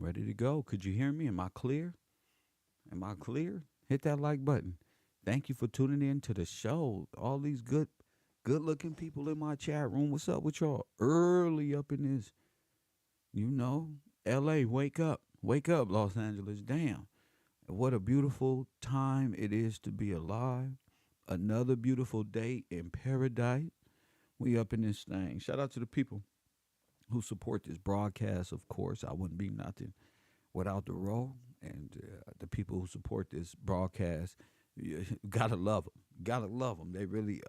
Ready to go. Could you hear me? Am I clear? Am I clear? Hit that like button. Thank you for tuning in to the show. All these good looking people in my chat room. What's up with y'all? Early up in this, you know, LA, wake up. Wake up, Los Angeles. Damn. What a beautiful time it is to be alive. Another beautiful day in paradise. We up in this thing. Shout out to the people who support this broadcast. Of course, I wouldn't be nothing without the role and the people who support this broadcast. You gotta love them. Gotta love them. They really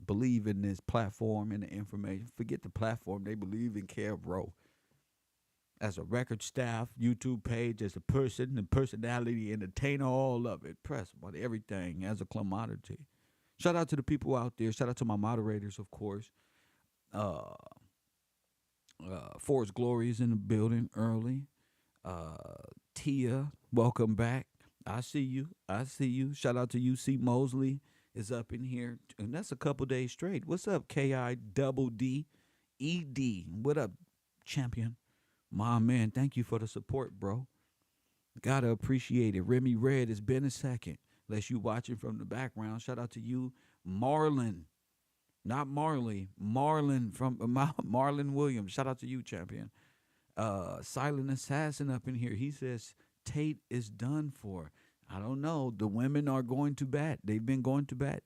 believe in this platform and the information. Forget the platform. They believe in KevRow as a record staff, YouTube page, as a person, the personality, entertainer, all of it. Press about everything as a commodity. Shout out to the people out there. Shout out to my moderators, of course. Uh, Forrest Glory is in the building early. Tia, welcome back. I see you. I see you. Shout out to UC Mosley is up in here. And that's a couple days straight. What's up, KIDDED? What up, champion? My man, thank you for the support, bro. Gotta appreciate it. Remy Red, it's been a second. Unless you watching from the background. Shout out to you, Marlon. Not Marley. Marlon from Marlon Williams. Shout out to you, champion. Silent Assassin up in here. He says Tate is done for. I don't know. The women are going to bat. They've been going to bat.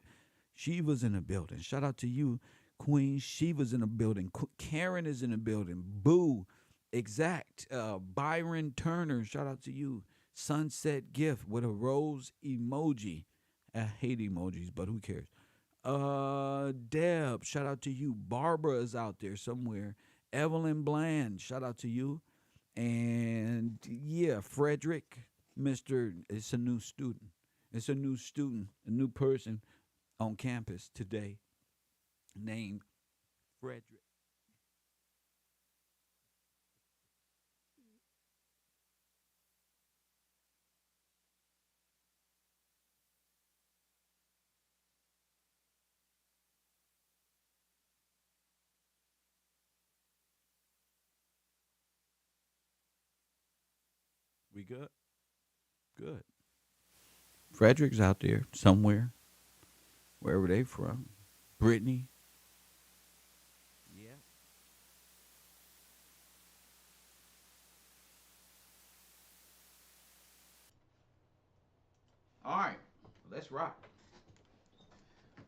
Shiva's in the building. Shout out to you, Queen. Shiva's in the building. Karen is in the building. Boo. Exact. Byron Turner. Shout out to you. Sunset Gift with a rose emoji. I hate emojis, but who cares? Deb, shout out to you. Barbara is out there somewhere. Evelyn Bland, shout out to you. And yeah, Frederick, it's a new student. It's a new student, a new person on campus today named Frederick. We good? Good. Frederick's out there somewhere, wherever they from. Brittany. Yeah. All right. Let's rock.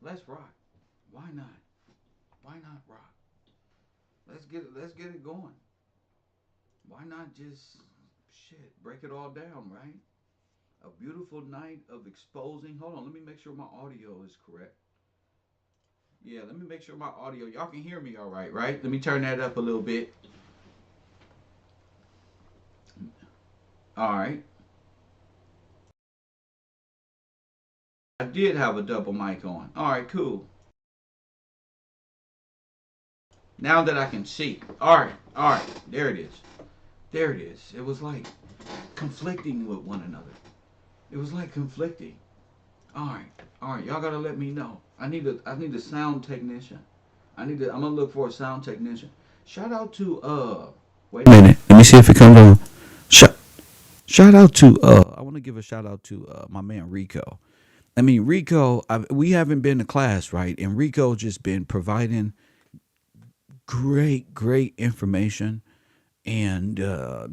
Let's rock. Why not? Why not rock? Let's get it going. Why not just break it all down, right? A beautiful night of exposing. Hold on, let me make sure my audio is correct. Yeah, let me make sure my audio. Y'all can hear me all right, right? Let me turn that up a little bit. All right. I did have a double mic on. All right, cool. Now that I can see. All right. There it is. There it is. It was like conflicting with one another. It was like conflicting. All right. Y'all gotta let me know. I need a sound technician. I'm gonna look for a sound technician. Shout out to Wait a minute. Let me see if it comes on. Shout out to I want to give a shout out to my man Rico. I mean Rico. We haven't been to class, right? And Rico just been providing great information. And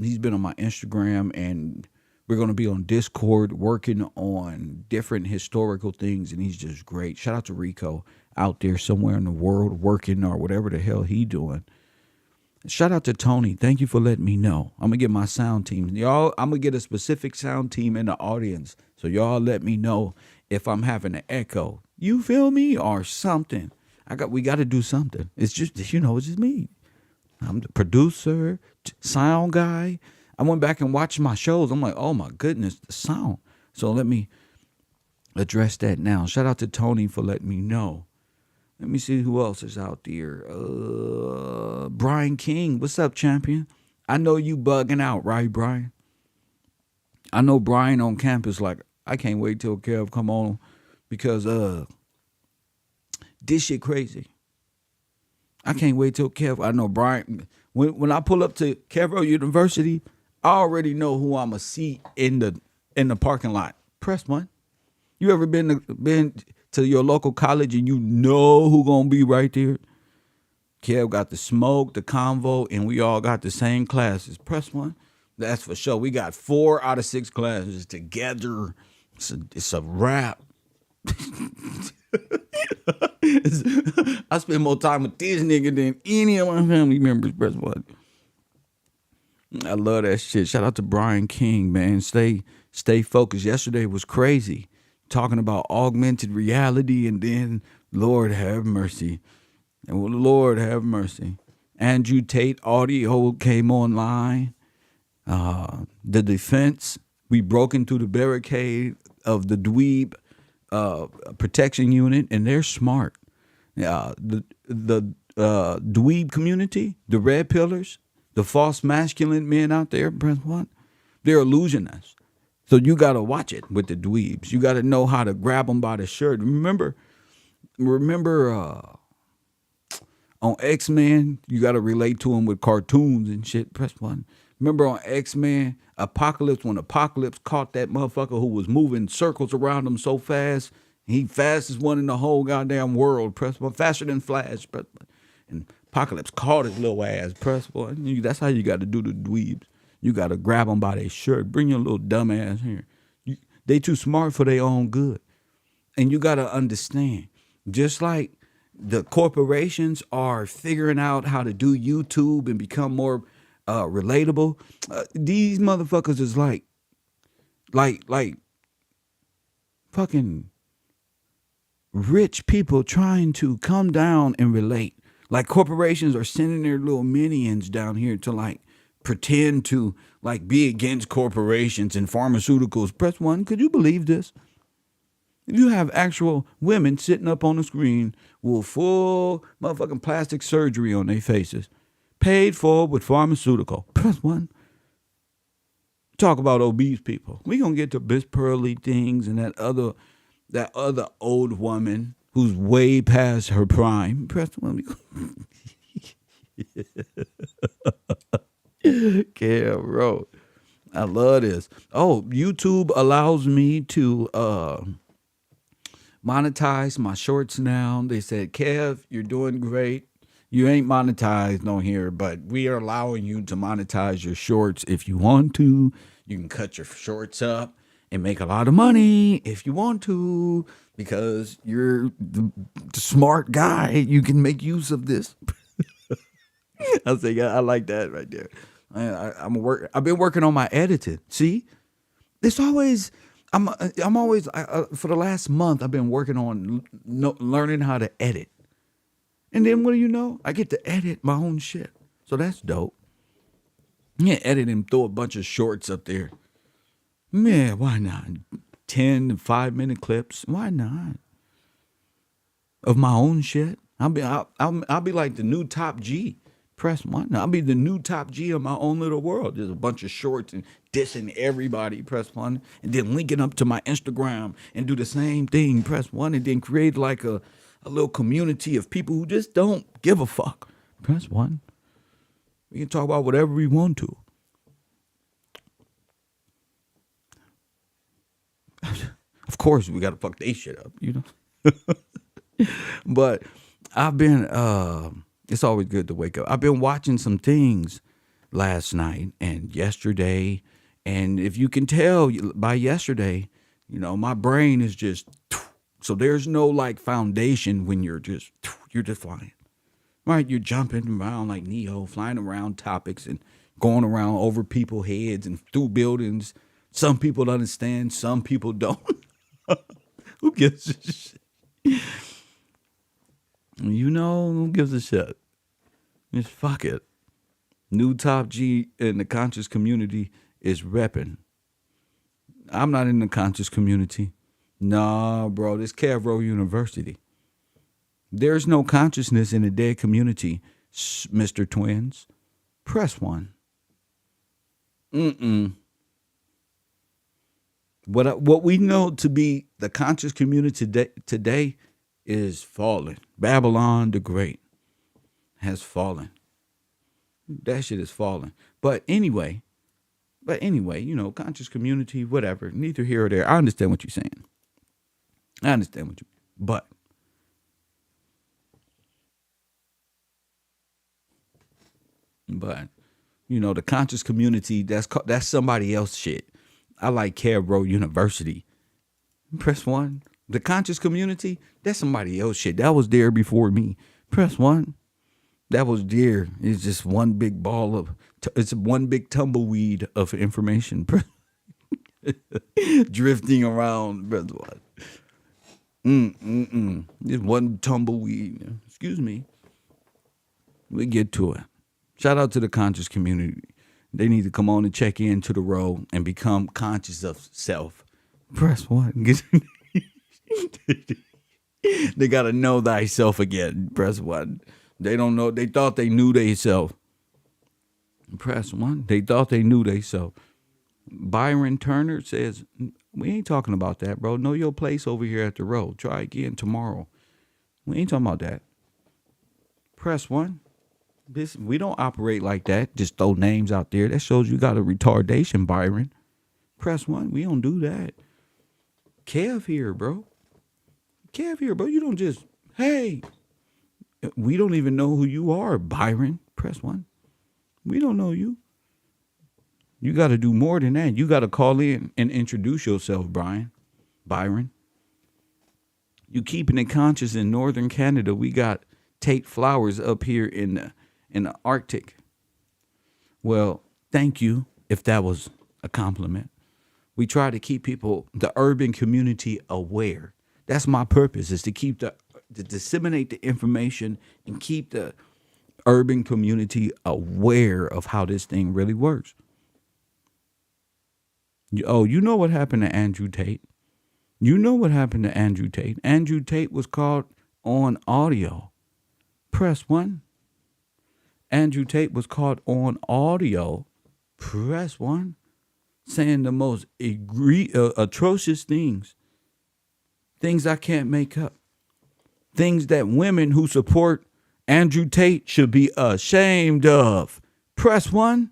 he's been on my Instagram, and we're going to be on Discord working on different historical things, and he's just great. Shout out to Rico out there somewhere in the world working or whatever the hell he doing. Shout out to Tony. Thank you for letting me know. I'm going to get my sound team. Y'all, I'm going to get a specific sound team in the audience, so y'all let me know if I'm having an echo. You feel me? Or something. We got to do something. It's just, it's just me. I'm the producer, sound guy. I went back and watched my shows. I'm like, oh my goodness, the sound. So let me address that now. Shout out to Tony for letting me know. Let me see who else is out there. Brian King, what's up, champion? I know you bugging out, right, Brian? I know Brian on campus like, I can't wait till Kev come on because this shit crazy. I can't wait till Kev. I know Brian. When I pull up to KevRow University, I already know who I'ma see in the parking lot. Press 1. You ever been to your local college and you know who gonna be right there? Kev got the smoke, the convo, and we all got the same classes. Press 1. That's for sure. We got 4 out of 6 classes together. It's a wrap. I spend more time with this nigga than any of my family members. Press 1. I love that shit. Shout out to Brian King, man. Stay focused. Yesterday was crazy. Talking about augmented reality, and then Lord have mercy. And Lord have mercy. Andrew Tate audio came online. The defense, we broke into the barricade of the dweeb protection unit, and they're smart. The dweeb community, the red pillars, the false masculine men out there, press 1, they're illusionists. So you got to watch it with the dweebs. You got to know how to grab them by the shirt. Remember on X-Men, you got to relate to them with cartoons and shit. Press 1. Remember on X-Men, when Apocalypse caught that motherfucker who was moving circles around him so fast, he fastest one in the whole goddamn world. Press 1. Faster than Flash. Press 1. And Apocalypse caught his little ass. Press 1. That's how you got to do the dweebs. You got to grab them by their shirt. Bring your little dumb ass here. They too smart for their own good. And you got to understand, just like the corporations are figuring out how to do YouTube and become more relatable, these motherfuckers is like fucking rich people trying to come down and relate. Like corporations are sending their little minions down here to like pretend to like be against corporations and pharmaceuticals. Press 1. Could you believe this? You have actual women sitting up on the screen with full motherfucking plastic surgery on their faces, paid for with pharmaceutical. Press 1. Talk about obese people. We gonna get to Miss Pearly things and that other old woman who's way past her prime. Press 1. KevRow. I love this. Oh, YouTube allows me to monetize my shorts now. They said, Kev, you're doing great. You ain't monetized on here, but we are allowing you to monetize your shorts if you want to. You can cut your shorts up and make a lot of money if you want to, because you're the smart guy. You can make use of this. I say, yeah, I like that right there. I've been working on my editing. See, it's always I'm always for the last month I've been working on learning how to edit, and then what do you know? I get to edit my own shit, so that's dope. Yeah, edit and throw a bunch of shorts up there. Man, why not? 10 to 5-minute clips. Why not? Of my own shit. I'll be like the new Top G. Press 1. I'll be the new Top G of my own little world. There's a bunch of shorts and dissing everybody. Press 1. And then linking up to my Instagram and do the same thing. Press 1. And then create like a little community of people who just don't give a fuck. Press 1. We can talk about whatever we want to. Of course, we got to fuck they shit up, you know? But I've been... it's always good to wake up. I've been watching some things last night and yesterday. And if you can tell by yesterday, you know, my brain is just, so there's no like foundation when you're just flying, right? You're jumping around like Neo, flying around topics and going around over people's heads and through buildings. Some people understand, some people don't. Who gives a shit? You know, who gives a shit? Just fuck it. New Top G in the conscious community is repping. I'm not in the conscious community. Nah, bro, this KevRow University. There's no consciousness in the dead community, Mr. Twins. Press 1. What we know to be the conscious community today is fallen. Babylon the Great has fallen. That shit is fallen. But anyway, But anyway, conscious community, whatever. Neither here or there. I understand what you're saying. I understand what you. But the conscious community. That's somebody else shit. I like KevRow University. Press one. The conscious community. That's somebody else shit. That was there before me. Press one. That was there. It's just one big ball of. It's one big tumbleweed of information. Drifting around. Press one. Just one tumbleweed. Excuse me. We get to it. Shout out to the conscious community. They need to come on and check into the role and become conscious of self. Press one. They gotta know thyself again. Press one. They don't know. They thought they knew theyself. Press one. They thought they knew theyself. Byron Turner says, we ain't talking about that, bro. Know your place over here at the road. Try again tomorrow. We ain't talking about that. Press one. We don't operate like that. Just throw names out there. That shows you got a retardation, Byron. Press one. We don't do that. Kev here, bro. You don't just, hey. We don't even know who you are, Byron. Press one. We don't know you. You got to do more than that. You got to call in and introduce yourself, Byron. You keeping it conscious in northern Canada. We got Tate flowers up here in the Arctic. Well, thank you if that was a compliment. We try to keep people, the urban community, aware. That's my purpose, is to keep to disseminate the information and keep the urban community aware of how this thing really works. You know what happened to Andrew Tate? You know what happened to Andrew Tate? Andrew Tate was caught on audio. Press one. Andrew Tate was caught on audio. Press one. Saying the most atrocious things. Things I can't make up. Things that women who support Andrew Tate should be ashamed of. Press one.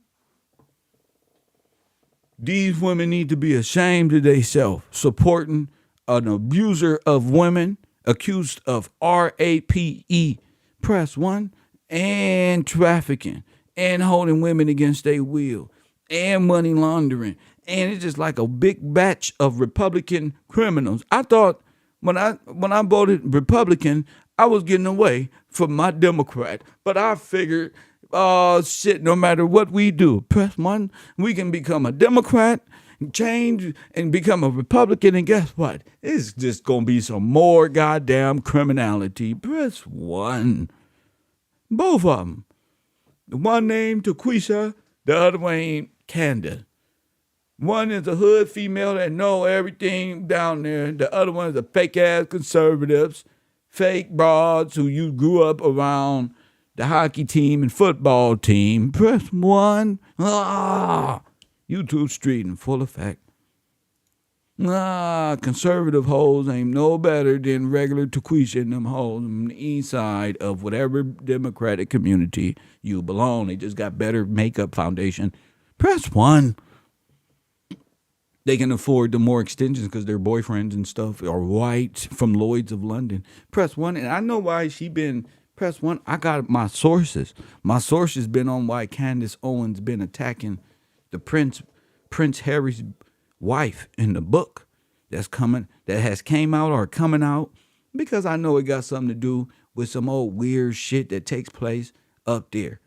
These women need to be ashamed of themselves, supporting an abuser of women accused of RAPE. Press one. And trafficking. And holding women against their will. And money laundering. And it's just like a big batch of Republican criminals. I thought when I voted Republican, I was getting away from my Democrat. But I figured, oh, shit, no matter what we do, press one, we can become a Democrat, change, and become a Republican. And guess what? It's just going to be some more goddamn criminality. Press one. Both of them. The one named Taquisha, the other one named Candice. One is a hood female that know everything down there. The other one is a fake-ass conservatives, fake broads who you grew up around the hockey team and football team. Press one. YouTube Street in full effect. Conservative hoes ain't no better than regular Taquisha and them hoes on the east side of whatever Democratic community you belong. They just got better makeup foundation. Press one. They can afford the more extensions because their boyfriends and stuff are white from Lloyd's of London. Press one. And I know why she been press one. I got my sources. My sources been on why Candice Owens been attacking the Prince Harry's wife in the book that has came out or coming out, because I know it got something to do with some old weird shit that takes place up there.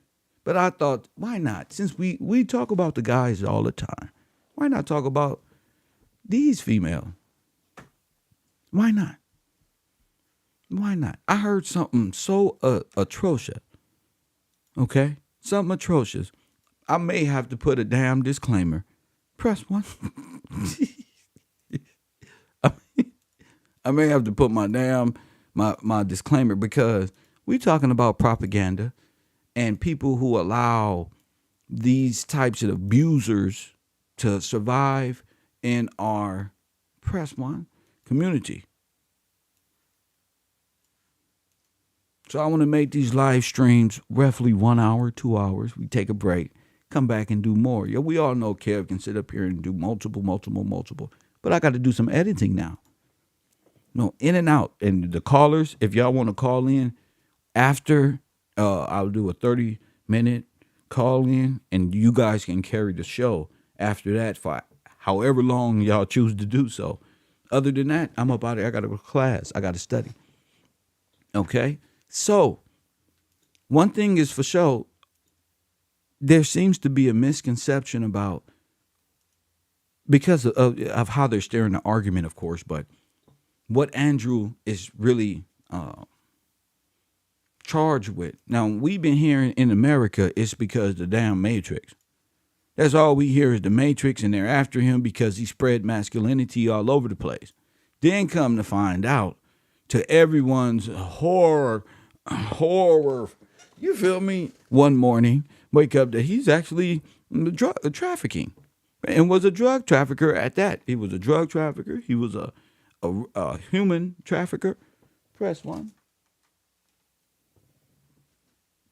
But I thought, why not? Since we talk about the guys all the time, why not talk about these females? Why not? Why not? I heard something so atrocious. Okay? Something atrocious. I may have to put a damn disclaimer. Press one. I may have to put my disclaimer, because we talking about propaganda and people who allow these types of abusers to survive in our press one community. So I want to make these live streams roughly 1 hour, 2 hours. We take a break, come back and do more. Yeah, we all know Kev can sit up here and do multiple. But I got to do some editing now. No, in and out. And the callers, if y'all want to call in after, I'll do a 30-minute call in, and you guys can carry the show after that for however long y'all choose to do so. Other than that, I'm up out of here. I got to go to class. I got to study. Okay? So, one thing is for sure, there seems to be a misconception about, because of how they're steering the argument, of course, but what Andrew is really charged with. Now, we've been hearing in America it's because the damn Matrix. That's all we hear is the Matrix, and they're after him because he spread masculinity all over the place. Then come to find out, to everyone's horror, you feel me? One morning, wake up that he's actually trafficking, and was a drug trafficker at that. He was a drug trafficker. He was a human trafficker. Press 1.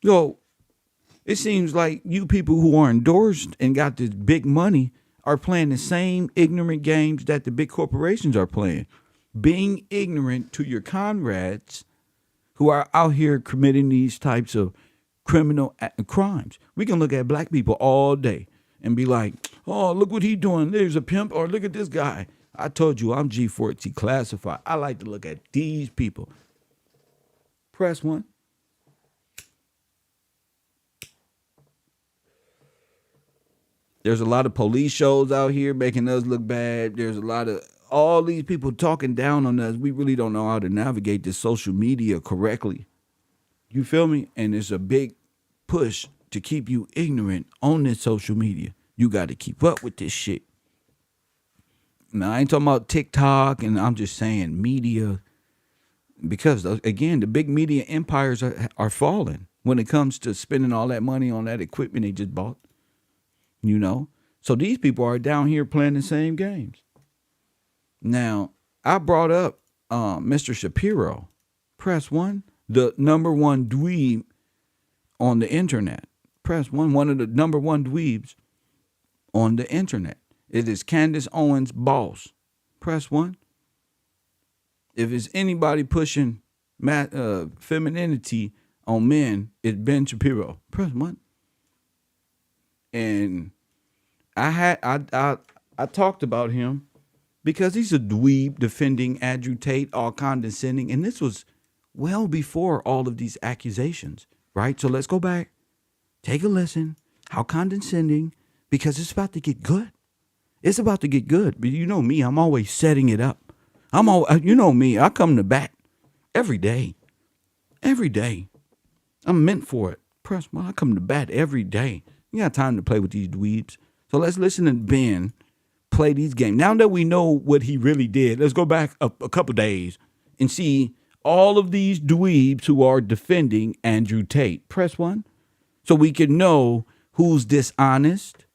So it seems like you people who are endorsed and got this big money are playing the same ignorant games that the big corporations are playing. Being ignorant to your comrades who are out here committing these types of criminal crimes. We can look at black people all day and be like, oh, look what he's doing. There's a pimp, or look at this guy. I told you I'm G14 classified. I like to look at these people. Press 1. There's a lot of police shows out here making us look bad. There's a lot of all these people talking down on us. We really don't know how to navigate this social media correctly. You feel me? And it's a big push to keep you ignorant on this social media. You got to keep up with this shit. Now, I ain't talking about TikTok, and I'm just saying media, because, again, the big media empires are falling when it comes to spending all that money on that equipment they just bought. You know? So these people are down here playing the same games. Now, I brought up Mr. Shapiro. Press 1. The number one dweeb on the internet. Press 1. One of the number one dweebs on the internet. It is Candice Owens' boss. Press 1. If it's anybody pushing femininity on men, it's Ben Shapiro. Press 1. And I talked about him because he's a dweeb defending Andrew Tate, all condescending, and this was well before all of these accusations, right? So let's go back, take a listen. How condescending, because it's about to get good. It's about to get good. But you know me, I'm always setting it up. You know me, I come to bat every day. Every day. I'm meant for it. Press 1, I come to bat every day. You got time to play with these dweebs. So let's listen to Ben play these games. Now that we know what he really did, let's go back a couple days and see all of these dweebs who are defending Andrew Tate. Press 1. So we can know who's dishonest,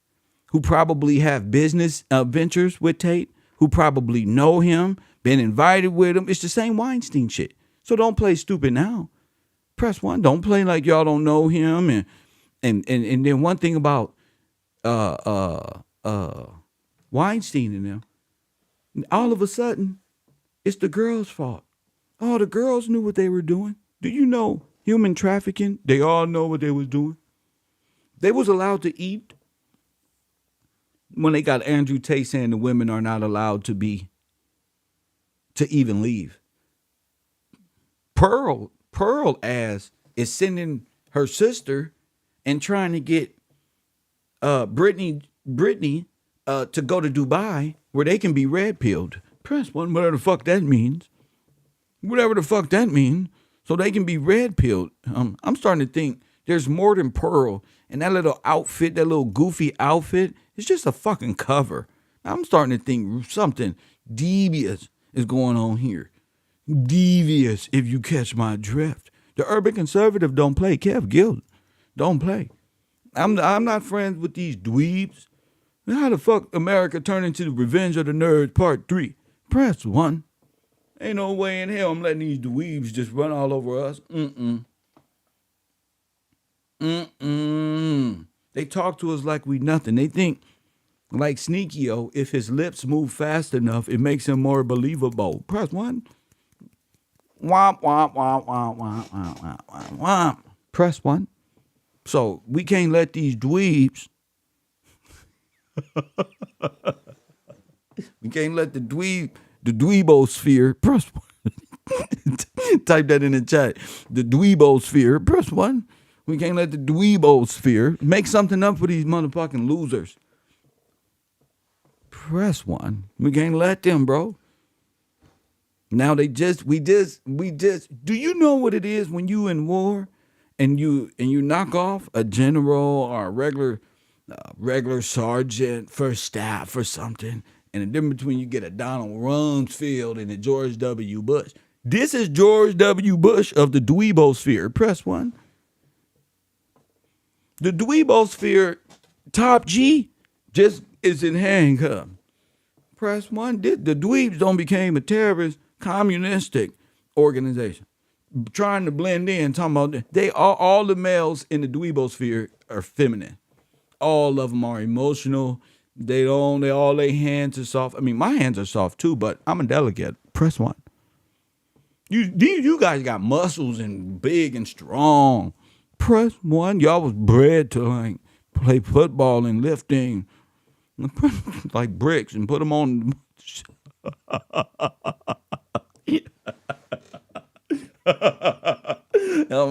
who probably have business ventures with Tate, who probably know him, been invited with him. It's the same Weinstein shit. So don't play stupid now. Press 1. Don't play like y'all don't know him. And then one thing about Weinstein and them, all of a sudden, it's the girls' fault. Oh, the girls knew what they were doing. Do you know human trafficking? They all know what they was doing. They was allowed to eat when they got Andrew Tate saying the women are not allowed to even leave. Pearl ass is sending her sister and trying to get Brittany to go to Dubai where they can be red pilled. Press 1, whatever the fuck that means. Whatever the fuck that means. So they can be red pilled. I'm starting to think there's more than Pearl. And that little outfit, that little goofy outfit, it's just a fucking cover. I'm starting to think something devious is going on here. Devious, if you catch my drift. The urban conservative don't play. Kev Guild don't play. I'm not friends with these dweebs. How the fuck America turned into the Revenge of the Nerds Part 3? Press 1. Ain't no way in hell I'm letting these dweebs just run all over us. They talk to us like we nothing. They think like Sneaky-O, if his lips move fast enough, it makes him more believable. Press 1. Womp, womp, womp, womp, womp, womp, womp, womp, womp. Press 1. So we can't let these dweebs. We can't let the dweebosphere. Press 1. Type that in the chat. The dweebosphere. Press 1. We can't let the dweebosphere make something up for these motherfucking losers. Press 1. We can't let them, bro. Now we just. Do you know what it is when you in war, and you knock off a general or a regular sergeant, first staff or something, and the difference between you get a Donald Rumsfeld and a George W. Bush. This is George W. Bush of the dweebosphere. Press 1. The dweebosphere, top G, just is in handcuffs. Press 1. The dweebs don't became a terrorist, communistic organization. Trying to blend in, talking about they all the males in the dweebosphere are feminine. All of them are emotional. They all their hands are soft. I mean, my hands are soft too, but I'm a delicate. Press 1. You guys got muscles and big and strong. Press 1. Y'all was bred to like play football and lifting like bricks and put them on. The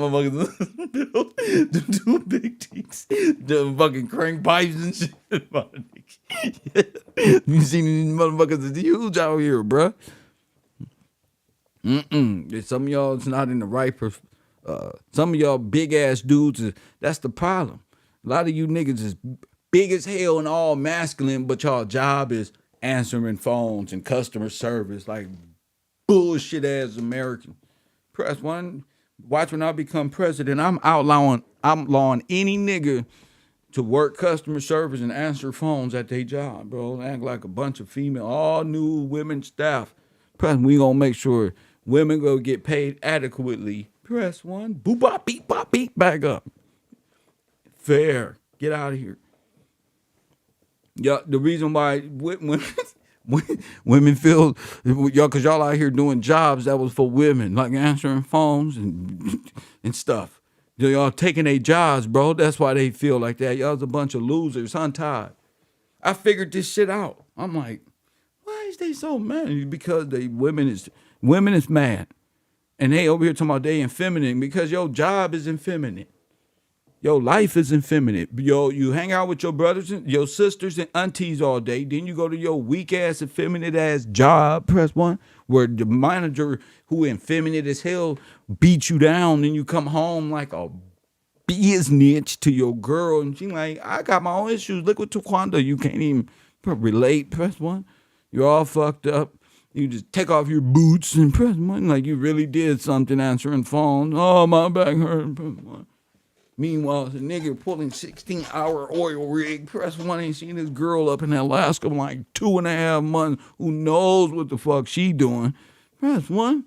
two big teeth, the fucking crank pipes and shit. You seen these motherfuckers? It's huge out here, bruh. Some of y'all, it's not in the right. Some of y'all big ass dudes. That's the problem. A lot of you niggas is big as hell and all masculine, but y'all job is answering phones and customer service like bullshit ass American. Press 1. Watch when I become president. I'm outlawing any nigga to work customer service and answer phones at their job, bro. Act like a bunch of female, all new women staff. Press 1. We gonna make sure women go get paid adequately. Press 1. Boop bop beep bop beep. Back up. Fair. Get out of here. Yeah, the reason why women feel y'all, cause y'all out here doing jobs that was for women, like answering phones and stuff. Y'all taking their jobs, bro. That's why they feel like that. Y'all's a bunch of losers, untied. I figured this shit out. I'm like, why is they so mad? Because women is mad, and they over here talking about they effeminate because your job is effeminate. Your life is effeminate. You hang out with your brothers and your sisters and aunties all day. Then you go to your weak ass, effeminate ass job. Press 1, where the manager who effeminate as hell beat you down. Then you come home like a business to your girl, and she like, I got my own issues. Look what Taquanda. You can't even relate. Press 1. You're all fucked up. You just take off your boots and press 1 like you really did something answering phones. Oh, my back hurt. Press 1. Meanwhile, the nigga pulling 16-hour oil rig. Press 1. Ain't seen this girl up in Alaska in like 2.5 months. Who knows what the fuck she doing? Press 1.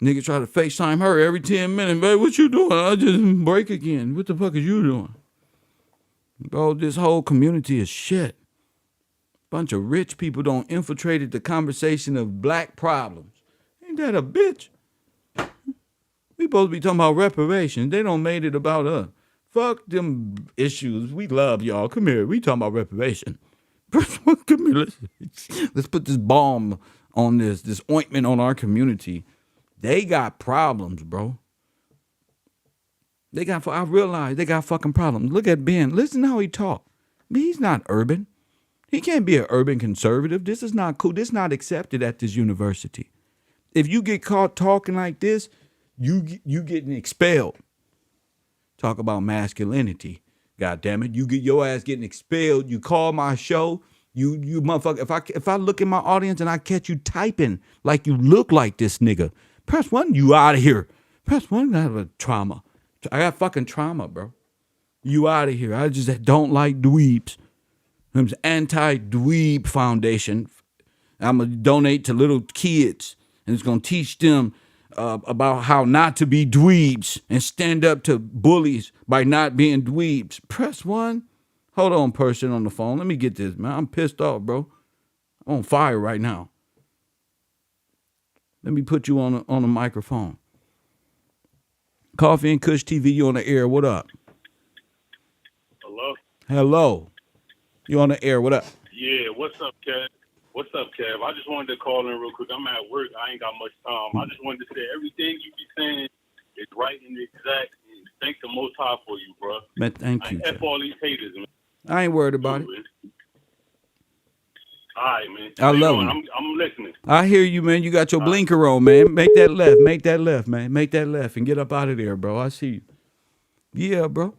Nigga try to FaceTime her every 10 minutes. Babe, what you doing? I just break again. What the fuck is you doing? Bro, this whole community is shit. Bunch of rich people don't infiltrated the conversation of black problems. Ain't that a bitch? We supposed to be talking about reparations. They don't made it about us. Fuck them issues. We love y'all. Come here. We talking about reparation. Come here. Let's put this balm on this ointment on our community. They got problems, bro. I realize they got fucking problems. Look at Ben. Listen how he talk. He's not urban. He can't be an urban conservative. This is not cool. This is not accepted at this university. If you get caught talking like this, you getting expelled. Talk about masculinity. God damn it. You get your ass getting expelled. You call my show. You motherfucker. If I look in my audience and I catch you typing like you look like this nigga, press 1, you out of here. Press 1, I have a trauma. I got fucking trauma, bro. You out of here. I just don't like dweebs. I'm anti-dweeb foundation. I'm going to donate to little kids, and it's going to teach them about how not to be dweebs and stand up to bullies by not being dweebs. Press 1. Hold on, person on the phone. Let me get this, man. I'm pissed off, bro. I'm on fire right now. Let me put you on a microphone. Coffee and Kush TV, you on the air. What up? Hello? Hello. You on the air. What up? Yeah, what's up, Kev? What's up, Kev? I just wanted to call in real quick. I'm at work. I ain't got much time. I just wanted to say everything you be saying is right and exact. And thank the Most High for you, bro. Man, thank you. F all these haters, man. I ain't worried about it. All right, man. I love them. I'm listening. I hear you, man. You got your blinker on, man. Make that left. Make that left, man. Make that left and get up out of there, bro. I see you. Yeah, bro.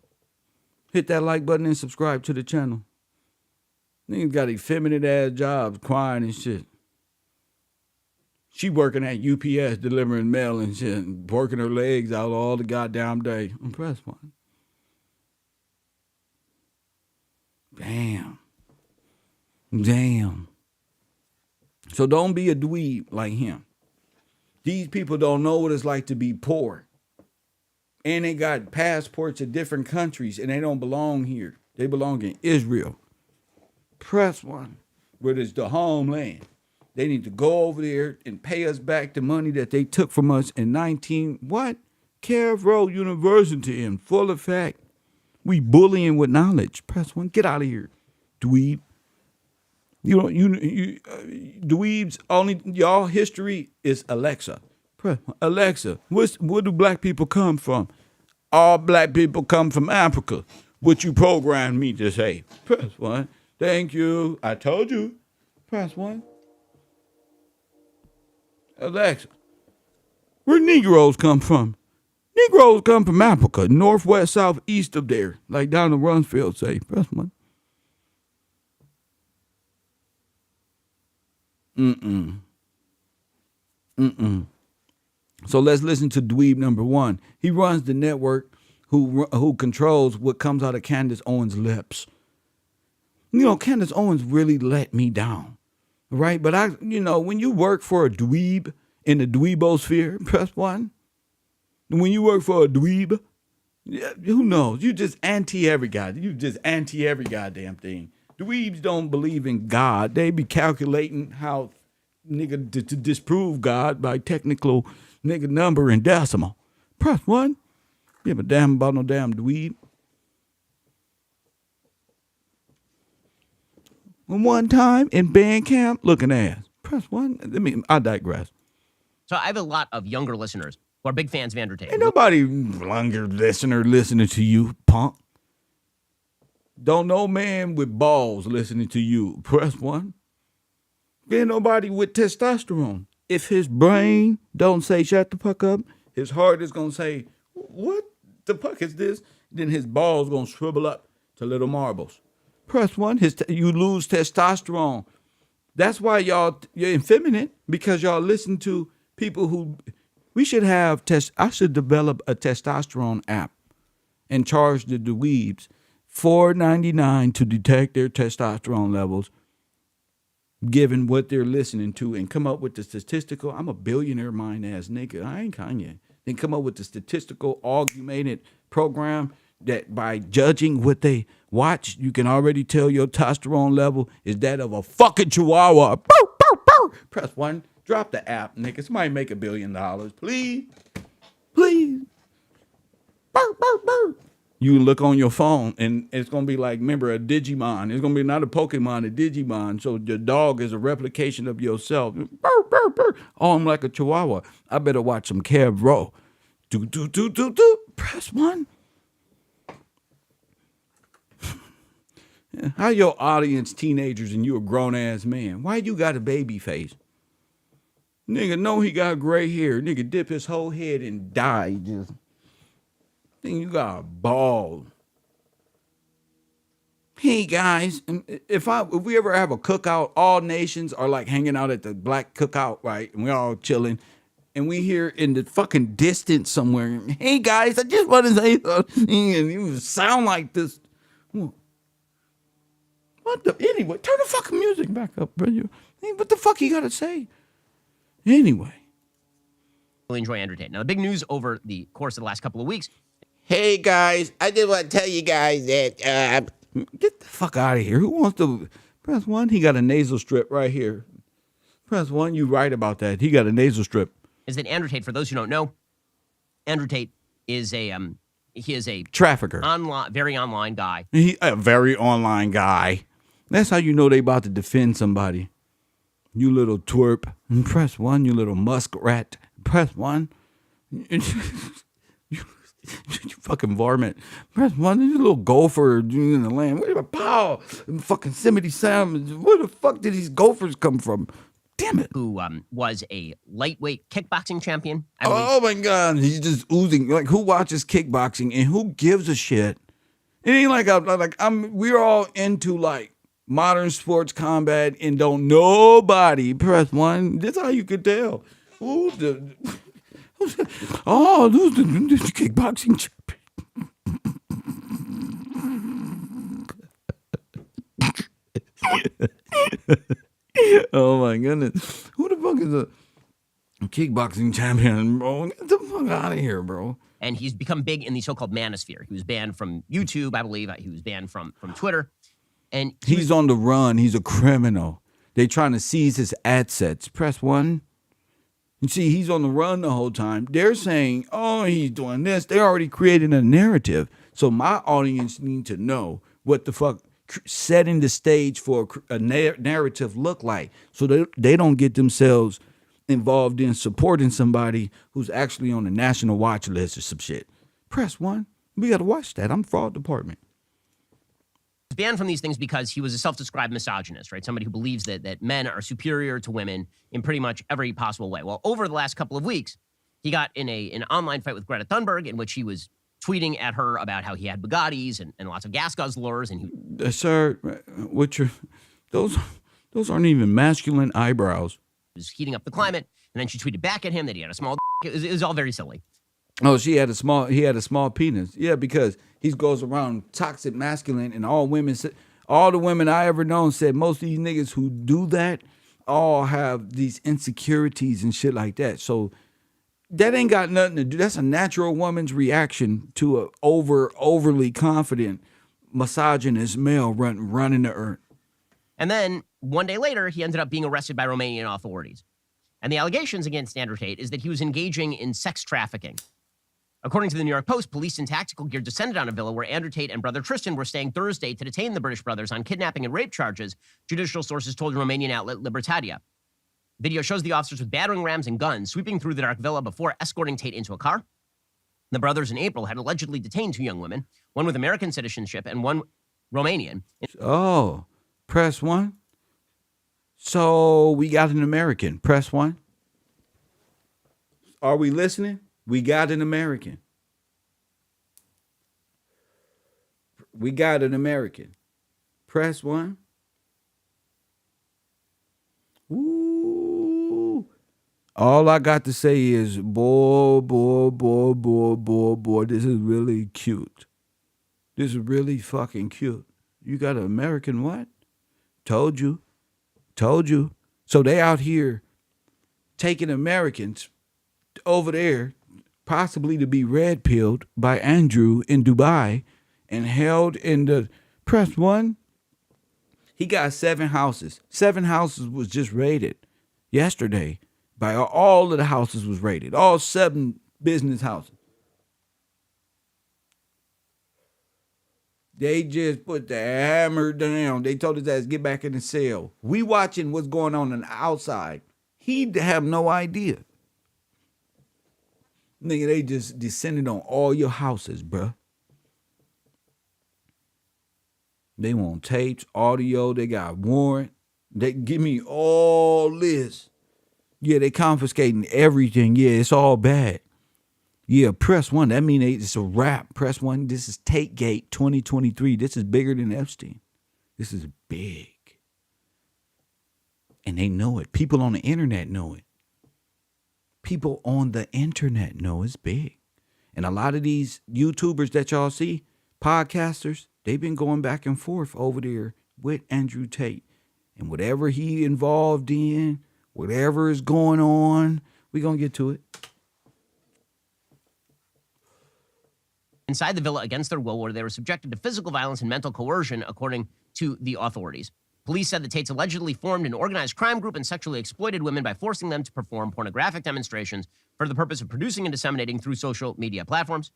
Hit that like button and subscribe to the channel. Niggas got effeminate ass jobs, crying and shit. She working at UPS, delivering mail and shit, and working her legs out all the goddamn day. Press 1. Damn. So don't be a dweeb like him. These people don't know what it's like to be poor. And they got passports of different countries, and they don't belong here. They belong in Israel. Press 1, where it's the homeland. They need to go over there and pay us back the money that they took from us in KevRow University in full effect. We bullying with knowledge. Press 1, get out of here, dweeb. Dweebs, only y'all history is Alexa. Alexa, where do black people come from? All black people come from Africa. What you programmed me to say. Press 1. Thank you. I told you. Press 1. Alexa, where Negroes come from? Negroes come from Africa, northwest, south, east of there, like down the Rumsfeld say. Press 1. So let's listen to dweeb number 1. He runs the network who controls what comes out of Candice Owens' lips. You know, Candice Owens really let me down, right? But when you work for a dweeb in the dweebosphere, press 1. When you work for a dweeb, who knows? You just anti every guy. You just anti every goddamn thing. Dweebs don't believe in God. They be calculating how nigga to disprove God by technical nigga number and decimal. Press 1. Give a damn about no damn dweeb. One time in band camp, looking ass. Press 1. I digress. So I have a lot of younger listeners who are big fans of Andrew Tate. Ain't nobody younger listener listening to you, punk. Don't no man with balls listening to you. Press 1. Ain't nobody with testosterone. If his brain don't say shut the fuck up, his heart is gonna say, what the fuck is this? Then his balls gonna shrivel up to little marbles. Press 1. You lose testosterone. That's why you're effeminate, because y'all listen to people who we should have I should develop a testosterone app and charge the dweebs $4.99 to detect their testosterone levels, given what they're listening to, and come up with the statistical. I'm a billionaire mind ass nigga. I ain't Kanye. Then come up with the statistical augmented program that by judging what they watch, you can already tell your testosterone level is that of a fucking chihuahua. Bow, bow, bow. Press 1. Drop the app, nigga. Somebody make $1 billion. Please. Please. Bow, bow, bow. You look on your phone, and it's going to be like, remember, a Digimon. It's going to be not a Pokemon, a Digimon. So your dog is a replication of yourself. Burr, burr, burr. Oh, I'm like a chihuahua. I better watch some KevRow. Do. Press 1. How your audience teenagers and you a grown-ass man? Why you got a baby face? Nigga know he got gray hair. Nigga dip his whole head and die. Just think you got a bald. Hey guys, if we ever have a cookout, all nations are like hanging out at the black cookout, right? And we all chilling. And we hear in the fucking distance somewhere, hey guys, I just want to say something. And you sound like this. Anyway, turn the fucking music back up, bro. What the fuck you gotta say? Anyway, really enjoy Andrew Tate. Now, the big news over the course of the last couple of weeks. Hey guys, I just want to tell you guys that Get the fuck out of here. Who wants to press 1? He got a nasal strip right here. Press 1. You right about that. He got a nasal strip. Is that Andrew Tate? For those who don't know, Andrew Tate is a Trafficker. very online guy. He a very online guy. That's how you know they about to defend somebody. You little twerp. Press 1. You little muskrat. Press 1. You fucking varmint. Press 1. You little gopher in the land. Where the pow? Fucking Yosemite Sam. Where the fuck did these gophers come from? Damn it. Who was a lightweight kickboxing champion. Oh my God. He's just oozing. Like, who watches kickboxing and who gives a shit? It ain't like we're all into like modern sports combat and don't nobody press 1. That's how you could tell. Who's the kickboxing champion. Oh my goodness. Who the fuck is a kickboxing champion, bro? Get the fuck out of here, bro. And he's become big in the so-called manosphere. He was banned from YouTube, I believe. He was banned from Twitter. And he's on the run. He's a criminal. They trying to seize his assets. Press 1. You see, he's on the run the whole time. They're saying, oh, he's doing this. They already created a narrative. So my audience need to know what the fuck setting the stage for a narrative look like, so they don't get themselves involved in supporting somebody who's actually on the national watch list or some shit. Press 1. We got to watch that. I'm fraud department. He's banned from these things because he was a self-described misogynist, right? Somebody who believes that men are superior to women in pretty much every possible way. Well, over the last couple of weeks, he got in an online fight with Greta Thunberg in which he was tweeting at her about how he had Bugattis and lots of gas guzzlers. And sir, those aren't even masculine eyebrows. He was heating up the climate, and then she tweeted back at him that he had a small dick. It was all very silly. Oh, he had a small penis. Yeah, because he goes around toxic masculine, and all the women I ever known said most of these niggas who do that all have these insecurities and shit like that. So that ain't got nothing to do. That's a natural woman's reaction to a overly confident misogynist male running the earth. And then one day later, he ended up being arrested by Romanian authorities. And the allegations against Andrew Tate is that he was engaging in sex trafficking. According to the New York Post, police in tactical gear descended on a villa where Andrew Tate and brother Tristan were staying Thursday to detain the British brothers on kidnapping and rape charges, judicial sources told Romanian outlet Libertatea. Video shows the officers with battering rams and guns sweeping through the dark villa before escorting Tate into a car. The brothers in April had allegedly detained 2 young women, one with American citizenship and one Romanian. Oh, press 1. So we got an American. Press 1. Are we listening? We got an American. We got an American. Press 1. Ooh. All I got to say is, boy, this is really cute. This is really fucking cute. You got an American what? Told you. So they out here taking Americans over there, possibly to be red-pilled by Andrew in Dubai and held in the press 1. He got 7 houses. 7 houses was just raided yesterday. By all of the houses was raided. All 7 business houses. They just put the hammer down. They told his ass, get back in the cell. We watching what's going on the outside. He'd have no idea. Nigga, they just descended on all your houses, bruh. They want tapes, audio. They got warrant. They give me all this. Yeah, they confiscating everything. Yeah, it's all bad. Yeah, press 1. That means it's a wrap. Press 1. This is Tate Gate 2023. This is bigger than Epstein. This is big. And they know it. People on the internet know it. People on the internet know it's big. And a lot of these YouTubers that y'all see, podcasters, they've been going back and forth over there with Andrew Tate. And whatever he involved in, whatever is going on, we're going to get to it. inside the villa against their will, where they were subjected to physical violence and mental coercion, according to the authorities. Police said the Tates allegedly formed an organized crime group and sexually exploited women by forcing them to perform pornographic demonstrations for the purpose of producing and disseminating through social media platforms.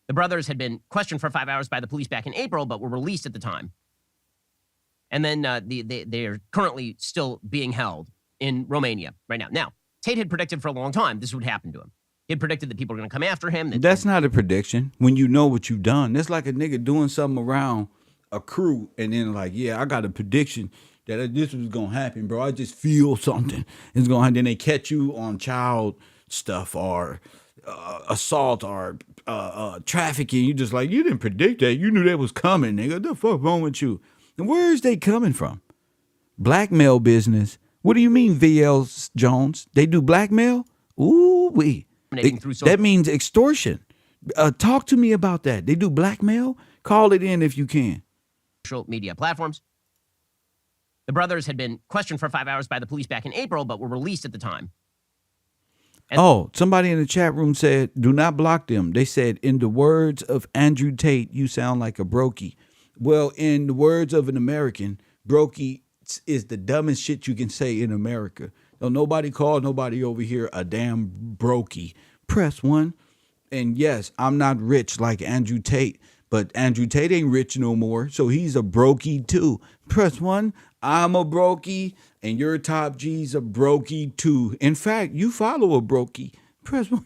The brothers had been questioned for 5 hours by the police back in April, but were released at the time. And then they are currently still being held in Romania right now. Now, Tate had predicted for a long time this would happen to him. He had predicted that people were going to come after him. That's not a prediction when you know what you've done. That's like a nigga doing something around a crew and then like, yeah, I got a prediction that this was going to happen, bro. I just feel something. It's going to happen. Then they catch you on child stuff or assault or trafficking. You just like, you didn't predict that. You knew that was coming, nigga. What the fuck wrong with you? And where is they coming from? Blackmail business. What do you mean, VL Jones? They do blackmail? Ooh, that means extortion. Talk to me about that. They do blackmail? Call it in if you can. Social media platforms. The brothers had been questioned for 5 hours by the police back in April, but were released at the time. And somebody in the chat room said, do not block them. They said, in the words of Andrew Tate, you sound like a brokey. Well, in the words of an American, brokey is the dumbest shit you can say in America. Don't nobody call nobody over here a damn brokey. Press 1. And yes, I'm not rich like Andrew Tate, but Andrew Tate ain't rich no more, so he's a brokey too. Press 1. I'm a brokey, and your top G's a brokey too. In fact, you follow a brokey. Press 1.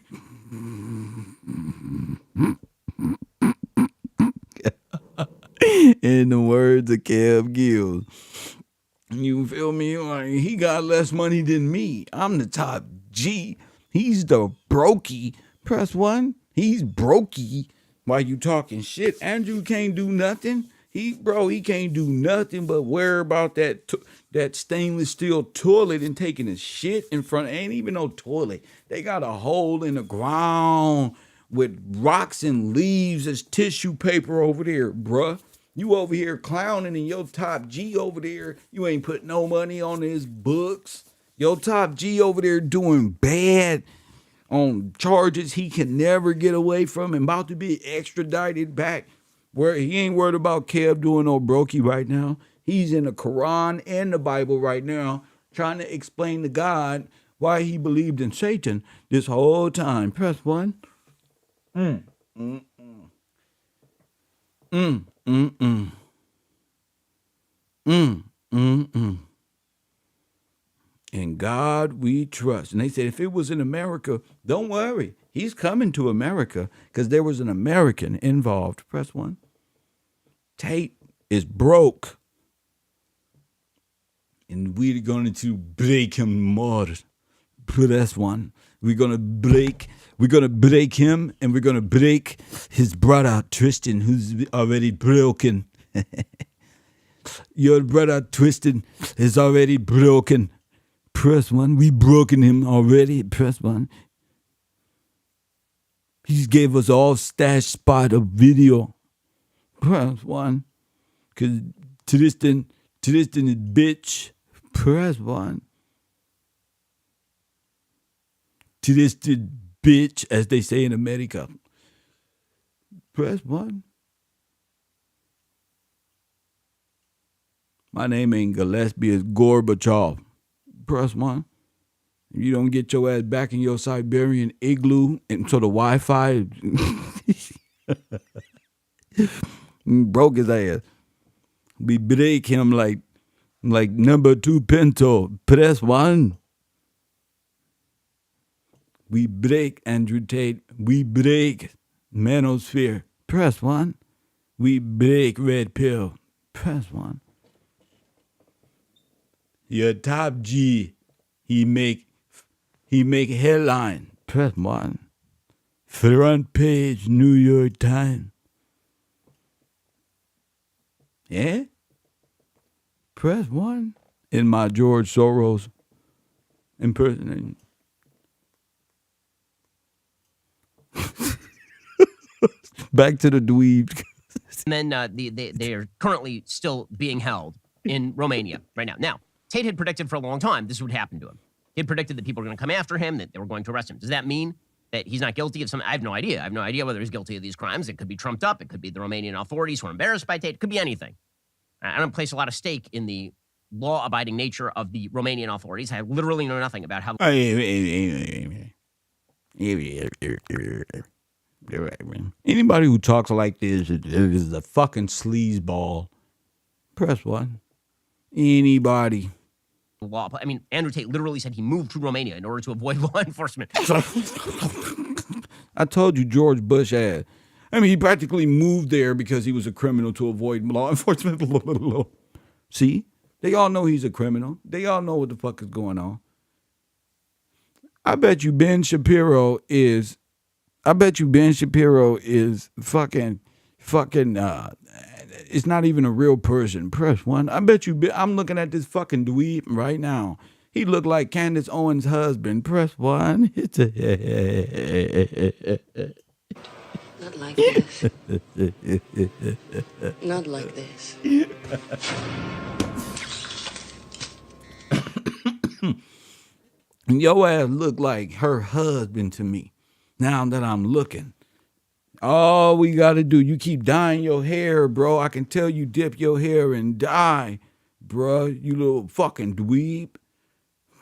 In the words of Kev Gills. You feel me? Like, he got less money than me. I'm the top G. He's the brokey. Press 1. He's brokey. Why you talking shit? Andrew can't do nothing. He can't do nothing but worry about that stainless steel toilet and taking a shit in front. Ain't even no toilet. They got a hole in the ground with rocks and leaves as tissue paper over there, bruh. You over here clowning and your top G over there, you ain't put no money on his books. Your top G over there doing bad on charges he can never get away from and about to be extradited back. Where he ain't worried about Kev doing no brokey right now. He's in the Quran and the Bible right now trying to explain to God why he believed in Satan this whole time. Press 1. In God we trust. And they said, if it was in America, don't worry. He's coming to America because there was an American involved. Press 1. Tate is broke. And we're going to break him more. Press 1. We're going to break him, and we're going to break his brother Tristan, who's already broken. Your brother Tristan is already broken. Press 1. We broken him already. Press 1. He gave us all stash spot of video. Press 1. Because Tristan is bitch. Press 1. Tristan bitch, as they say in America. Press 1. My name ain't Gillespie, it's Gorbachev. Press 1. If you don't get your ass back in your Siberian igloo into the Wi-Fi, broke his ass. We break him like number 2 Pinto. Press 1. We break Andrew Tate. We break Manosphere. Press 1. We break Red Pill. Press 1. Your top G, he make headline. Press 1. Front page, New York Times. Yeah? Press 1. In my George Soros impersonation. Back to the dweebs. And then they are currently still being held in Romania right now. Now, Tate had predicted for a long time this would happen to him. He had predicted that people were going to come after him, that they were going to arrest him. Does that mean that he's not guilty of something. I have no idea. I have no idea whether he's guilty of these crimes. It could be trumped up. It could be the Romanian authorities who are embarrassed by Tate. It could be anything. I don't place a lot of stake in the law-abiding nature of the Romanian authorities. I literally know nothing about how. Anybody who talks like this is a fucking sleazeball. Press 1. Anybody. Law. I mean, Andrew Tate literally said he moved to Romania in order to avoid law enforcement. I told you George Bush had. I mean, he practically moved there because he was a criminal to avoid law enforcement. See? They all know he's a criminal. They all know what the fuck is going on. I bet you Ben Shapiro is fucking, it's not even a real person. Press 1. I bet you, I'm looking at this fucking dweeb right now. He looked like Candice Owens' husband. Press 1. Not like this. Not like this. Your ass look like her husband to me. Now that I'm looking. All we got to do, you keep dyeing your hair, bro. I can tell you dip your hair and dye, bro. You little fucking dweeb.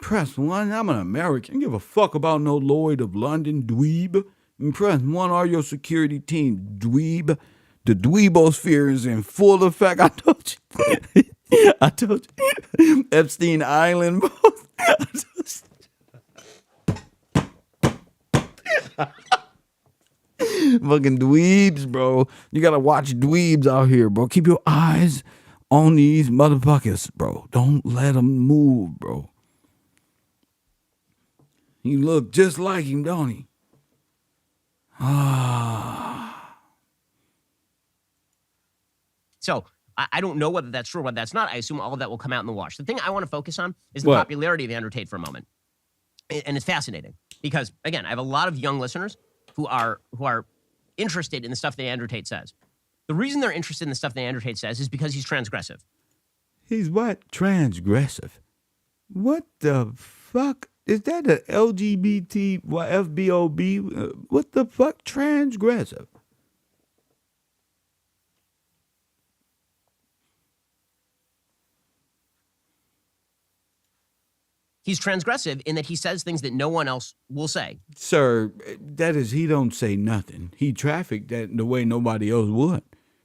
Press 1. I'm an American. Give a fuck about no Lloyd of London, dweeb. And press 1. Are your security team, dweeb. The dweebosphere is in full effect. I told you. I told you. Epstein Island, bro. Fucking dweebs, bro. You gotta watch dweebs out here, bro. Keep your eyes on these motherfuckers, bro. Don't let them move, bro. You look just like him, don't he? So I don't know whether that's true or whether that's not. I assume all of that will come out in the wash. The thing I want to focus on is the What? popularity of Andrew Tate for a moment. And it's fascinating because, again, I have a lot of young listeners who are interested in the stuff that Andrew Tate says. The reason they're interested in the stuff that Andrew Tate says is because he's transgressive. He's what? Transgressive. What the fuck? Is that a LGBT, FBOB? What the fuck? Transgressive. He's transgressive in that he says things that no one else will say. Sir, that is, he don't say nothing. He trafficked that the way nobody else would.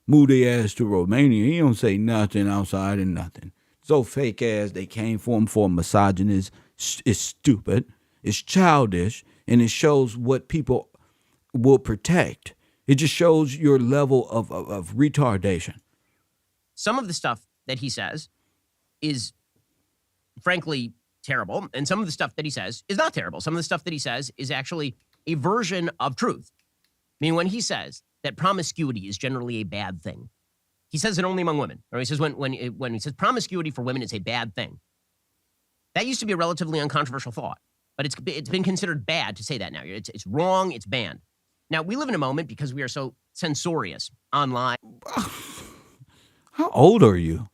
Move their ass to Romania. He don't say nothing outside and nothing. So fake ass they came for him for misogynist. It's stupid. It's childish. And it shows what people will protect. It just shows your level of retardation. Some of the stuff that he says is, frankly, terrible. And some of the stuff that he says is not terrible. Some of the stuff that he says is actually a version of truth. I mean, when he says that promiscuity is generally a bad thing, he says it only among women. Or he says when he says promiscuity for women is a bad thing. That used to be a relatively uncontroversial thought, but it's been considered bad to say that now. It's wrong. It's banned. Now, we live in a moment because we are so censorious online. How old are you?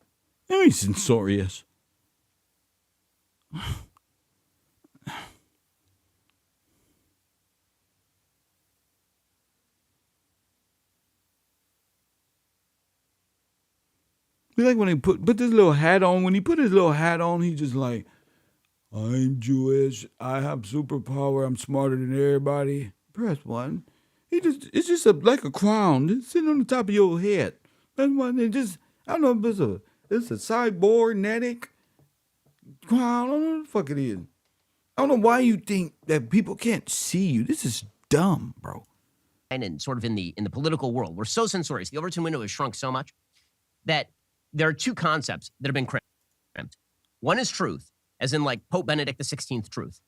I mean, censorious. Be like when he put this little hat on. When he put his little hat on, he just like, I'm Jewish. I have superpower. I'm smarter than everybody. Press 1. It's just like a crown. It's sitting on the top of your head. That's why they just, I don't know if it's a cybernetic crown. I don't know what the fuck it is. I don't know why you think that people can't see you. This is dumb, bro. And sort of in the political world, we're so censorious. The Overton window has shrunk so much that there are two concepts that have been cramped. One is truth, as in like Pope Benedict XVI truth.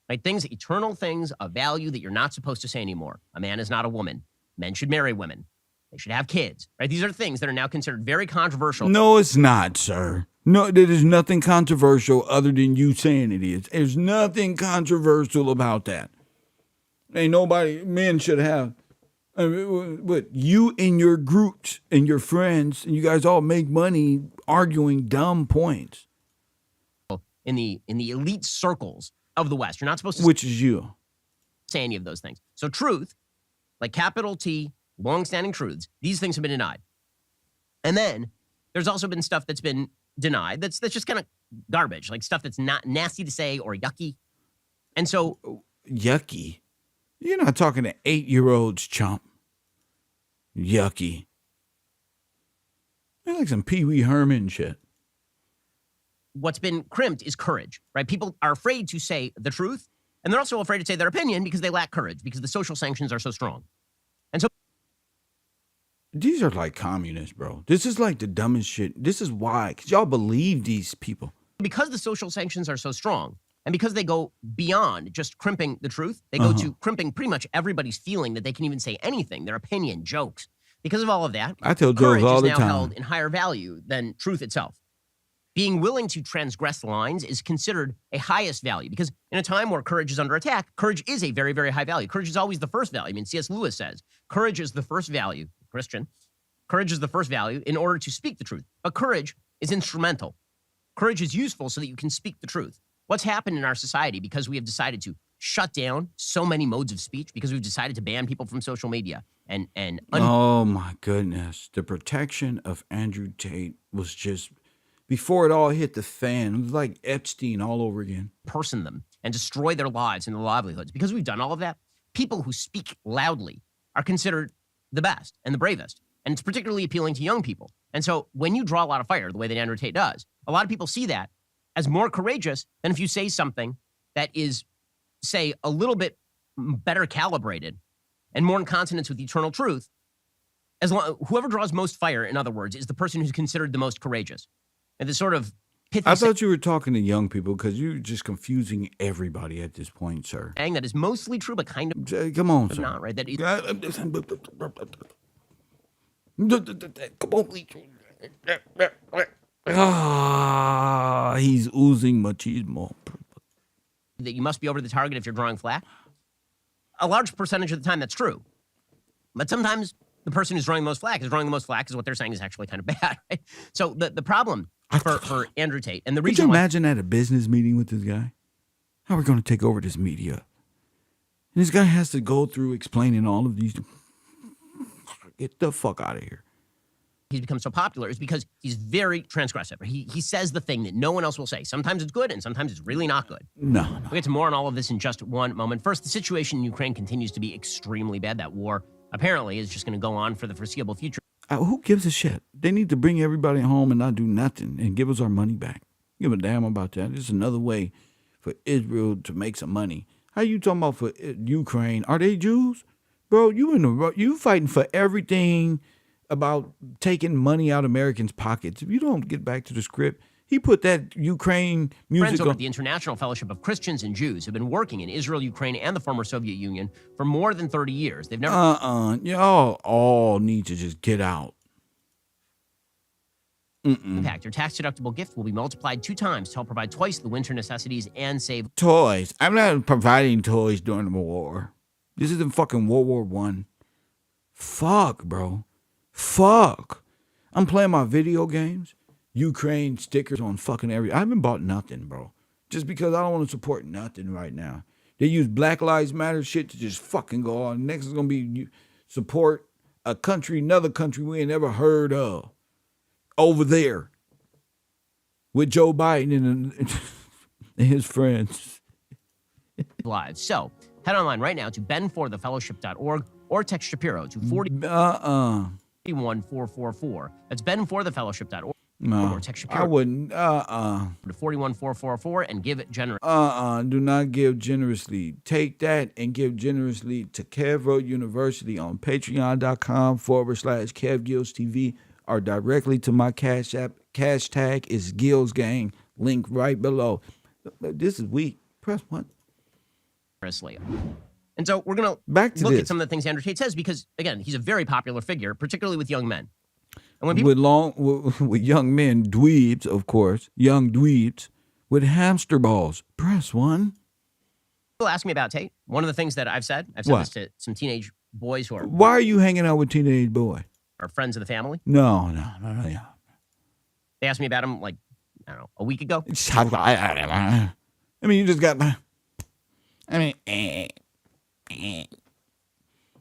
Right? Things, eternal things of value that you're not supposed to say anymore. A man is not a woman. Men should marry women. They should have kids. Right? These are things that are now considered very controversial. No, it's not, sir. No, there is nothing controversial other than you saying it is. There's nothing controversial about that. Ain't nobody, men should have. I mean, what, you and your groups and your friends, and you guys all make money arguing dumb points. In the elite circles of the West, you're not supposed to Which is you. say any of those things. So truth, like capital T, long-standing truths, these things have been denied. And then there's also been stuff that's been denied that's just kind of garbage, like stuff that's not nasty to say or yucky. And so Yucky. You're not talking to 8-year-olds, chump. Yucky. They're like some Pee Wee Herman shit. what's been crimped is courage, right? People are afraid to say the truth, and they're also afraid to say their opinion because they lack courage, because the social sanctions are so strong. And so these are like communists, bro. This is like the dumbest shit. This is why, because y'all believe these people. because the social sanctions are so strong, and because they go beyond just crimping the truth, they go to crimping pretty much everybody's feeling that they can even say anything, their opinion, jokes. Because of all of that, I tell courage jokes all is the now time. held in higher value than truth itself. Being willing to transgress lines is considered a highest value, because in a time where courage is under attack, courage is a very, very high value. Courage is always the first value. I mean, C.S. Lewis says, courage is the first value, Christian. Courage is the first value in order to speak the truth. But courage is instrumental. Courage is useful so that you can speak the truth. What's happened in our society because we have decided to shut down so many modes of speech, because we've decided to ban people from social media and Oh my goodness. The protection of Andrew Tate was just, before it all hit the fan, it was like Epstein all over again. person them and destroy their lives and their livelihoods. Because we've done all of that, people who speak loudly are considered the best and the bravest. And it's particularly appealing to young people. And so when you draw a lot of fire, the way that Andrew Tate does, a lot of people see that as more courageous than if you say something that is, say, a little bit better calibrated and more in consonance with eternal truth. Whoever draws most fire, in other words, is the person who's considered the most courageous. And the sort of pithy I thought you were talking to young people because you're just confusing everybody at this point, sir. saying that is mostly true, but kind of Come on, sir. not, right? That is, Come on, please. Ah, he's oozing machismo. that you must be over the target if you're drawing flack. A large percentage of the time, that's true. But sometimes the person who's drawing the most flack is what they're saying is actually kind of bad, right? So the problem for Andrew Tate, and the Could you reason why imagine at a business meeting with this guy? How we're going to take over this media? And this guy has to go through explaining all of these. Get the fuck out of here. he's become so popular is because he's very transgressive. He says the thing that no one else will say. Sometimes it's good, and sometimes it's really not good. No. We'll get to more on all of this in just one moment. First, the situation in Ukraine continues to be extremely bad. That war apparently is just going to go on for the foreseeable future. Who gives a shit? They need to bring everybody home and not do nothing and give us our money back. Give a damn about that. It's another way for Israel to make some money. How you talking about for Ukraine? Are they Jews? Bro, you fighting for everything about taking money out of Americans' pockets. If you don't get back to the script, he put that Ukraine music Friends over on. at the International Fellowship of Christians and Jews have been working in Israel, Ukraine, and the former Soviet Union for more than 30 years. They've never Y'all all need to just get out. impact. Your tax-deductible gift will be multiplied 2 times to help provide twice the winter necessities and save Toys. I'm not providing toys during the war. This isn't fucking World War I. Fuck, bro. Fuck. I'm playing my video games. Ukraine stickers on fucking every. I haven't bought nothing, bro. Just because I don't want to support nothing right now. They use Black Lives Matter shit to just fucking go on. Next is going to be support another country we ain't never heard of. Over there. With Joe Biden and his friends. lives. So head online right now to benforthefellowship.org or text Shapiro to 41444. That's benforthefellowship.org. No, Or text Shapiro I wouldn't. to 41444 and give it generous. Do not give generously. Take that and give generously to KevRow University on patreon.com/KevGillsTV or directly to my Cash App. Cash tag is Gills Gang. Link right below. This is weak. Press 1. And so we're going to Back to look this. at some of the things Andrew Tate says because, again, he's a very popular figure, particularly with young men. And when people With young men, dweebs, of course, young dweebs with hamster balls. Press 1. ask me about Tate, one of the things that I've said What? this to some teenage boys who Why are you hanging out with teenage boy? are friends of the family. No. They asked me about him, like, I don't know, a week ago. I mean, you just got.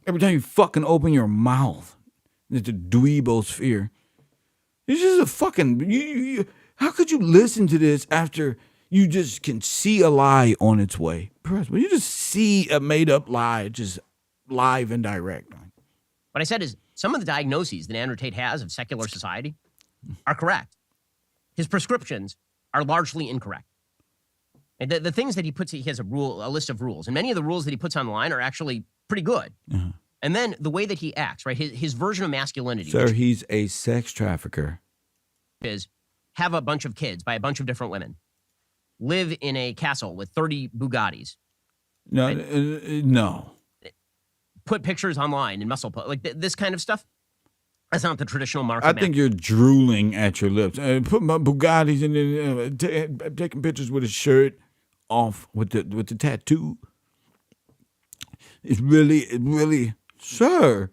Every time you fucking open your mouth, it's the dweebosphere. It's just a fucking. How could you listen to this after you just can see a lie on its way? When you just see a made up lie, just live and direct. What I said is some of the diagnoses that Andrew Tate has of secular society are correct. His prescriptions are largely incorrect. And the things that he puts, he has a list of rules, and many of the rules that he puts online are actually pretty good. Uh-huh. And then the way that he acts, right, his version of masculinity. Sir, he's a sex trafficker. Is have a bunch of kids by a bunch of different women, live in a castle with 30 Bugattis. No, right? No. Put pictures online and muscle put like this kind of stuff. That's not the traditional mark. I think you're drooling at your lips. Put my Bugattis in there, taking pictures with his shirt off with the tattoo. It's really, sir.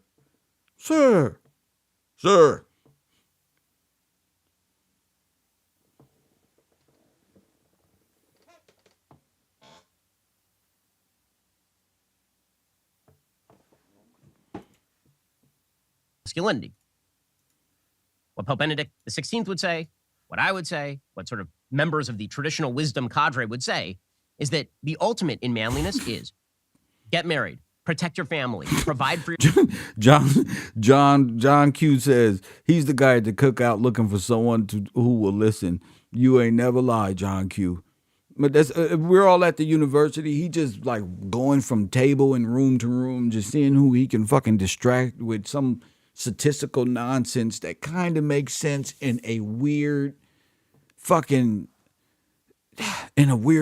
Masculinity. What Pope Benedict XVI would say, what I would say, what sort of members of the traditional wisdom cadre would say, is that the ultimate in manliness is get married, protect your family, provide for your... John Q says he's the guy at the cookout looking for someone who will listen. You ain't never lied, John Q. But that's we're all at the university. He just like going from table and room to room, just seeing who he can fucking distract with some statistical nonsense that kind of makes sense in a weird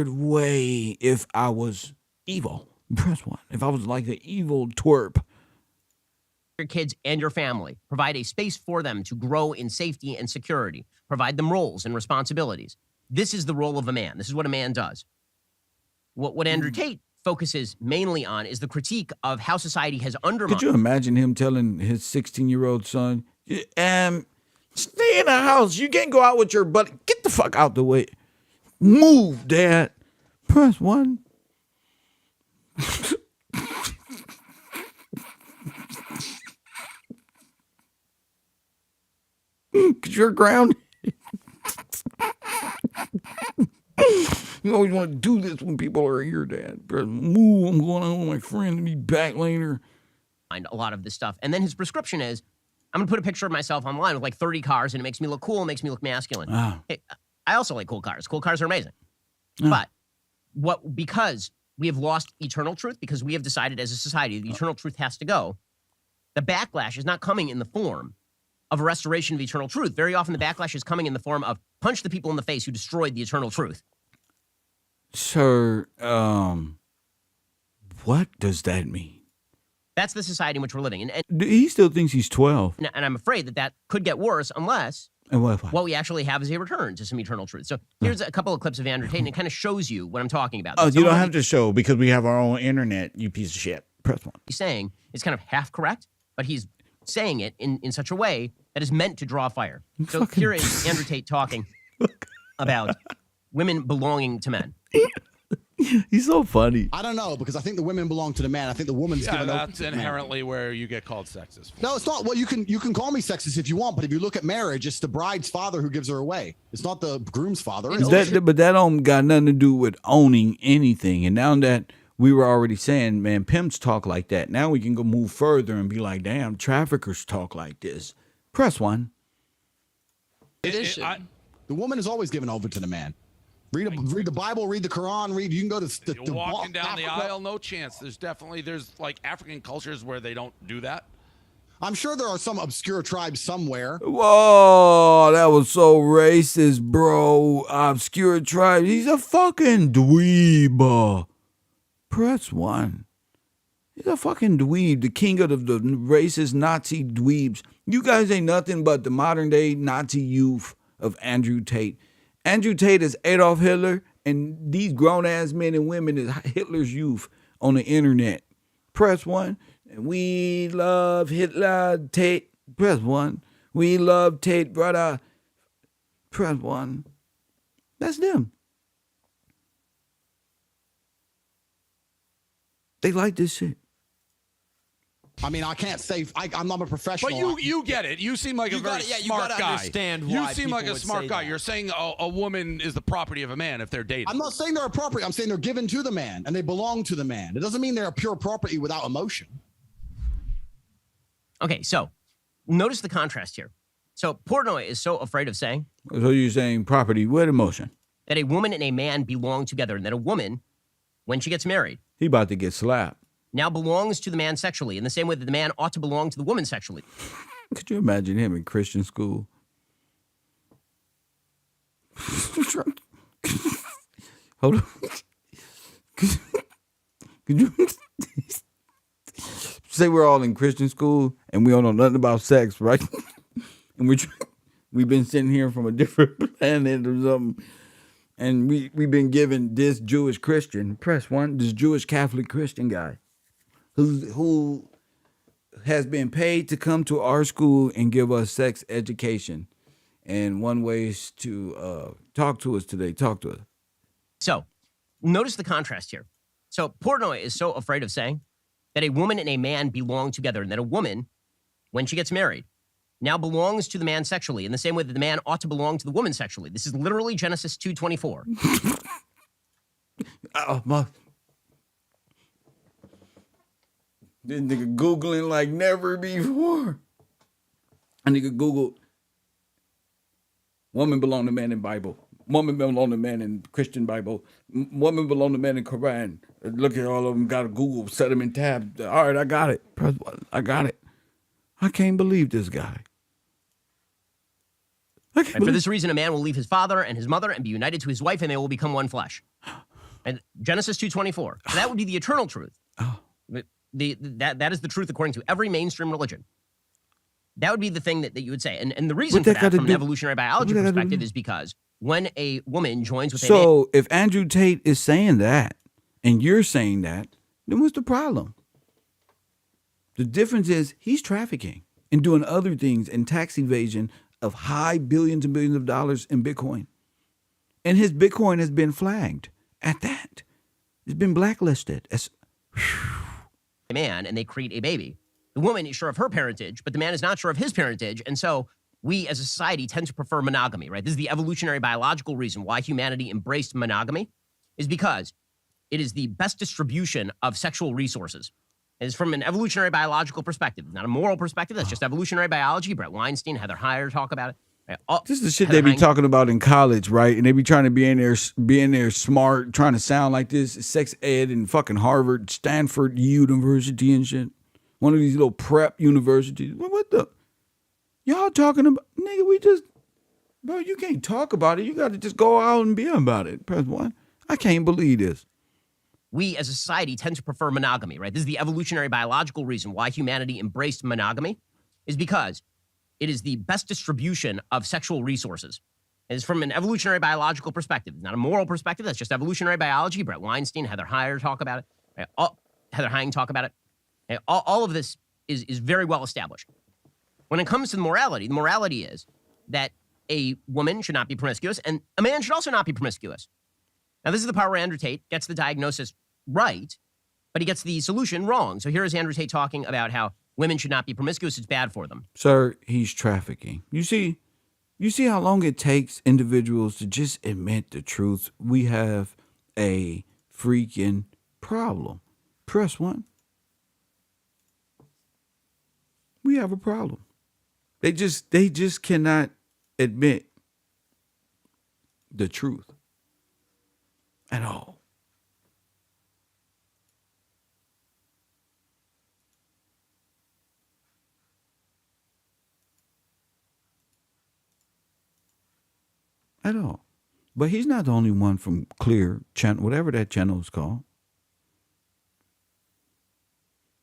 way if I was evil. Press one. If I was like the evil twerp. Your kids and your family. Provide a space for them to grow in safety and security. Provide them roles and responsibilities. This is the role of a man. This is what a man does. What Andrew Tate focuses mainly on is the critique of how society has undermined. Could you imagine him telling his 16-year-old son, stay in the house. You can't go out with your buddy. Get the fuck out the way. Move, Dad. Press one. Because you're grounded. You always want to do this when people are here, Dad. Move, I'm going out with my friend and be back later. A lot of this stuff. And then his prescription is, I'm going to put a picture of myself online with like 30 cars and it makes me look cool, it makes me look masculine. Hey, I also like cool cars. Cool cars are amazing. But because we have lost eternal truth, because we have decided as a society the eternal truth has to go, the backlash is not coming in the form of a restoration of eternal truth. Very often the backlash is coming in the form of punch the people in the face who destroyed the eternal truth. Sir, what does that mean? That's the society in which we're living. And he still thinks he's 12. And I'm afraid that could get worse unless what we actually have is a return to some eternal truth. So here's a couple of clips of Andrew Tate, and it kind of shows you what I'm talking about. Oh, you don't have to show because we have our own internet, you piece of shit. Press one. He's saying it's kind of half correct, but he's saying it in such a way that is meant to draw fire. So here is Andrew Tate talking about women belonging to men. He's so funny. I don't know, because I think the women belong to the man. I think the woman's given over that's to the inherently where you get called sexist. No, it's not. Well, you can call me sexist if you want, but if you look at marriage, it's the bride's father who gives her away. It's not the groom's father. But that don't got nothing to do with owning anything. And now that we were already saying, man, pimps talk like that. Now we can go move further and be like, damn, traffickers talk like this. Press one. The woman is always given over to the man. Read the Bible, read the Quran, you can go to You're walking down the aisle, no chance. There's like African cultures where they don't do that. I'm sure there are some obscure tribes somewhere. Whoa, that was so racist, bro. Obscure tribe. He's a fucking dweeb. Press one. He's a fucking dweeb, the king of the racist Nazi dweebs. You guys ain't nothing but the modern day Nazi youth of Andrew Tate. Andrew Tate is Adolf Hitler, and these grown-ass men and women is Hitler's youth on the internet. Press one. We love Hitler, Tate. Press one. We love Tate, brother. Press one. That's them. They like this shit. I mean, I can't say I'm not a professional. But you get it. You seem like a very smart guy. Understand you why seem like people a would smart say guy. that. You're saying a woman is the property of a man if they're dating. I'm not saying they're a property. I'm saying they're given to the man and they belong to the man. It doesn't mean they're a pure property without emotion. Okay, so notice the contrast here. So Portnoy is so afraid of saying So you're saying property with emotion. that a woman and a man belong together, and that a woman, when she gets married, He about to get slapped. now belongs to the man sexually in the same way that the man ought to belong to the woman sexually. Could you imagine him in Christian school? Hold on. Could you say we're all in Christian school and we don't know nothing about sex, right? And we've been sitting here from a different planet or something, and we've been given this Jewish Christian, press one, this Jewish Catholic Christian guy who has been paid to come to our school and give us sex education. And one way is to talk to us today. Talk to us. So notice the contrast here. So Portnoy is so afraid of saying that a woman and a man belong together, and that a woman, when she gets married, now belongs to the man sexually in the same way that the man ought to belong to the woman sexually. This is literally Genesis 2:24. Oh, my. This nigga Googling like never before. A nigga Googled, woman belong to man in Bible. Woman belong to man in Christian Bible. Woman belong to man in Quran. Look at all of them. Got to Google, set them in tab. All right, I got it. I got it. I can't believe this guy. And for this reason, a man will leave his father and his mother and be united to his wife, and they will become one flesh. And Genesis 2:24. So that would be the eternal truth. That is the truth according to every mainstream religion. That would be the thing that you would say. And the reason for that from an evolutionary biology perspective is because when a woman joins with a man. So if Andrew Tate is saying that and you're saying that, then what's the problem? The difference is he's trafficking and doing other things in tax evasion of high billions and billions of dollars in Bitcoin. And his Bitcoin has been flagged at that. It's been blacklisted. A man, and they create a baby. The woman is sure of her parentage, but the man is not sure of his parentage. And so we as a society tend to prefer monogamy, right? This is the evolutionary biological reason why humanity embraced monogamy, is because it is the best distribution of sexual resources. It's from an evolutionary biological perspective, not a moral perspective. That's just evolutionary biology. Brett Weinstein, Heather Heyer talk about it. Right? This is the shit they be talking about in college, right? And they be trying to be in there smart, trying to sound like this. Sex ed in fucking Harvard, Stanford University and shit. One of these little prep universities. What the? Y'all talking about? Nigga, bro, you can't talk about it. You got to just go out and be about it. Press one. I can't believe this. We as a society tend to prefer monogamy, right? This is the evolutionary biological reason why humanity embraced monogamy, is because it is the best distribution of sexual resources. It's from an evolutionary biological perspective, not a moral perspective. That's just evolutionary biology. Brett Weinstein, Heather Heyer talk about it. Right? Heather Heyer talk about it. Right? All of this is very well established. When it comes to the morality is that a woman should not be promiscuous and a man should also not be promiscuous. Now, this is the part where Andrew Tate gets the diagnosis right, but he gets the solution wrong. So here is Andrew Tate talking about how women should not be promiscuous. It's bad for them. Sir, he's trafficking. You see how long it takes individuals to just admit the truth? We have a freaking problem. Press one. We have a problem. They just cannot admit the truth at all. At all. But he's not the only one from Clear Channel, whatever that channel is called.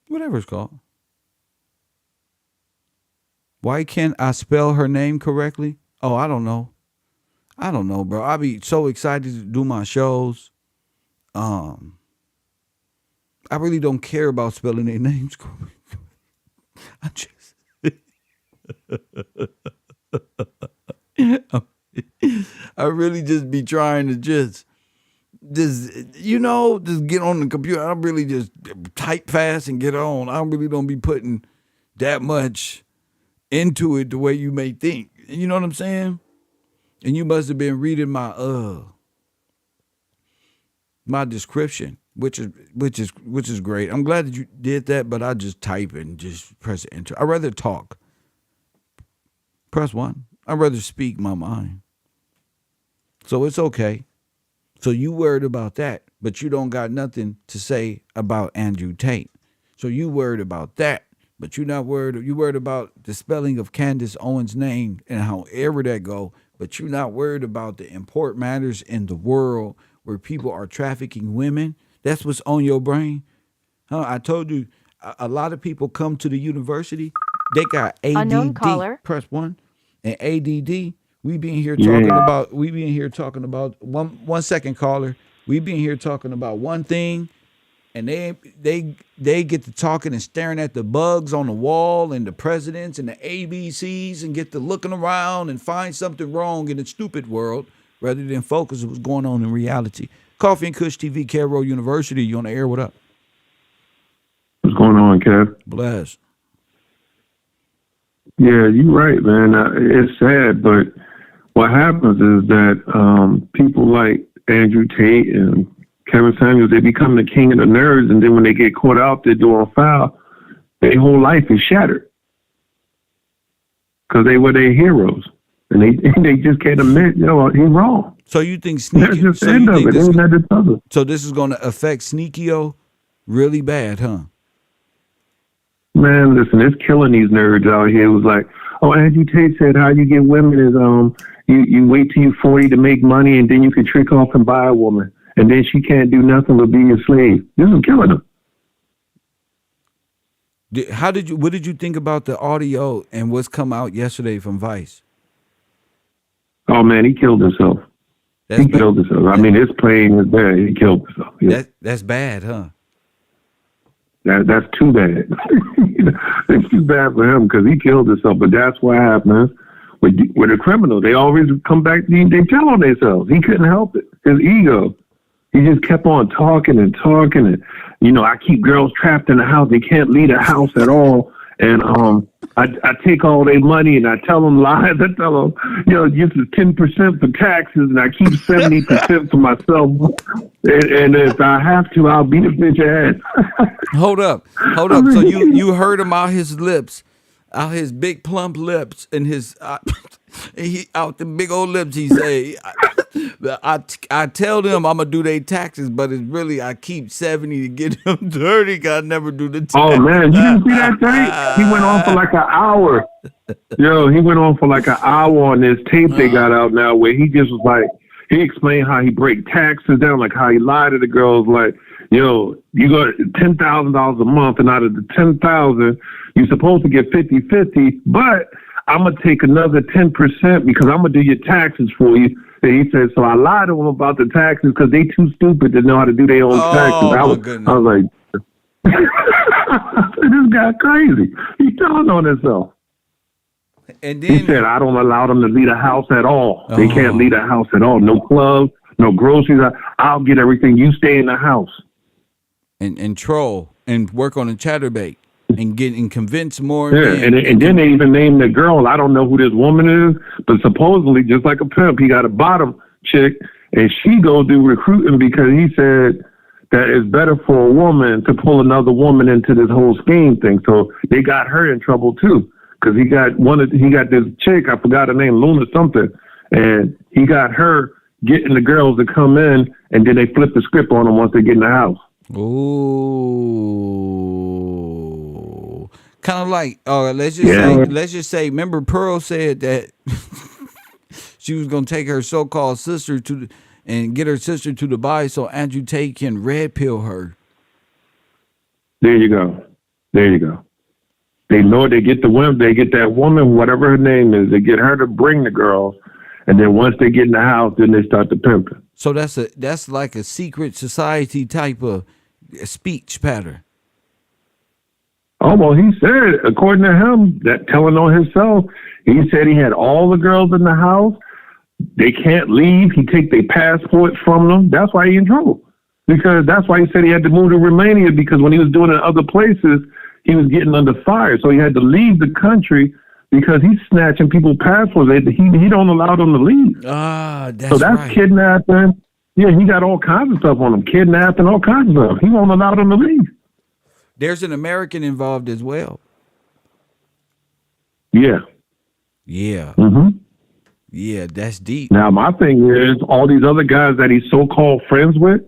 Whatever it's called. Why can't I spell her name correctly? Oh, I don't know. Bro. I be so excited to do my shows. I really don't care about spelling their names correctly. I really just be trying to just just just get on the computer. I really just type fast and get on. I really don't be putting that much into it the way you may think. You know what I'm saying? And you must have been reading my description, which is great. I'm glad that you did that, but I just type and just press enter. I'd rather talk. Press 1. I'd rather speak my mind. So it's okay. So you worried about that, but you don't got nothing to say about Andrew Tate. So you worried about that, but you're not worried. You worried about the spelling of Candice Owens' name and however that go, but you're not worried about the important matters in the world where people are trafficking women. That's what's on your brain. I told you, a lot of people come to the university. They got ADD. Unknown caller. Press 1. And ADD. We been here talking about. We been here talking about 1 second, caller. We been here talking about one thing, and they get to talking and staring at the bugs on the wall and the presidents and the ABCs and get to looking around and find something wrong in the stupid world rather than focus on what's going on in reality. Coffee and Kush TV, KevRow University. You on the air? What up? What's going on, Kev? Bless. Yeah, you're right, man. It's sad, but what happens is that people like Andrew Tate and Kevin Samuels, they become the king of the nerds, and then when they get caught out there doing foul, their whole life is shattered because they were their heroes, and they just can't admit, he's wrong. So you think Sneaky? That's just the end of it. They ain't had each other. So this is going to affect Sneaky-O really bad, huh? Man, listen, it's killing these nerds out here. It was like, Andrew Tate said how you get women is you wait till you're 40 to make money, and then you can trick off and buy a woman, and then she can't do nothing but be a slave. This is killing them. What did you think about the audio and what's come out yesterday from Vice? Oh man, he killed himself. Killed himself. I mean, it's plain as bad. He killed himself. Yeah. That's bad, huh? That's too bad. It's too bad for him because he killed himself. But that's what happens with a criminal. They always come back. They tell on themselves. He couldn't help it. His ego. He just kept on talking and talking. And I keep girls trapped in the house. They can't leave the house at all. And I take all their money and I tell them lies. I tell them, this is 10% for taxes, and I keep 70% for myself. And if I have to, I'll beat a bitch ass. Hold up. So you heard him out his lips, out his big plump lips, and his out the big old lips. He say, I tell them I'm gonna do their taxes, but it's really I keep 70 to get them 30. I never do the taxes. Oh man, you didn't see that tape? He went on for like an hour. He went on for like an hour on this tape they got out now, where he just was like, he explained how he break taxes down, like how he lied to the girls, like, you got $10,000 a month, and out of the 10,000, you're supposed to get 50-50, but I'm gonna take another 10% because I'm gonna do your taxes for you. And he said, so I lied to them about the taxes because they too stupid to know how to do their own taxes. I was like, this guy crazy. He's telling on himself. And then he said, I don't allow them to leave the house at all. They can't leave the house at all. No clubs, no groceries. I'll get everything. You stay in the house. And troll and work on a chatterbait and get and convince more. Yeah, and then they even named the girl. I don't know who this woman is, but supposedly, just like a pimp, he got a bottom chick, and she go do recruiting because he said that it's better for a woman to pull another woman into this whole scheme thing. So they got her in trouble too, because he got this chick, I forgot her name, Luna something, and he got her getting the girls to come in, and then they flip the script on them once they get in the house. Ooh, kind of like, let's just say, remember Pearl said that she was gonna take her so-called sister and get her sister to Dubai so Andrew Tate can red pill her. There you go. They know they get the women, they get that woman, whatever her name is, they get her to bring the girls, and then once they get in the house, then they start the pimping. So that's like a secret society type of speech pattern. Oh, well, he said, according to him, that telling on himself, he said he had all the girls in the house. They can't leave. He take their passports from them. That's why he in trouble. Because that's why he said he had to move to Romania, because when he was doing it in other places, he was getting under fire. So he had to leave the country because he's snatching people's passports. He don't allow them to leave. That's so that's right. kidnapping. Yeah, he got all kinds of stuff on him. Kidnapping, all kinds of stuff. He won't allow them to leave. There's an American involved as well. Yeah. Yeah. Mm-hmm. Yeah, that's deep. Now, my thing is, all these other guys that he's so-called friends with,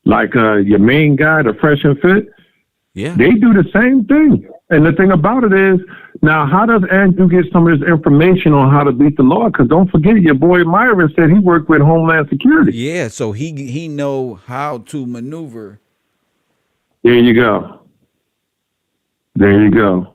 like your main guy, the Fresh and Fit, Yeah. they do the same thing. And the thing about it is, now, how does Andrew get some of this information on how to beat the law? Because don't forget, your boy Myron said he worked with Homeland Security. Yeah, so he know how to maneuver. There you go. There you go.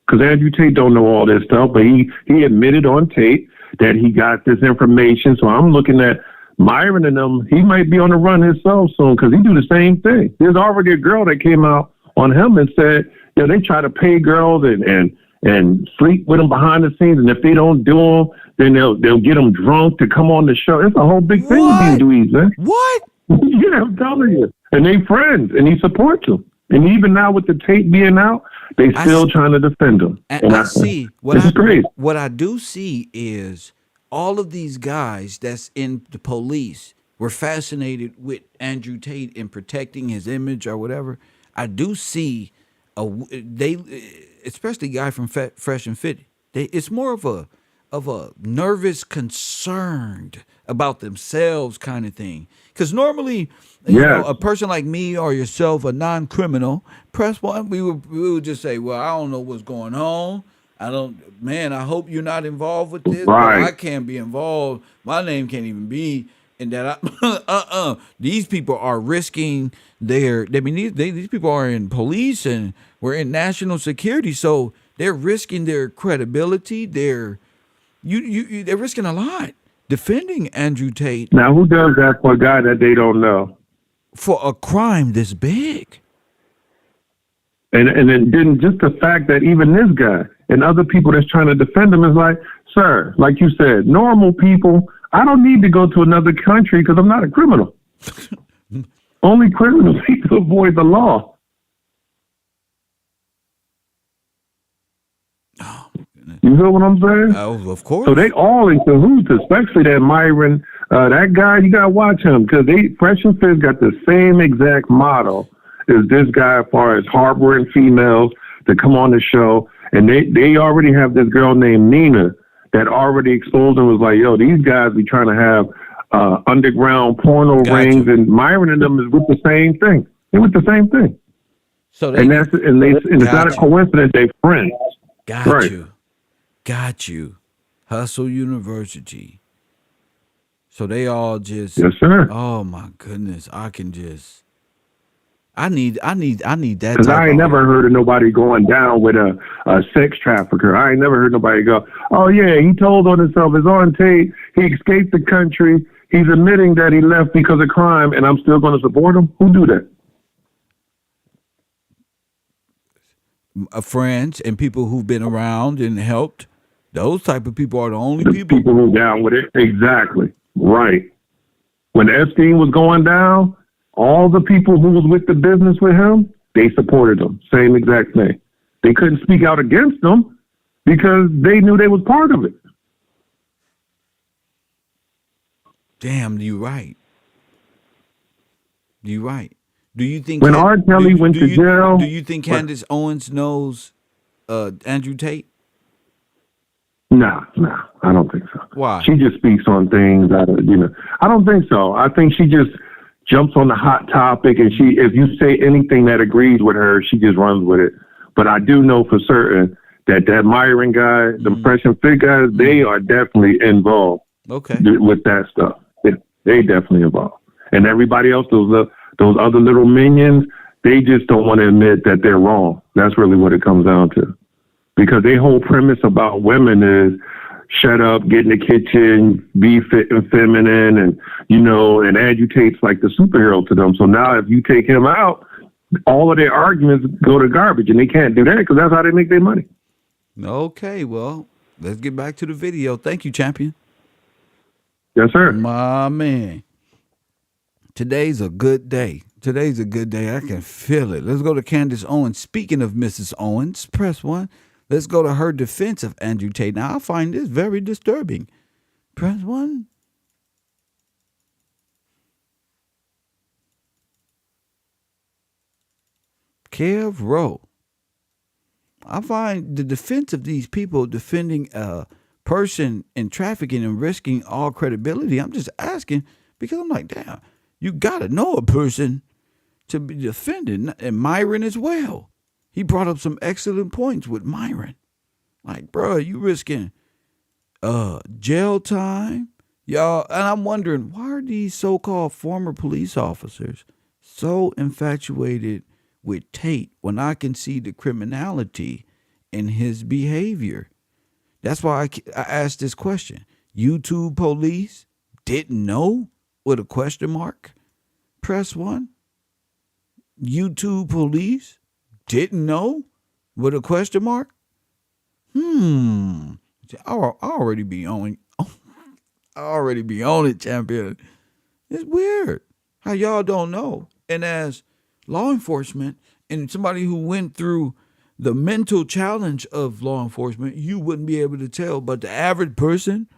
Because Andrew Tate don't know all this stuff, but he admitted on Tate that he got this information. So I'm looking at Myron and them. He might be on the run himself soon because he do the same thing. There's already a girl that came out on him and said, you know, they try to pay girls and sleep with them behind the scenes, and if they don't do them, then they'll get them drunk to come on the show. It's a whole big thing with these DWEEBS, man. What? Yeah, I'm telling you. And they friends, and he supports them. And even now with the Tate being out, they still trying to defend him. And I see what I do see is all of these guys that's in the police were fascinated with Andrew Tate and protecting his image or whatever. I do see especially guy from Fresh and Fit. It's more of a nervous, concerned about themselves kind of thing. Because normally, you know, a person like me or yourself, a non-criminal, press one, we would just say, well, I don't know what's going on. I hope you're not involved with this. Right. But I can't be involved. My name can't even be in that. These people are risking these people are in police and we're in national security. So they're risking their credibility. They're risking a lot defending Andrew Tate. Now, who does that for a guy that they don't know? For a crime this big. And then just the fact that even this guy and other people that's trying to defend him is like, sir, like you said, normal people, I don't need to go to another country because I'm not a criminal. Only criminals need to avoid the law. Oh, my goodness. You know what I'm saying? Oh, of course. So they all in cahoots, especially that Myron, that guy, you got to watch him because Fresh and Fit got the same exact motto as this guy as far as harboring females to come on the show. And they already have this girl named Nina that already exposed and was like, yo, these guys be trying to have underground porno rings, and Myron and them is with the same thing. They're with the same thing. So it's not a coincidence they're friends. Got you. Hustle University. So they all just, yes, sir. Oh my goodness. I need that. Because I ain't never heard of nobody going down with a sex trafficker. I ain't never heard nobody go, oh yeah, he told on himself, it's on Tate, he escaped the country, he's admitting that he left because of crime, and I'm still going to support him? Who do that? Friends and people who've been around and helped. Those type of people are the only people. People who are down with it. Exactly. Right. When Epstein was going down, all the people who was with the business with him, they supported him. Same exact thing. They couldn't speak out against them because they knew they was part of it. Damn, you're right. You're right. Do you think when R. Kelly went to jail? Do you think Candice Owens knows Andrew Tate? No, I don't think so. Why? She just speaks on things that I don't think so. I think she just jumps on the hot topic, and if you say anything that agrees with her, she just runs with it. But I do know for certain that Myron guy, the Fresh and Fit guys, they are definitely involved. Okay. With that stuff. They definitely involved. And everybody else, those other little minions, they just don't want to admit that they're wrong. That's really what it comes down to. Because their whole premise about women is shut up, get in the kitchen, be fit and feminine, and and Andrew Tate's like the superhero to them. So now if you take him out, all of their arguments go to garbage, and they can't do that because that's how they make their money. Okay, well, let's get back to the video. Thank you, champion. Yes, sir. My man. Today's a good day. Today's a good day. I can feel it. Let's go to Candice Owens. Speaking of Mrs. Owens, press 1. Let's go to her defense of Andrew Tate. Now, I find this very disturbing. Press 1. KevRow. I find the defense of these people defending a person in trafficking and risking all credibility. I'm just asking because I'm like, damn, you got to know a person to be defended. And Myron as well. He brought up some excellent points with Myron. Like, bro, you risking jail time. Y'all, and I'm wondering, why are these so-called former police officers so infatuated with Tate when I can see the criminality in his behavior? That's why I asked this question. YouTube police didn't know with a question mark? Press 1. YouTube police didn't know with a question mark? I already be on it, champion. It's weird how y'all don't know. And as law enforcement and somebody who went through the mental challenge of law enforcement, you wouldn't be able to tell. But the average person,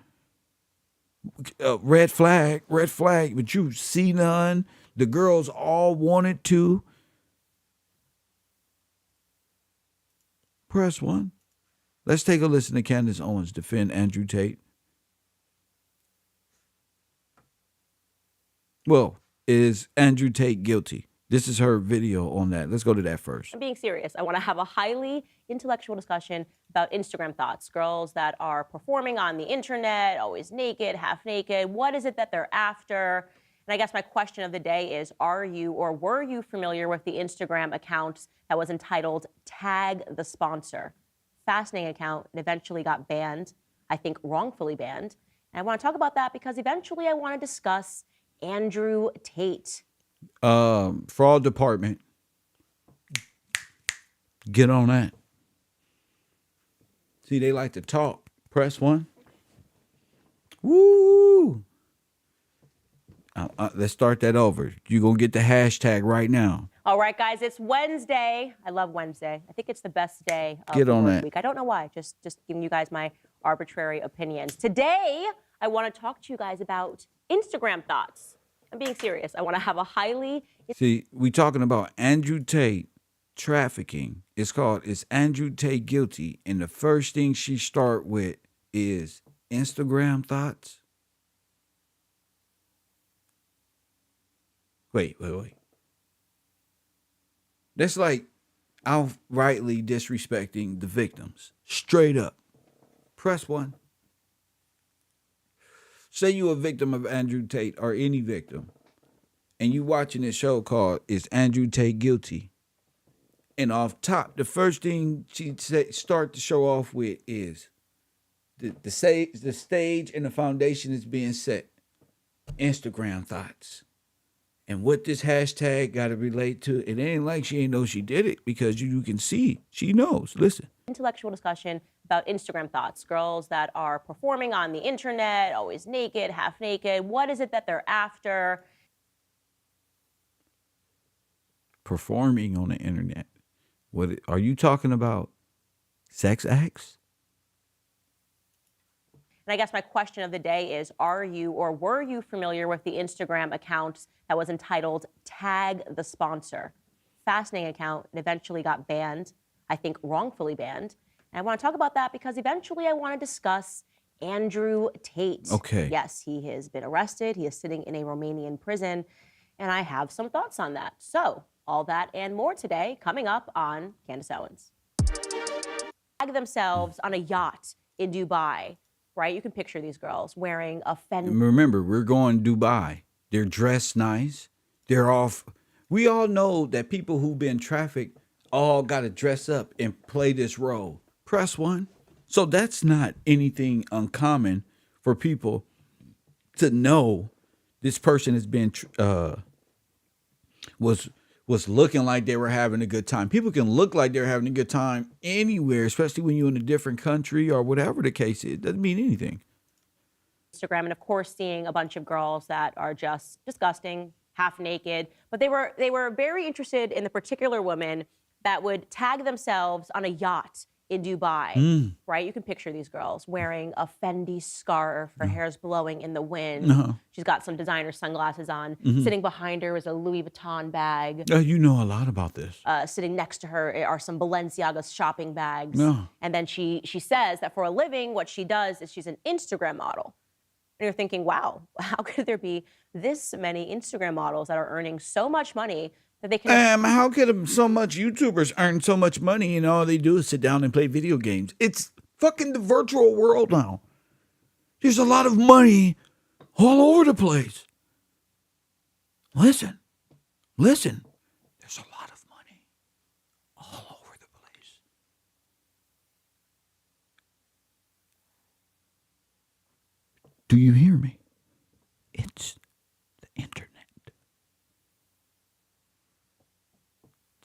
red flag, but you see none. The girls all wanted to. Press 1. Let's take a listen to Candice Owens defend Andrew Tate. Well, is Andrew Tate guilty? This is her video on that. Let's go to that first. I'm being serious. I want to have a highly intellectual discussion about Instagram thoughts. Girls that are performing on the internet, always naked, half naked. What is it that they're after? And I guess my question of the day is, are you or were you familiar with the Instagram account that was entitled Tag the Sponsor? Fascinating account. It eventually got banned, I think wrongfully banned. And I want to talk about that because eventually I want to discuss Andrew Tate. Fraud department, get on that. See, they like to talk. Press 1. Woo! Let's start that over. You're going to get the hashtag right now. All right, guys, it's Wednesday. I love Wednesday. I think it's the best day of Get the on work that. week. I don't know why. Just giving you guys my arbitrary opinions. Today, I want to talk to you guys about Instagram thoughts. I'm being serious. I want to have a highly... See, we talking about Andrew Tate trafficking. It's called, is Andrew Tate guilty? And the first thing she start with is Instagram thoughts. Wait. That's like outrightly disrespecting the victims. Straight up. Press 1. Say you a victim of Andrew Tate or any victim, and you watching this show called Is Andrew Tate Guilty? And off top, the first thing she start the show off with is the stage and the foundation is being set. Instagram thoughts. And what this hashtag got to relate to, it ain't like she ain't know she did it because you can see she knows. Listen. Intellectual discussion about Instagram thoughts. Girls that are performing on the internet, always naked, half naked. What is it that they're after? Performing on the internet. What are you talking about? Sex acts? And I guess my question of the day is, are you or were you familiar with the Instagram account that was entitled Tag the Sponsor? Fascinating account. It eventually got banned, I think wrongfully banned. And I want to talk about that because eventually I want to discuss Andrew Tate. Okay. Yes, he has been arrested. He is sitting in a Romanian prison. And I have some thoughts on that. So all that and more today coming up on Candice Owens. Tag themselves on a yacht in Dubai, right? You can picture these girls wearing a Remember, we're going to Dubai. They're dressed nice. They're off. We all know that people who've been trafficked all got to dress up and play this role. Press 1. So that's not anything uncommon for people to know this person has been was looking like they were having a good time. People can look like they're having a good time anywhere, especially when you're in a different country or whatever the case is. It doesn't mean anything. Instagram, and of course seeing a bunch of girls that are just disgusting, half naked. But they were very interested in the particular woman that would tag themselves on a yacht in Dubai, right? You can picture these girls wearing a Fendi scarf, her hair's blowing in the wind. She's got some designer sunglasses on. Sitting behind her is a Louis Vuitton bag. You know a lot about this. Sitting next to her are some Balenciaga shopping bags. No. And then she says that for a living, what she does is she's an Instagram model. And you're thinking, wow, how could there be this many Instagram models that are earning so much money that they can... How could so much YouTubers earn so much money and all they do is sit down and play video games? It's fucking the virtual world now. There's a lot of money all over the place. Listen. There's a lot of money all over the place. Do you hear me? It's the internet.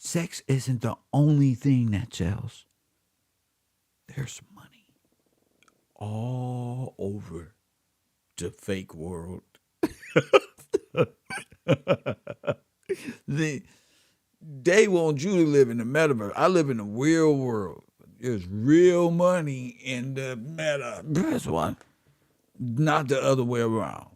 Sex isn't the only thing that sells. There's money all over the fake world. They want you to live in the metaverse. I live in the real world. There's real money in the meta. That's one, not the other way around.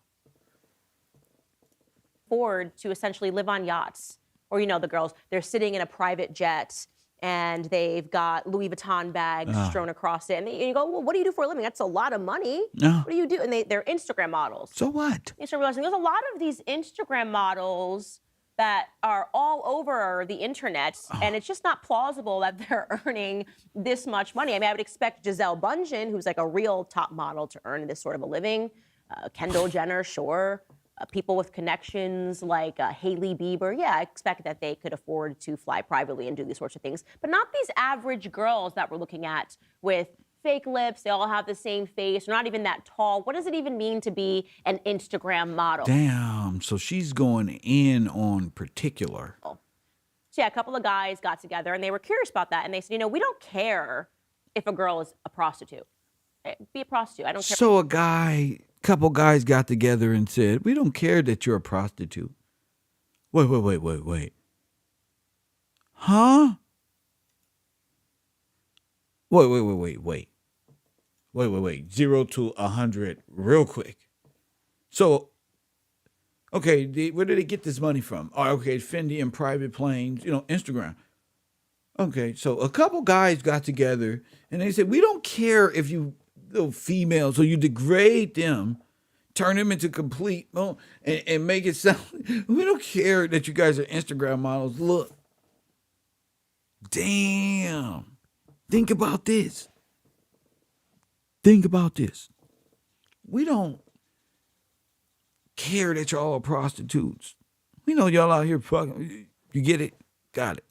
afford to essentially live on yachts. Or, you know, the girls, they're sitting in a private jet and they've got Louis Vuitton bags strewn across it. And you go, well, what do you do for a living? That's a lot of money. What do you do? And they're Instagram models. So what? You start realizing there's a lot of these Instagram models that are all over the internet, and it's just not plausible that they're earning this much money. I mean, I would expect Gisele Bundchen, who's like a real top model, to earn this sort of a living. Kendall Jenner, sure. People with connections like Hailey Bieber, yeah, I expect that they could afford to fly privately and do these sorts of things. But not these average girls that we're looking at with fake lips. They all have the same face. They're not even that tall. What does it even mean to be an Instagram model? Damn, so she's going in on particular. So yeah, a couple of guys got together and they were curious about that. And they said, you know, we don't care if a girl is a prostitute. Be a prostitute. I don't care. So couple guys got together and said, we don't care that you're a prostitute. Wait. Huh? Wait. 0 to 100 real quick. So, okay, where did they get this money from? Oh, okay, Fendi and private planes, you know, Instagram. Okay, so a couple guys got together and they said, we don't care if you little females, so you degrade them, turn them into complete, and make it sound, we don't care that you guys are Instagram models. Look. Damn. Think about this. We don't care that y'all are prostitutes. We know y'all out here fucking. You get it? Got it.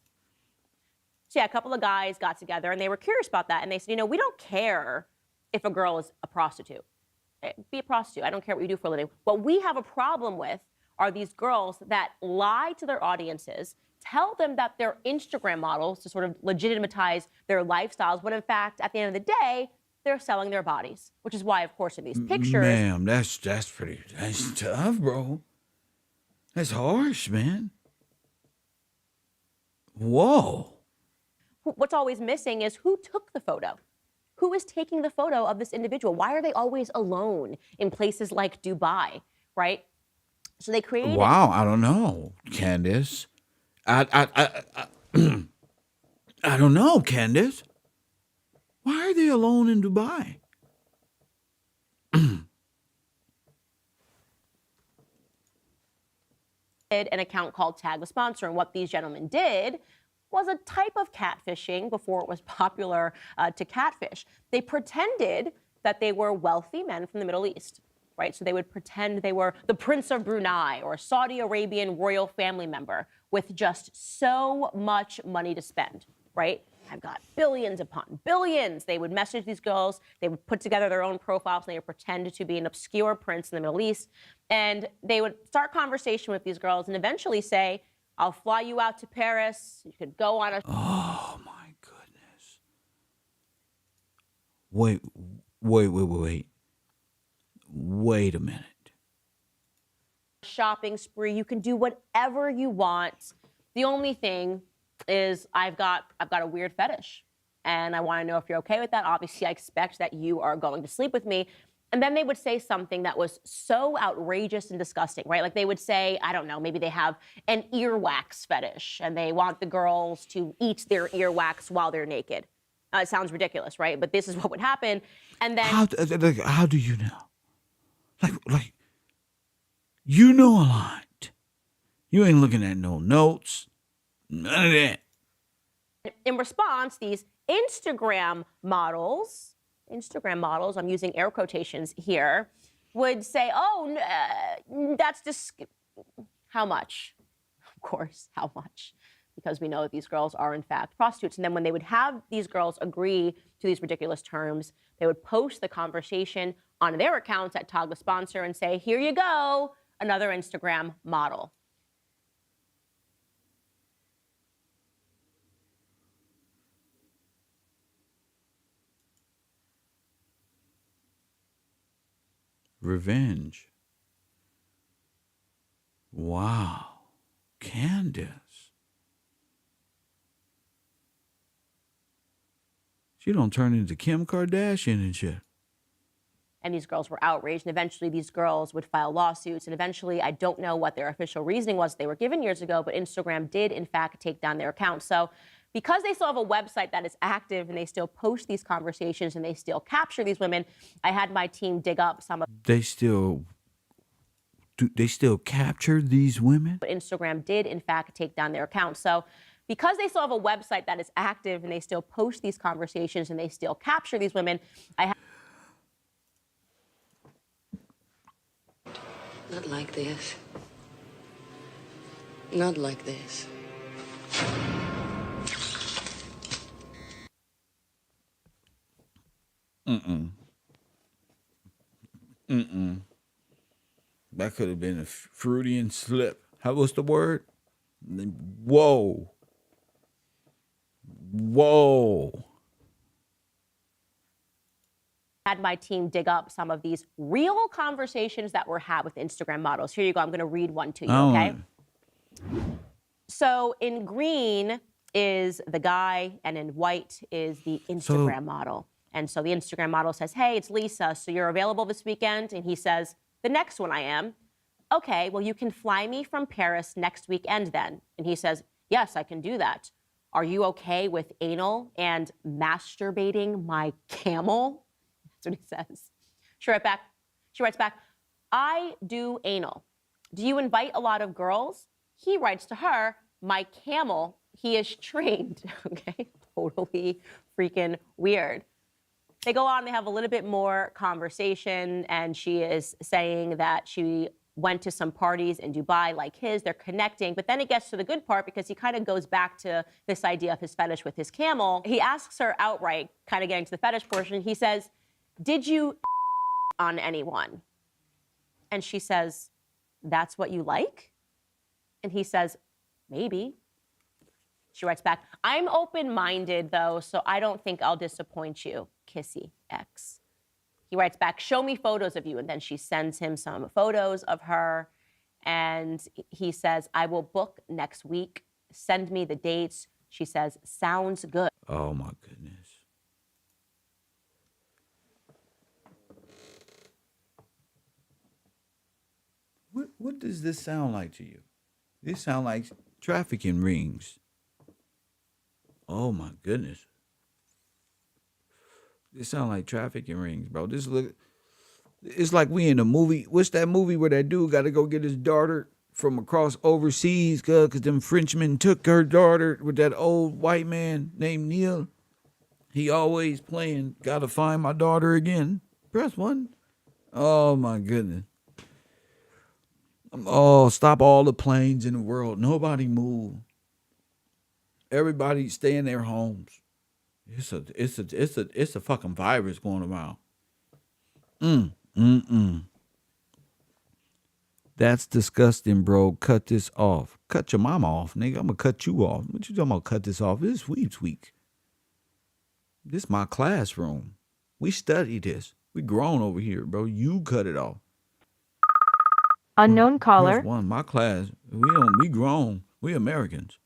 So yeah, a couple of guys got together and they were curious about that. And they said, you know, we don't care if a girl is a prostitute. Be a prostitute. I don't care what you do for a living. What we have a problem with are these girls that lie to their audiences, tell them that they're Instagram models to sort of legitimize their lifestyles, when in fact, at the end of the day, they're selling their bodies, which is why, of course, in these pictures. Ma'am, that's tough, bro. That's harsh, man. Whoa. What's always missing is who took the photo. Who is taking the photo of this individual? Why are they always alone in places like Dubai, right? So they created. Wow, I don't know, Candice. I don't know, Candice. Why are they alone in Dubai? An account called Tag the Sponsor, and what these gentlemen did was a type of catfishing before it was popular to catfish. They pretended that they were wealthy men from the Middle East, right? So they would pretend they were the Prince of Brunei or a Saudi Arabian royal family member with just so much money to spend, right? I've got billions upon billions. They would message these girls. They would put together their own profiles and they would pretend to be an obscure prince in the Middle East. And they would start conversation with these girls and eventually say, I'll fly you out to Paris. You could go on a... Oh, my goodness. Wait. Wait a minute. Shopping spree. You can do whatever you want. The only thing is I've got a weird fetish, and I want to know if you're okay with that. Obviously, I expect that you are going to sleep with me. And then they would say something that was so outrageous and disgusting, right? Like they would say, I don't know, maybe they have an earwax fetish and they want the girls to eat their earwax while they're naked. It sounds ridiculous, right? But this is what would happen. And then How do you know? Like, you know a lot. You ain't looking at no notes. None of that. in response, these Instagram models, I'm using air quotations here, would say, oh, that's just, how much? Of course, how much? Because we know that these girls are in fact prostitutes. And then when they would have these girls agree to these ridiculous terms, they would post the conversation on their accounts at Tag the Sponsor and say, here you go, another Instagram model. Revenge. Wow. Candice. She don't turn into Kim Kardashian and shit. And these girls were outraged, and eventually these girls would file lawsuits, and eventually, I don't know what their official reasoning was they were given years ago, but Instagram did, in fact, take down their account. So because they still have a website that is active and they still post these conversations and they still capture these women, I had my team dig up some of... They still capture these women? But Instagram did, in fact, take down their account. So because they still have a website that is active and they still post these conversations and they still capture these women, I had... Not like this. Not like this. That could have been a Freudian slip. How was the word? Whoa. Had my team dig up some of these real conversations that were had with Instagram models. Here you go. I'm going to read one to you, okay? So in green is the guy, and in white is the Instagram model. And so the Instagram model says, hey, it's Lisa, so you're available this weekend? And he says, the next one I am. Okay, well, you can fly me from Paris next weekend then. And he says, yes, I can do that. Are you okay with anal and masturbating my camel? That's what he says. She writes back, I do anal. Do you invite a lot of girls? He writes to her, my camel, he is trained. Okay, totally freaking weird. They go on, they have a little bit more conversation, and she is saying that she went to some parties in Dubai like his. They're connecting, but then it gets to the good part because he kind of goes back to this idea of his fetish with his camel. He asks her outright, kind of getting to the fetish portion, he says, did you on anyone? And she says, that's what you like? And he says, maybe. She writes back, I'm open-minded, though, so I don't think I'll disappoint you. Kissy X. He writes back, show me photos of you. And then she sends him some photos of her. And he says, I will book next week. Send me the dates. She says, sounds good. Oh, my goodness. What does this sound like to you? This sound like trafficking rings. Oh my goodness. This sound like trafficking rings, bro. It's like we in a movie. What's that movie where that dude got to go get his daughter from across overseas because them Frenchmen took her daughter with that old white man named Neil? He always playing, gotta find my daughter again. Press 1. Oh my goodness. Oh, stop all the planes in the world. Nobody move. Everybody stay in their homes. It's a fucking virus going around. That's disgusting, bro. Cut this off. Cut your mama off, nigga. I'm gonna cut you off. What you talking about? Cut this off? This is Weebs Week. This is my classroom. We study this. We grown over here, bro. You cut it off. Unknown caller. Press one. My class, we grown. We Americans.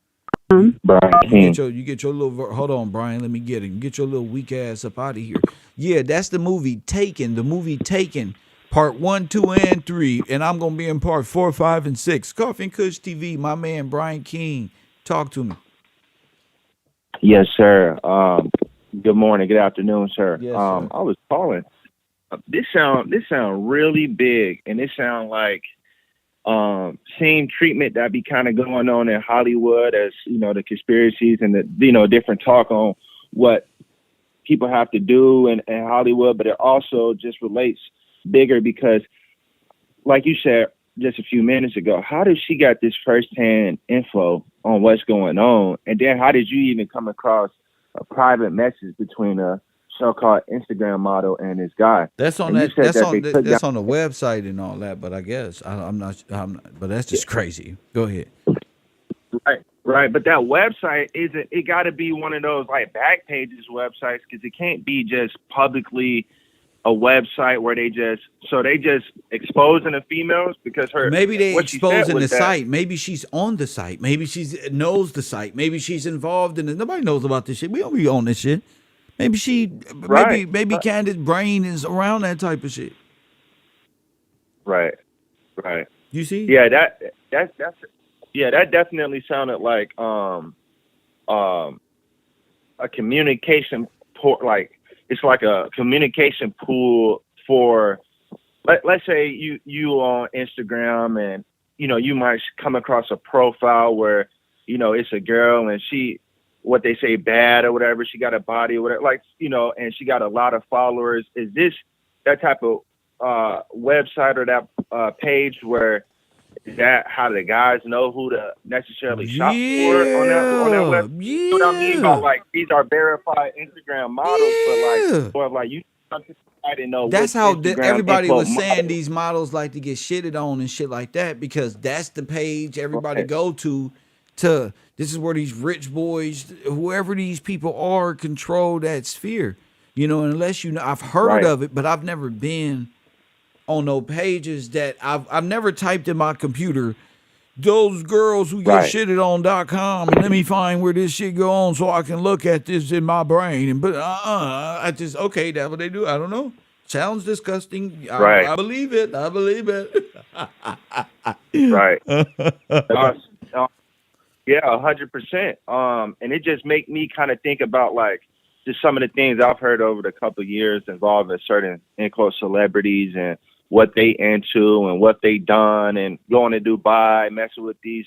Brian King. You get your little, hold on, Brian, let me get him. Get your little weak ass up out of here. Yeah, that's the movie Taken. The movie Taken, part 1, 2, and 3. And I'm going to be in part 4, 5, and 6. Coffee and Kush TV, my man, Brian King. Talk to me. Yes, sir. Good morning, good afternoon, sir. Yes, sir. I was calling. This sound really big, and it sound like same treatment that be kind of going on in Hollywood as, the conspiracies and the, different talk on what people have to do in Hollywood, but it also just relates bigger because, like you said just a few minutes ago, how did she get this firsthand info on what's going on? And then how did you even come across a private message between a so-called Instagram model and this guy? That's on and that's on the website and all that, but I guess I'm not, but that's just crazy. Go ahead. Right. But that website it got to be one of those like back pages websites, because it can't be just publicly a website where they just exposing the females because maybe they exposing the site. Maybe she's on the site. Maybe she's knows the site. Maybe she's involved in it. Nobody knows about this shit. We don't be on this shit. Maybe maybe Candice's brain is around that type of shit. Right. You see? Yeah, that definitely sounded like a communication port. Like it's like a communication pool for, let's say you on Instagram and you might come across a profile where it's a girl and she, what they say, bad or whatever, she got a body or whatever, and she got a lot of followers. Is this that type of website or that page where is that how the guys know who to necessarily shop for on that web? Yeah. You know what I mean? About like these are verified Instagram models, but you I didn't know. That's how everybody was saying model. These models like to get shitted on and shit like that because that's the page everybody go to. This is where these rich boys, whoever these people are, control that sphere. And unless I've heard of it, but I've never been on no pages that I've never typed in my computer, those girls who get shitted on.com, and let me find where this shit go on so I can look at this in my brain. But I just, okay, that's what they do. I don't know. Sounds disgusting. I believe it. Right. Yeah, 100%. And it just make me kind of think about like just some of the things I've heard over the couple of years involving certain in-close celebrities and what they into and what they done and going to Dubai, messing with these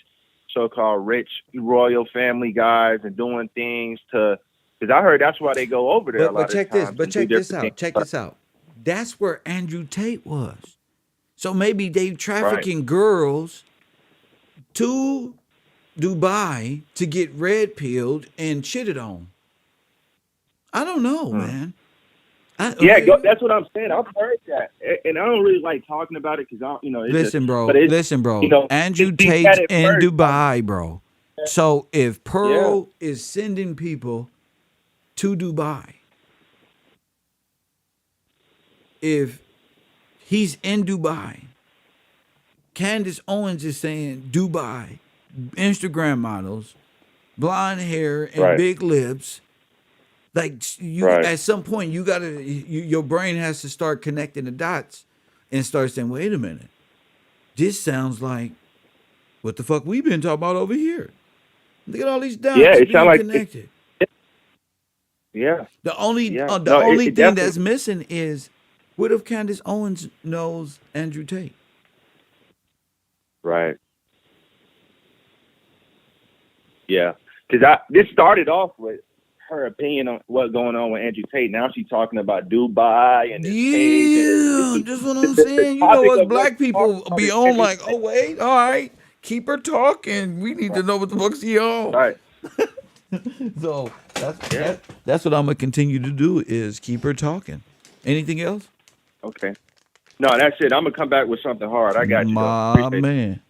so-called rich royal family guys and doing things because I heard that's why they go over there. But check this out. That's where Andrew Tate was. So maybe they trafficking girls to Dubai to get red pilled and shitted on. I don't know, man. That's what I'm saying. I've heard that, and I don't really like talking about it because listen, bro. Andrew Tate's in Dubai, bro. So if Pearl is sending people to Dubai, if he's in Dubai, Candice Owens is saying Dubai, Instagram models, blonde hair and big lips. Like at some point, your brain has to start connecting the dots and start saying, "Wait a minute, this sounds like what the fuck we've been talking about over here. Look at all these dots being connected." The only thing that's missing is, what if Candice Owens knows Andrew Tate? Right. Yeah, because this started off with her opinion on what's going on with Andrew Tate. Now she's talking about Dubai and that's what I'm saying. You know, us black people be on like, oh wait, all right, keep her talking. We need to know what the fuck's he on. Right. So that's what I'm gonna continue to do is keep her talking. Anything else? Okay. No, that's it. I'm gonna come back with something hard. I got you. My man.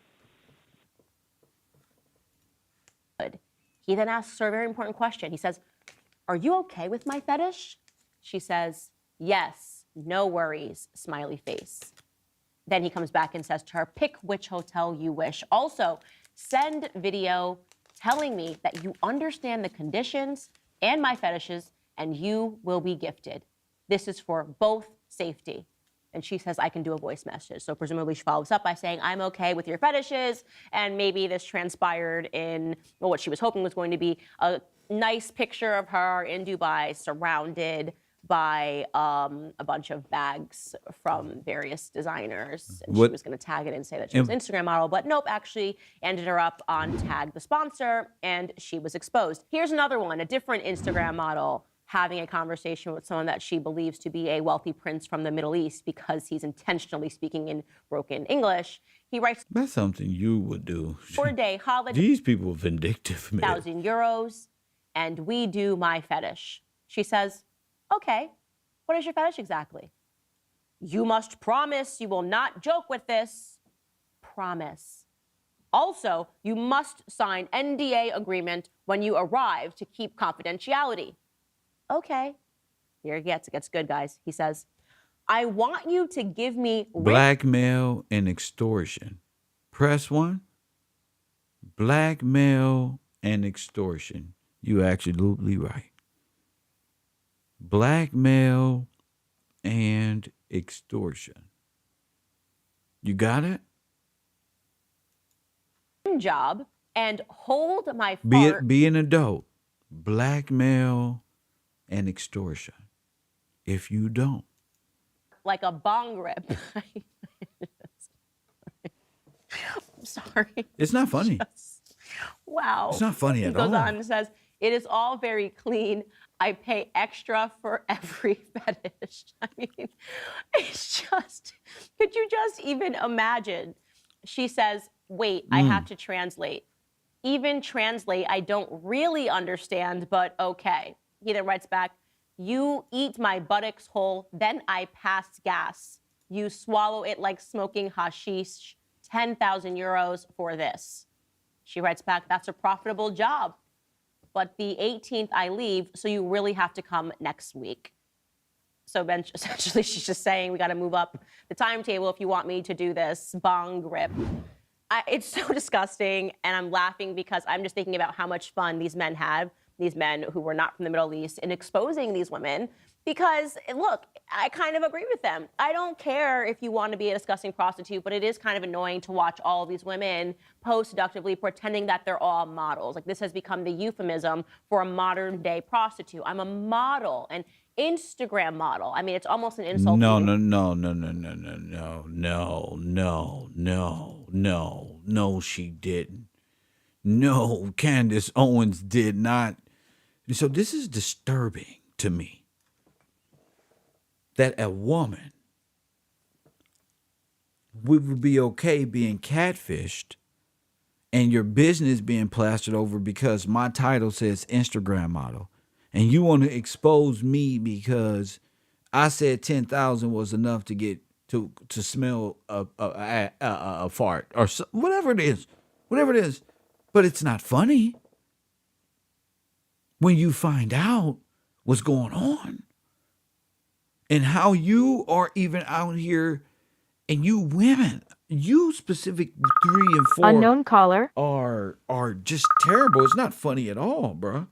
He then asks her a very important question. He says, "Are you okay with my fetish?" She says, "Yes." No worries, smiley face. Then he comes back and says to her, pick which hotel you wish. Also, send video telling me that you understand the conditions and my fetishes, and you will be gifted. This is for both safety. And she says, I can do a voice message. So presumably she follows up by saying, I'm okay with your fetishes. And maybe this transpired in what she was hoping was going to be a nice picture of her in Dubai surrounded by a bunch of bags from various designers. And she was going to tag it and say that she was an Instagram model. But nope, actually ended her up on tag the sponsor, and she was exposed. Here's another one, a different Instagram model having a conversation with someone that she believes to be a wealthy prince from the Middle East because he's intentionally speaking in broken English. He writes, That's something you would do. 4-day holiday. These people are vindictive, man. €1,000, and we do my fetish. She says, okay, what is your fetish exactly? You must promise you will not joke with this. Promise. Also, you must sign NDA agreement when you arrive to keep confidentiality. Okay. Here it gets good, guys. He says, I want you to give me blackmail and extortion. Press 1. Blackmail and extortion. You absolutely right. Blackmail and extortion. You got it? job and hold my fart. Be an adult. Blackmail and extortion. If you don't. Like a bong rip. I'm sorry. It's not funny. Wow. It's not funny at all. He goes on and says, it is all very clean. I pay extra for every fetish. I mean, it's just, could you just even imagine? She says, wait, I have to translate. Even translate, I don't really understand, but okay. He then writes back, you eat my buttocks whole, then I pass gas. You swallow it like smoking hashish. 10,000 euros for this. She writes back, that's a profitable job. But the 18th I leave, so you really have to come next week. So essentially she's just saying we got to move up the timetable if you want me to do this bong rip. It's so disgusting, and I'm laughing because I'm just thinking about how much fun these men have, these men who were not from the Middle East, in exposing these women. Because, look, I kind of agree with them. I don't care if you want to be a disgusting prostitute, but it is kind of annoying to watch all these women pose seductively pretending that they're all models. Like, this has become the euphemism for a modern-day prostitute. I'm a model, an Instagram model. I mean, it's almost an insult. No, she didn't. No, Candice Owens did not. So this is disturbing to me. That a woman would be okay being catfished and your business being plastered over because my title says Instagram model. And you want to expose me because I said 10,000 was enough to get to smell a fart or whatever it is. But it's not funny when you find out what's going on. And how you are even out here, and you women, you specific 3 and 4 unknown caller are just terrible. It's not funny at all, bro.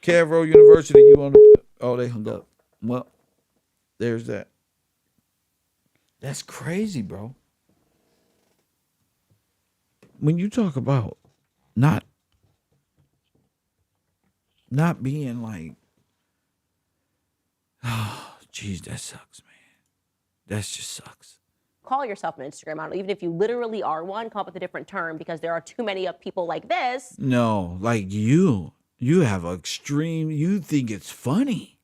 KevRow University, you on the? Oh, they hung up. Well, there's that. That's crazy, bro. When you talk about not being like. Oh, geez, that sucks, man. That just sucks. Call yourself an Instagram model, even if you literally are one. Come up with a different term because there are too many of people like this. No, like you have extreme. You think it's funny.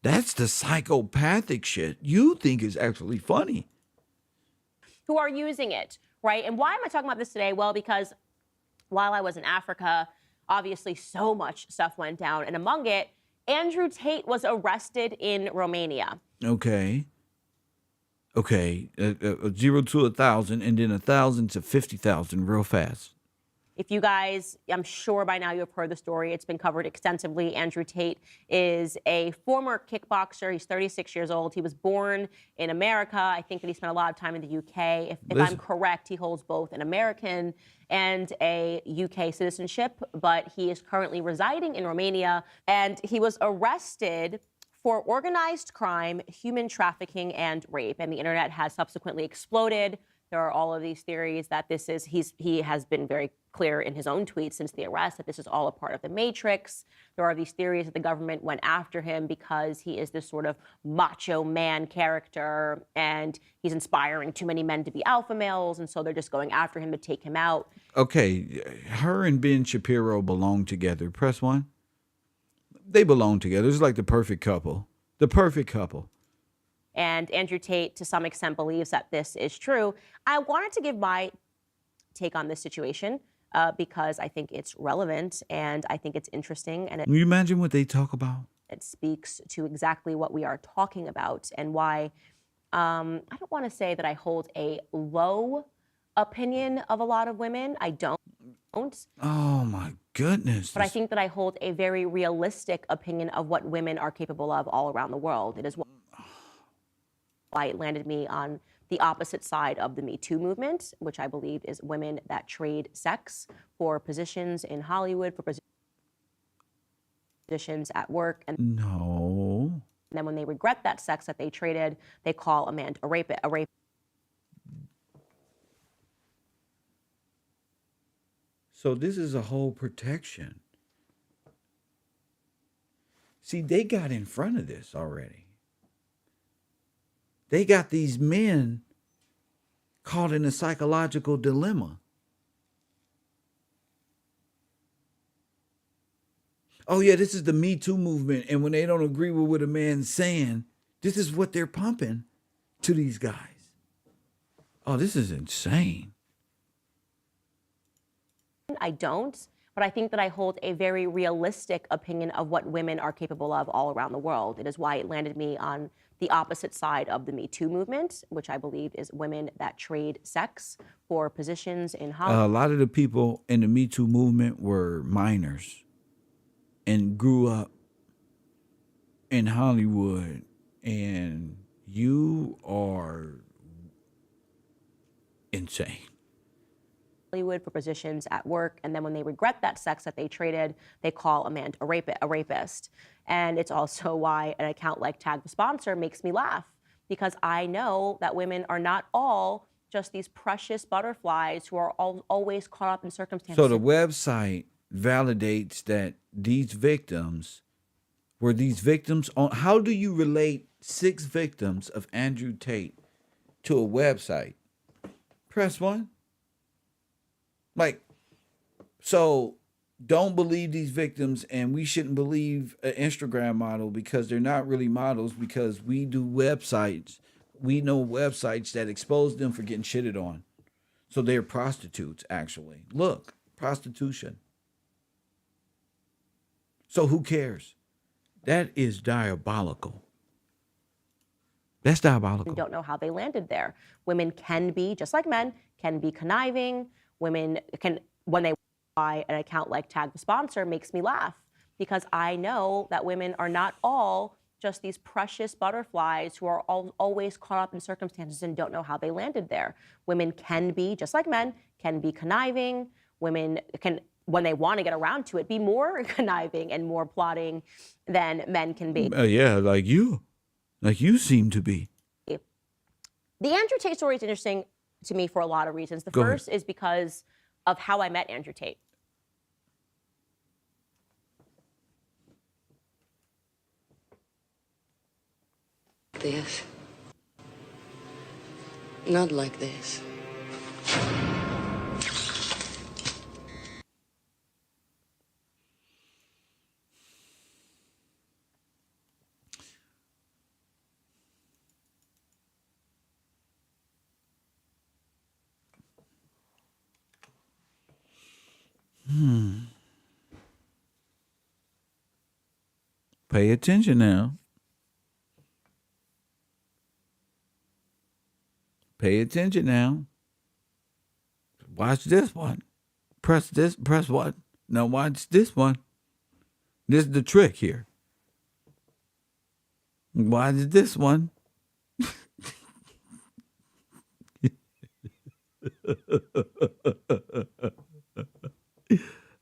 That's the psychopathic shit. You think it's actually funny. Who are using it, right? And why am I talking about this today? Well, because while I was in Africa, obviously so much stuff went down, and among it, Andrew Tate was arrested in Romania. Okay. 0 to 1,000, and then 1,000 to 50,000 real fast. If you guys, I'm sure by now you have heard the story. It's been covered extensively. Andrew Tate is a former kickboxer. He's 36 years old. He was born in America. I think that he spent a lot of time in the UK. If I'm correct, he holds both an American and a UK citizenship, but he is currently residing in Romania. And he was arrested for organized crime, human trafficking, and rape. And the internet has subsequently exploded. There are all of these theories that this is, he has been very clear in his own tweets since the arrest that this is all a part of the Matrix. There are these theories that the government went after him because he is this sort of macho man character and he's inspiring too many men to be alpha males. And so they're just going after him to take him out. Okay, her and Ben Shapiro belong together. Press one. They belong together. It's like the perfect couple. The perfect couple. And Andrew Tate, to some extent, believes that this is true. I wanted to give my take on this situation because I think it's relevant and I think it's interesting. And Can you imagine what they talk about? it speaks to exactly what we are talking about and why I don't want to say that I hold a low opinion of a lot of women. I don't. Oh, my goodness. But I think that I hold a very realistic opinion of what women are capable of all around the world. It is why it landed me on the opposite side of the Me Too movement, which I believe is women that trade sex for positions in Hollywood, for positions at work. And then when they regret that sex that they traded, they call a man a rapist. So this is a whole protection. See, they got in front of this already. They got these men caught in a psychological dilemma. Oh, yeah, this is the Me Too movement. And when they don't agree with what a man's saying, this is what they're pumping to these guys. Oh, this is insane. I don't, but I think that I hold a very realistic opinion of what women are capable of all around the world. It is why it landed me on the opposite side of the Me Too movement, which I believe is women that trade sex for positions in Hollywood. A lot of the people in the Me Too movement were minors and grew up in Hollywood, and you are insane. Hollywood for positions at work, and then when they regret that sex that they traded, they call a man a rapist. And it's also why an account like Tag the Sponsor makes me laugh, because I know that women are not all just these precious butterflies who are always caught up in circumstances. So the website validates that these victims were these victims on. How do you relate 6 victims of Andrew Tate to a website? Press 1. Like, so don't believe these victims, and we shouldn't believe an Instagram model because they're not really models, because we do websites. We know websites that expose them for getting shitted on. So they're prostitutes, actually. Look, prostitution. So who cares? That is diabolical. That's diabolical. We don't know how they landed there. Women can be, just like men, can be conniving. Women can, when they buy an account like Tag the Sponsor, makes me laugh, because I know that women are not all just these precious butterflies who are always caught up in circumstances and don't know how they landed there. Women can be, just like men, can be conniving. Women can, when they want to get around to it, be more conniving and more plotting than men can be. Yeah, like you seem to be. The Andrew Tate story is interesting to me for a lot of reasons. The Go first ahead. is because of how I met Andrew Tate. This. Not like this. Pay attention now. Pay attention now. Watch this one. Press this, press what? Now watch this one. This is the trick here. Watch this one.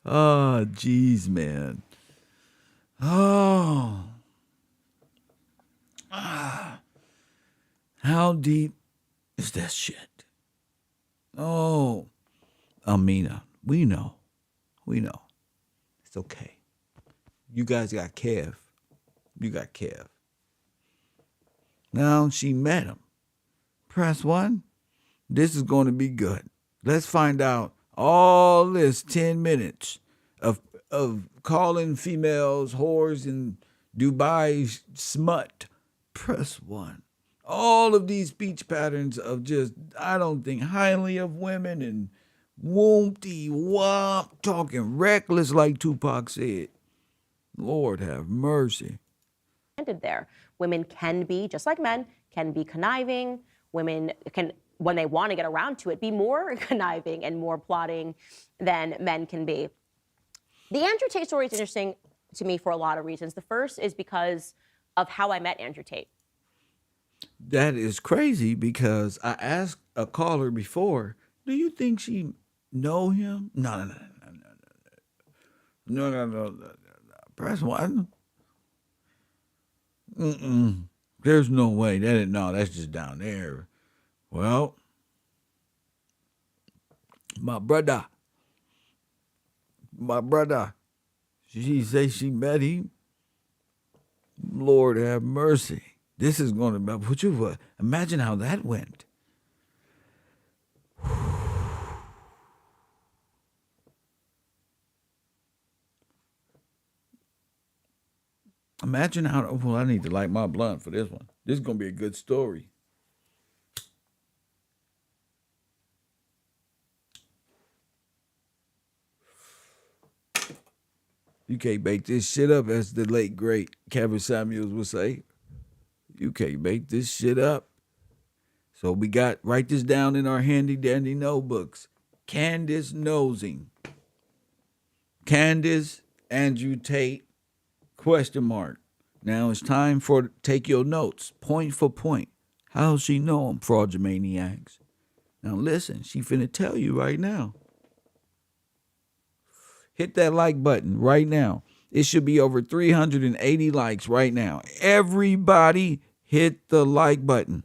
Oh, jeez, man. Oh. How deep is that shit? Oh, Amina, we know. It's okay. You guys got Kev. You got Kev. Now she met him. Press 1. This is going to be good. Let's find out all this 10 minutes of calling females whores in Dubai smut. Press 1. All of these speech patterns of just, I don't think highly of women and whoopty-womp, talking reckless like Tupac said. Lord have mercy. There. Women can be, just like men, can be conniving. Women can, when they want to get around to it, be more conniving and more plotting than men can be. The Andrew Tate story is interesting to me for a lot of reasons. The first is because of how I met Andrew Tate. That is crazy because I asked a caller before, do you think she know him? No. Press 1. There's no way. That's just down there. Well, my brother, she say she met him. Lord have mercy. This is going to put you. Imagine how that went. Imagine how. Well, I need to light my blunt for this one. This is going to be a good story. You can't make this shit up, as the late, great Kevin Samuels would say. You can't make this shit up. So we got, write this down in our handy dandy notebooks. Candice nosing. Candice, Andrew Tate, ? Now it's time for take your notes, point for point. How she know them, fraudulmaniacs? Now listen, she finna tell you right now. Hit that like button right now. It should be over 380 likes right now. Everybody hit the like button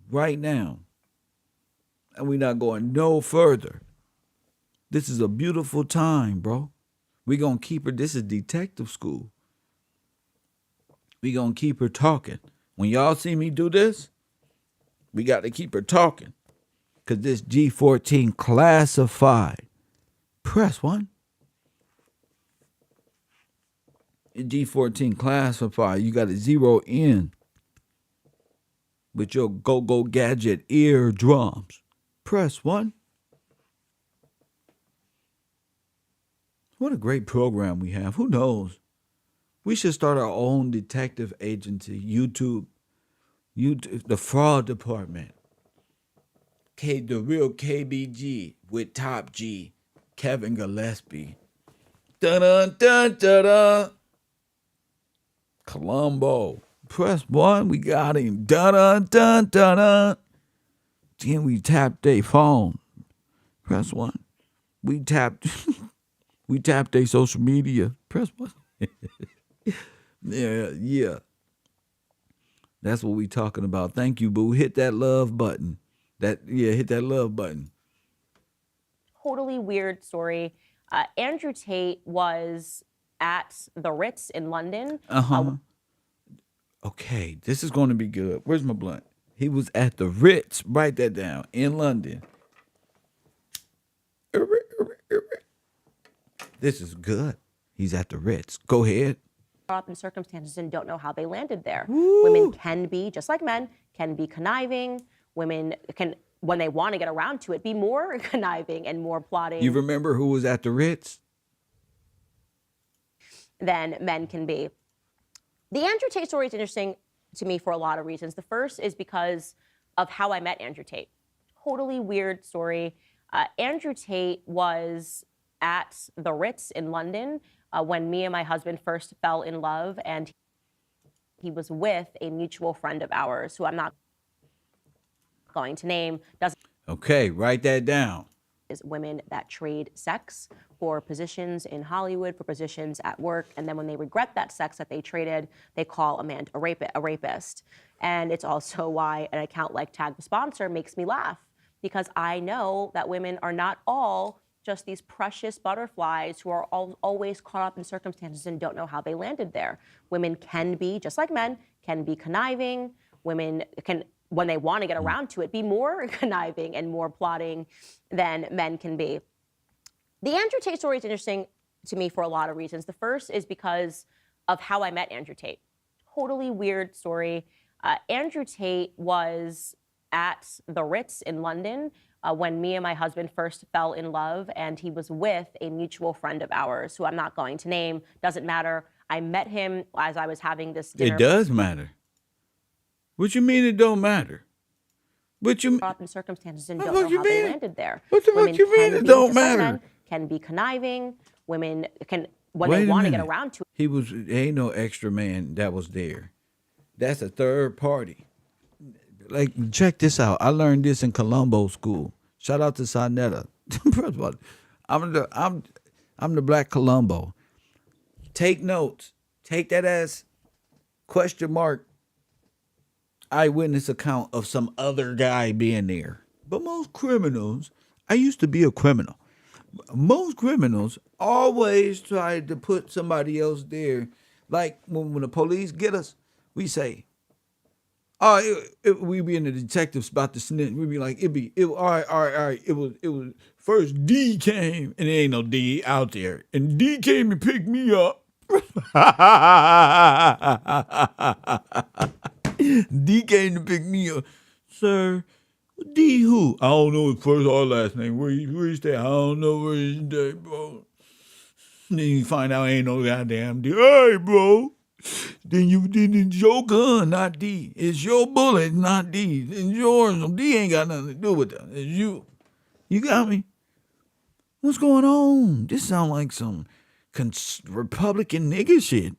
right now. And we're not going no further. This is a beautiful time, bro. We're going to keep her. This is detective school. We're going to keep her talking. When y'all see me do this, we got to keep her talking. Because this G14 classified. Press 1. G14 classified. You got to zero in with your go-go gadget eardrums. Press 1. What a great program we have. Who knows? We should start our own detective agency. YouTube, the fraud department. The real KBG with Top G, Kevin Gillespie. Dun-dun-dun-dun-dun. Columbo. Press 1. We got him. Dun-dun-dun-dun-dun. Then we tapped their phone. Press 1. We tapped their social media. Press 1. Yeah. That's what we talking about. Thank you, boo. Hit that love button. Hit that love button. Totally weird story. Andrew Tate was at the Ritz in London. Okay, this is going to be good. Where's my blunt? He was at the Ritz. Write that down. In London. This is good. He's at the Ritz. Go ahead. Up in circumstances and don't know how they landed there. Woo. Women can be, just like men, can be conniving. Women can, when they want to get around to it, be more conniving and more plotting. You remember who was at the Ritz? Than men can be. The Andrew Tate story is interesting to me for a lot of reasons. The first is because of how I met Andrew Tate. Totally weird story. Andrew Tate was at the Ritz in London when me and my husband first fell in love, and he was with a mutual friend of ours, who I'm not going to name. Okay, write that down. Is women that trade sex for positions in Hollywood, for positions at work, and then when they regret that sex that they traded, they call a man a rapist. And it's also why an account like Tag the Sponsor makes me laugh, because I know that women are not all just these precious butterflies who are always caught up in circumstances and don't know how they landed there. Women can be, just like men, can be conniving. Women can, when they want to get around to it, be more conniving and more plotting than men can be. The Andrew Tate story is interesting to me for a lot of reasons. The first is because of how I met Andrew Tate. Totally weird story. Andrew Tate was at the Ritz in London when me and my husband first fell in love, and he was with a mutual friend of ours, who I'm not going to name, doesn't matter. I met him as I was having this dinner. It does matter. What you mean it don't matter? What you up in circumstances and don't know how they landed there. What the fuck you mean it don't matter? Can be conniving. Women can, when they want to get around to it. He was, ain't no extra man that was there. That's a third party. Like, check this out. I learned this in Colombo School. Shout out to Sonetta. First of all, I'm the Black Colombo. Take notes. Take that as question mark eyewitness account of some other guy being there. But most criminals, I used to be a criminal. Most criminals always try to put somebody else there. Like when the police get us, we say, oh, we be in the detective spot to snitch. We be like, all right. It was first D came, and there ain't no D out there. And D came and picked me up. D came to pick me up. Sir, D who? I don't know his first or last name. Where he stay? I don't know where he stay, bro. Then you find out ain't no goddamn D. Hey, bro. Then it's your gun, not D. It's your bullet, not D. It's yours. D ain't got nothing to do with that. It's you. You got me? What's going on? This sound like some Republican nigga shit.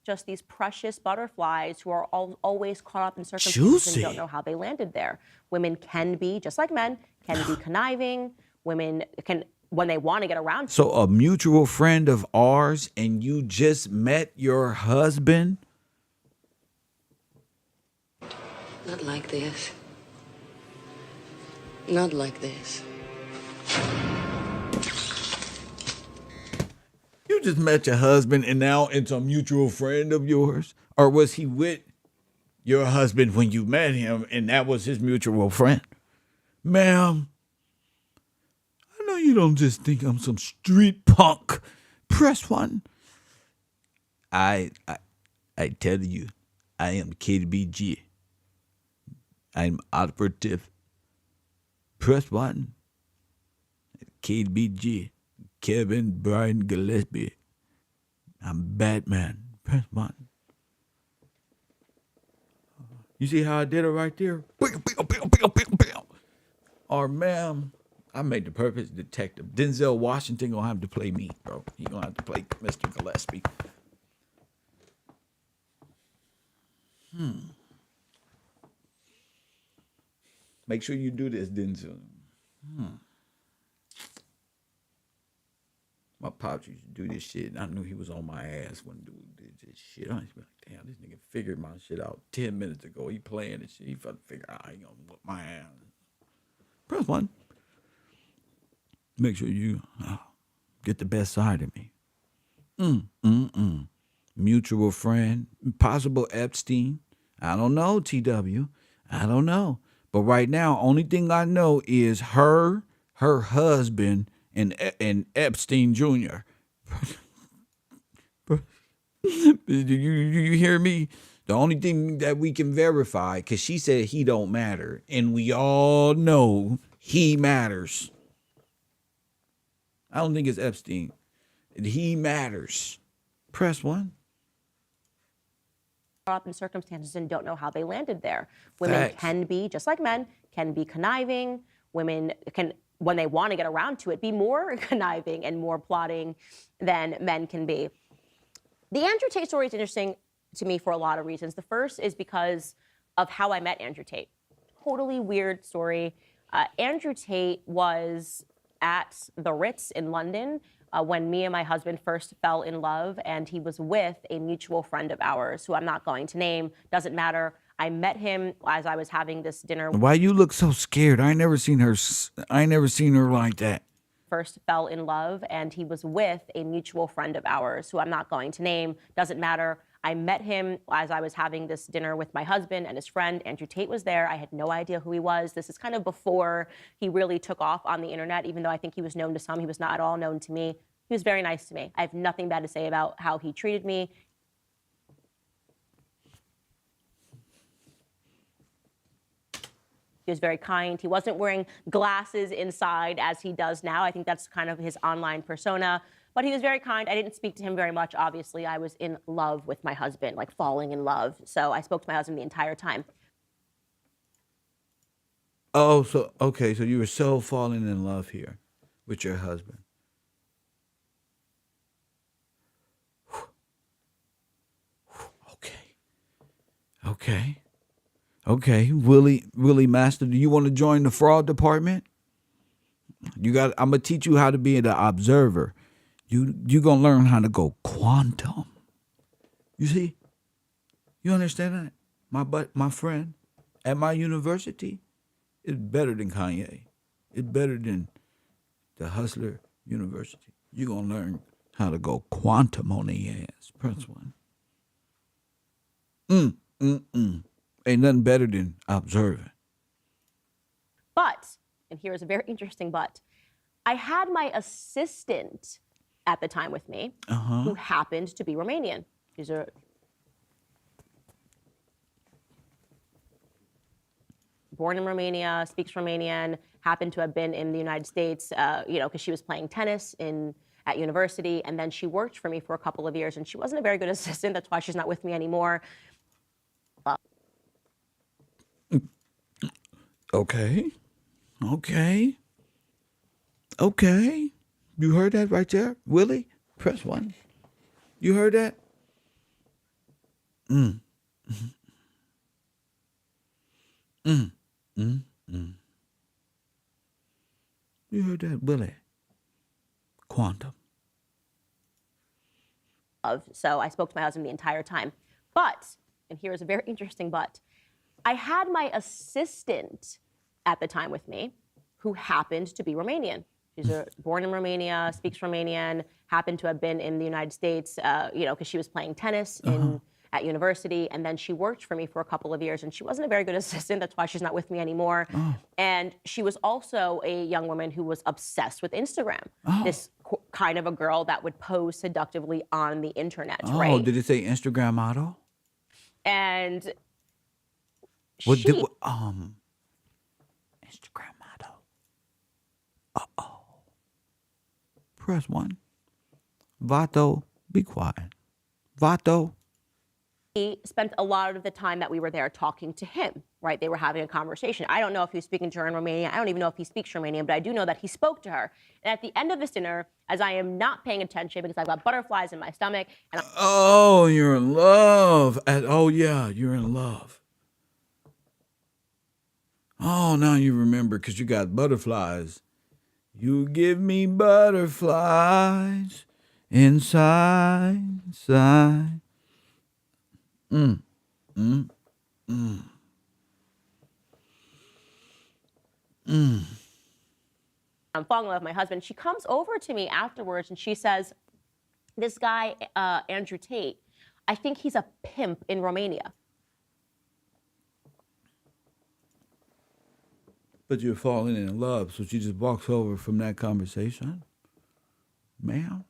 Just these precious butterflies who are always caught up in circumstances and don't know how they landed there. Women can be, just like men, can be conniving. Women can, when they want to get around. So a mutual friend of ours, and you just met your husband? Not like this. Not like this. You just met your husband and now it's a mutual friend of yours? Or was he with your husband when you met him and that was his mutual friend? Ma'am, I know you don't just think I'm some street punk. Press one. I tell you, I am KBG. I'm operative. Press one. KBG. Kevin Brian Gillespie. I'm Batman. Press one. You see how I did it right there? Or ma'am, I made the perfect detective. Denzel Washington gonna have to play me, bro. He gonna have to play Mr. Gillespie. Make sure you do this, Denzel. My pops used to do this shit, and I knew he was on my ass when dude did this shit. I used to be like, damn, this nigga figured my shit out 10 minutes ago. He playing this shit. He finna figure out how he gonna whip my ass. Press one. Make sure you get the best side of me. Mutual friend, possible Epstein. I don't know, TW. I don't know. But right now, only thing I know is her husband, and Epstein Jr. you hear me? The only thing that we can verify, because she said he don't matter, and we all know he matters. I don't think it's Epstein. He matters. Press one. Up in circumstances and don't know how they landed there. Women can be, just like men, can be conniving. Women can, when they want to get around to it, be more conniving and more plotting than men can be. The Andrew Tate story is interesting to me for a lot of reasons. The first is because of how I met Andrew Tate. Totally weird story. Andrew Tate was at the Ritz in London when me and my husband first fell in love, and he was with a mutual friend of ours, who I'm not going to name, doesn't matter. I met him as I was having this dinner. Why you look so scared? I ain't never seen her like that. First fell in love, and he was with a mutual friend of ours, who I'm not going to name, doesn't matter. I met him as I was having this dinner with my husband and his friend. Andrew Tate was there. I had no idea who he was. This is kind of before he really took off on the internet, even though I think he was known to some. He was not at all known to me. He was very nice to me. I have nothing bad to say about how he treated me. He was very kind. He wasn't wearing glasses inside as he does now. I think that's kind of his online persona. But he was very kind. I didn't speak to him very much, obviously. I was in love with my husband, like falling in love. So I spoke to my husband the entire time. Oh, so okay, so you were so falling in love here with your husband. Okay. Willie Master, do you want to join the fraud department? I'm gonna teach you how to be the observer. You gonna learn how to go quantum. You see? You understand that? My friend at my university is better than Kanye. It's better than the Hustler University. You gonna learn how to go quantum on the ass. Press one. Ain't nothing better than observing. But, and here's a very interesting but, I had my assistant at the time with me, who happened to be Romanian. He's born in Romania, speaks Romanian, happened to have been in the United States, because she was playing tennis at university, and then she worked for me for a couple of years, and she wasn't a very good assistant. That's why she's not with me anymore. Okay. You heard that right there, Willie? Press one. You heard that? You heard that, Willie? Quantum. So I spoke to my husband the entire time. But, and here's a very interesting but, I had my assistant at the time with me, who happened to be Romanian. She's born in Romania, speaks Romanian, happened to have been in the United States, because she was playing tennis at university, and then she worked for me for a couple of years, and she wasn't a very good assistant. That's why she's not with me anymore. And she was also a young woman who was obsessed with Instagram. This kind of a girl that would pose seductively on the internet, right? Oh, did it say Instagram model? And Instagram model. Press one. Vato, be quiet. Vato. He spent a lot of the time that we were there talking to him, right? They were having a conversation. I don't know if he was speaking to her in Romanian. I don't even know if he speaks Romanian, but I do know that he spoke to her. And at the end of this dinner, as I am not paying attention because I've got butterflies in my stomach. And Oh, you're in love. You're in love. Oh, now you remember because you got butterflies. You give me butterflies inside. I'm falling in love with my husband. She comes over to me afterwards and she says, this guy, Andrew Tate, I think he's a pimp in Romania. But you're falling in love, so she just walks over from that conversation. Ma'am?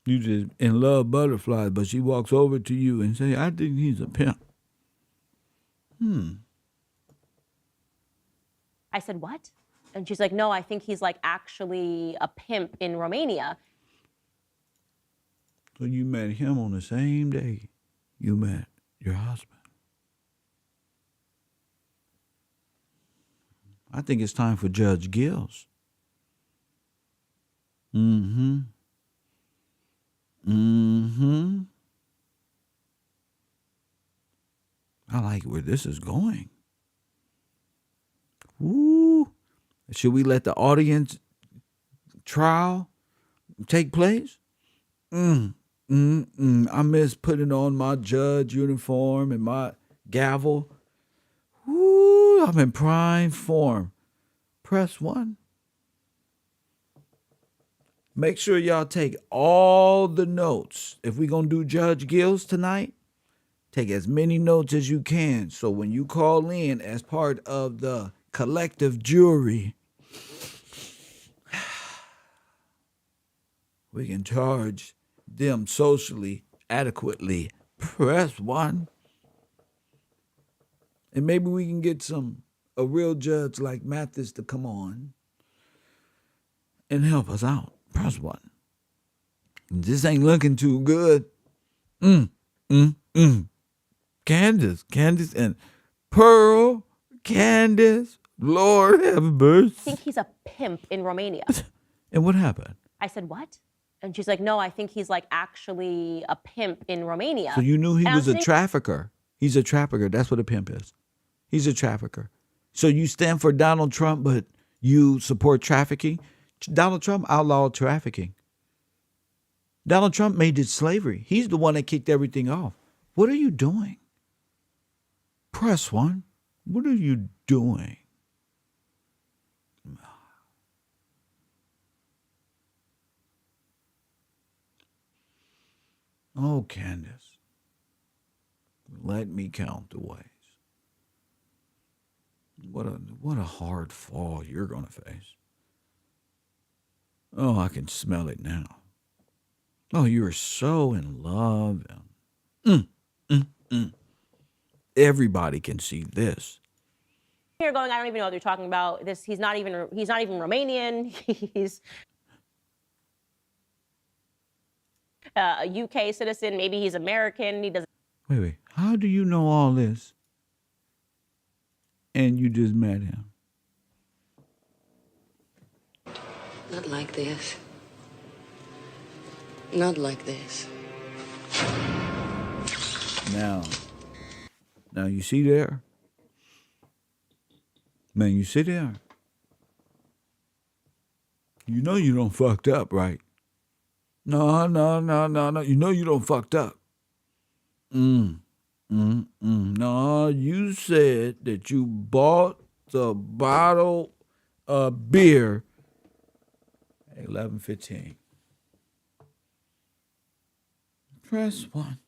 You just in love butterflies, but she walks over to you and say, I think he's a pimp. I said, what? And she's like, no, I think he's like actually a pimp in Romania. So you met him on the same day you met your husband. I think it's time for Judge Gills. Mm-hmm. Mm-hmm. I like where this is going. Woo. Should we let the audience trial take place? I miss putting on my judge uniform and my gavel. Woo, I'm in prime form. Press 1. Make sure y'all take all the notes. If we're going to do Judge Gills tonight, take as many notes as you can. So when you call in as part of the collective jury, we can charge them socially adequately. Press 1. And maybe we can get a real judge like Mathis to come on and help us out. Press 1. This ain't looking too good. Candice and Pearl, Candice, Lord have mercy. I think he's a pimp in Romania. And what happened? I said, what? And she's like, no, I think he's like actually a pimp in Romania. So you knew he And was a trafficker. He's a trafficker. That's what a pimp is. He's a trafficker. So you stand for Donald Trump, but you support trafficking? Donald Trump outlawed trafficking. Donald Trump made it slavery. He's the one that kicked everything off. What are you doing? Press 1. What are you doing? Oh, Candice, let me count the ways. What a hard fall you're going to face. Oh, I can smell it now. Oh, you are so in love. Everybody can see this. Here going, I don't even know what they're talking about. This, he's not even Romanian. He's a UK citizen. Maybe he's American. He doesn't. Wait. How do you know all this? And you just met him. Not like this. Not like this. Now you see there? Man, you see there? You know you don't fucked up, right? No. You know you don't fucked up. No, you said that you bought the bottle of beer at 11:15. Press 1.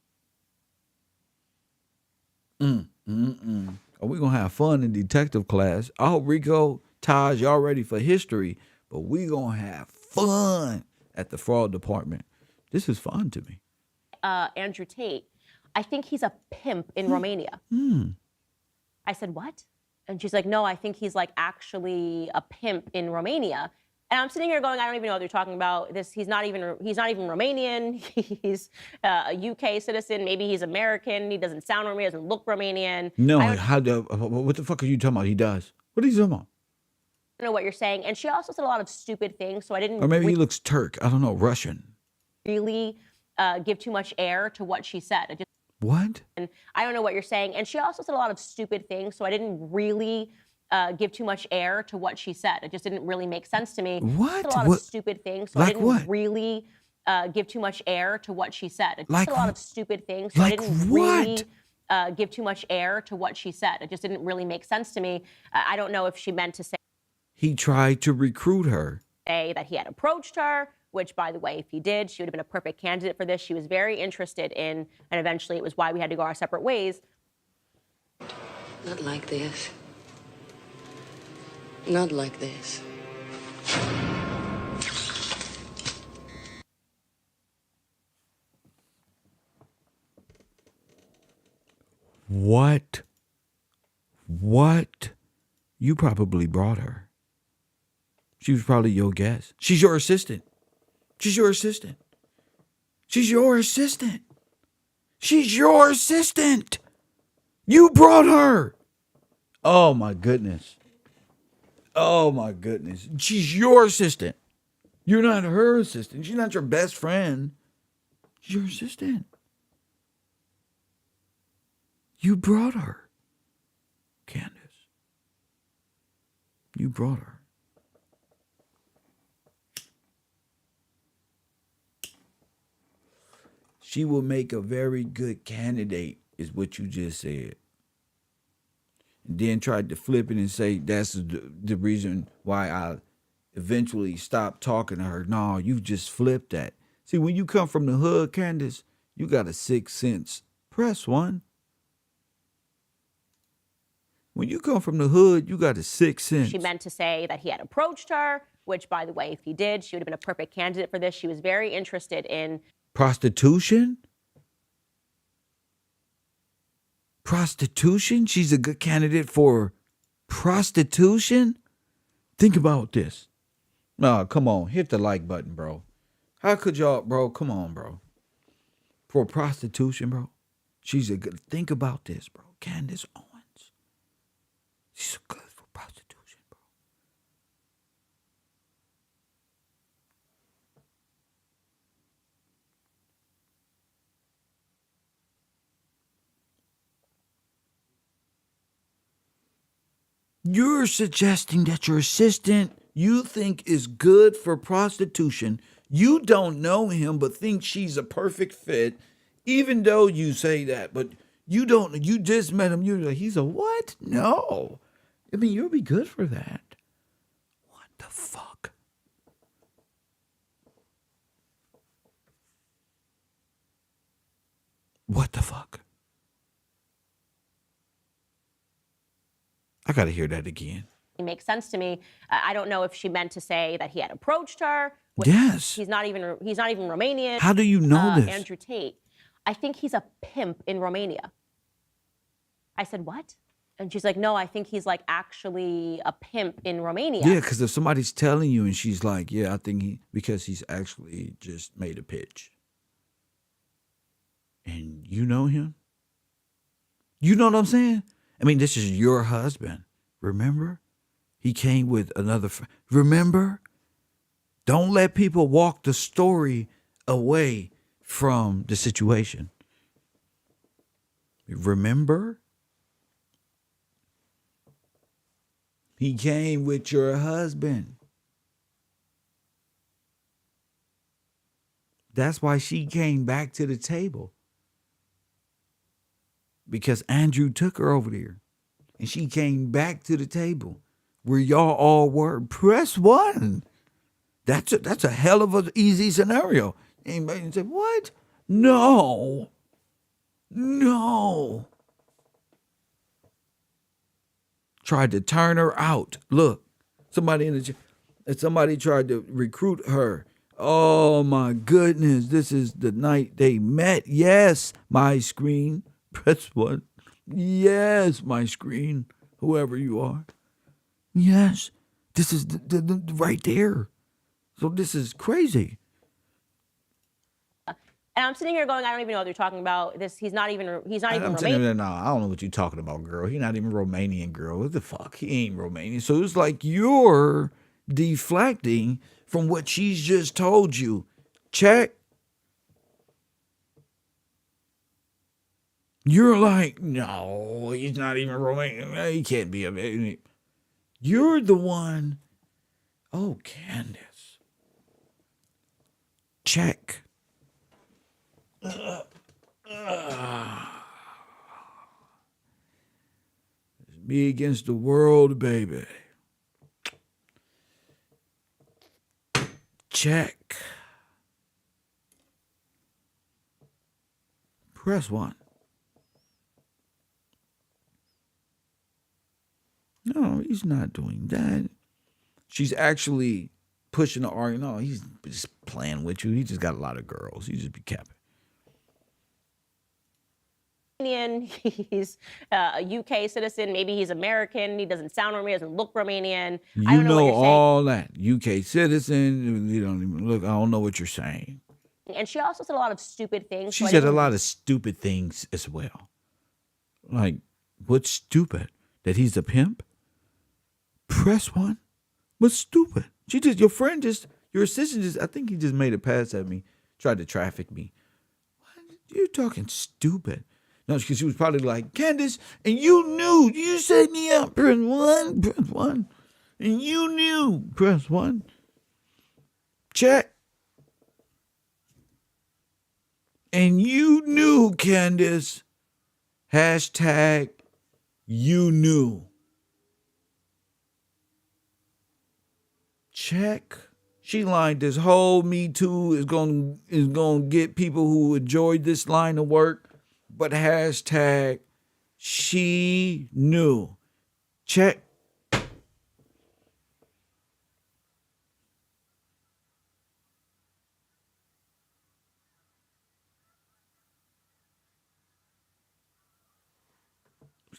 Are we going to have fun in detective class? I hope Rico, Taj, y'all ready for history, but we going to have fun at the fraud department. This is fun to me. Andrew Tate. I think he's a pimp in Romania. I said, what? And she's like, no, I think he's like actually a pimp in Romania. And I'm sitting here going, I don't even know what they're talking about. This, he's not even Romanian. He's a UK citizen. Maybe he's American. He doesn't sound Romanian. Doesn't look Romanian. No, what the fuck are you talking about? He does. What are you talking about? I don't know what you're saying. And she also said a lot of stupid things, so I didn't. Or maybe he looks Turk. I don't know, Russian. Really give too much air to what she said. What? And I don't know what you're saying. And she also said a lot of stupid things, so I didn't really give too much air to what she said. It just didn't really make sense to me. What? She said a lot of stupid things, so like I didn't what? really give too much air to what she said. It just like said a lot of stupid things, so like I didn't what? really give too much air to what she said. It just didn't really make sense to me. I don't know if she meant to say He tried to recruit her. that he had approached her, which, by the way, if he did, she would have been a perfect candidate for this. She was very interested in, and eventually it was why we had to go our separate ways. Not like this. Not like this. What? You probably brought her. She was probably your guest. She's your assistant. She's your assistant. She's your assistant. You brought her. Oh, my goodness. Oh, my goodness. She's your assistant. You're not her assistant. She's not your best friend. She's your assistant. You brought her, Candice. You brought her. She will make a very good candidate, is what you just said. And then tried to flip it and say that's the reason why I eventually stopped talking to her. No, you just flipped that. See, when you come from the hood, Candice, you got a sixth sense. Press one. When you come from the hood, you got a sixth sense. She meant to say that he had approached her, which, by the way, if he did, she would have been a perfect candidate for this. She was very interested in prostitution? Prostitution? She's a good candidate for prostitution? Think about this. No, come on. Hit the like button, bro. How could y'all, bro? Come on, bro. For prostitution, bro. She's a good, think about this, bro. Candice Owens. She's good for prostitution, bro. You're suggesting that your assistant you think is good for prostitution. You don't know him, but think she's a perfect fit, even though you say that. But you don't, you just met him. You're like, he's a what? No. I mean, you'll be good for that. What the fuck? What the fuck? I got to hear that again. It makes sense to me. I don't know if she meant to say that he had approached her. Yes. He's not even Romanian. How do you know this? Andrew Tate. I think he's a pimp in Romania. I said, what? And she's like, no, I think he's like actually a pimp in Romania. Yeah, because if somebody's telling you and she's like, yeah, I think because he's actually just made a pitch. And you know him? You know what I'm saying? I mean, this is your husband. Remember? He came with another. Remember? Don't let people walk the story away from the situation. Remember? He came with your husband. That's why she came back to the table. Because Andrew took her over there. And she came back to the table where y'all all were. Press one. That's a hell of an easy scenario. Anybody say, what? No. No. Tried to turn her out. Look, somebody tried to recruit her. Oh my goodness, this is the night they met. Yes, my screen. Press one. Yes, my screen. Whoever you are. Yes, this is the right there. So this is crazy. And I'm sitting here going, I don't even know what you're talking about. He's not even Romanian. No, I don't know what you're talking about, girl. He's not even Romanian, girl. What the fuck? He ain't Romanian. So it's like you're deflecting from what she's just told you. Check. You're like, no, he's not even Romanian. He can't be a. You're the one. Oh, Candice. Check. Me against the world, baby. Check. Press one. No, he's not doing that. She's actually pushing the argument. No, he's just playing with you. He just got a lot of girls. He just be capping. He's a UK citizen. Maybe he's American. He doesn't sound Romanian. Doesn't look Romanian. You know all that. UK citizen. You don't even look. I don't know what you're saying. And she also said a lot of stupid things. She so I said a didn't- lot of stupid things as well. Like, what's stupid? That he's a pimp? Press one? What's stupid? Your assistant just, I think he just made a pass at me, tried to traffic me. What? You're talking stupid. No, because she was probably like, Candice, and you set me up, press one. And you knew, press one. Check. And you knew, Candice. Hashtag you knew. Check. She lined this whole Me Too is gonna get people who enjoyed this line of work. But hashtag she knew. Check.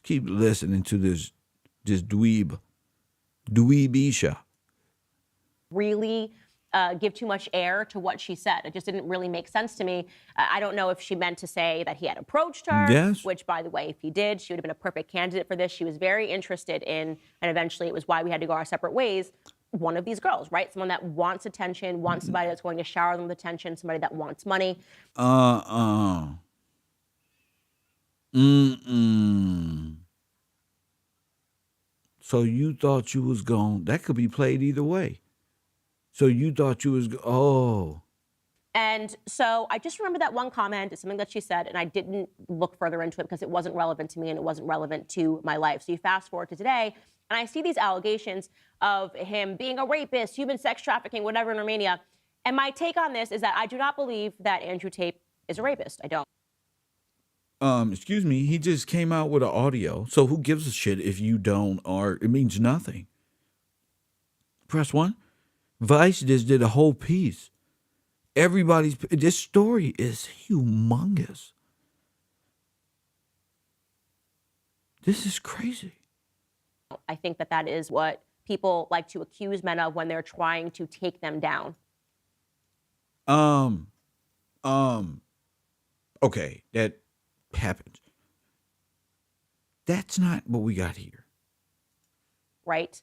Keep listening to this dweebisha. Really give too much air to what she said. It just didn't really make sense to me. I don't know if she meant to say that he had approached her, Yes. which, by the way, if he did, she would have been a perfect candidate for this. She was very interested in, and eventually it was why we had to go our separate ways, one of these girls, right? Someone that wants attention, wants somebody that's going to shower them with attention, somebody that wants money. So you thought you was gone. That could be played either way. So you thought you was, And so I just remember that one comment. It's something that she said, and I didn't look further into it because it wasn't relevant to me and it wasn't relevant to my life. So you fast forward to today, and I see these allegations of him being a rapist, human sex trafficking, whatever in Romania. And my take on this is that I do not believe that Andrew Tate is a rapist. I don't. Excuse me, he just came out with an audio. So who gives a shit if you don't, or it means nothing. Press one. Vice just did a whole piece. This story is humongous. This is crazy. I think that that is what people like to accuse men of when they're trying to take them down. Okay, that happens. That's not what we got here. Right?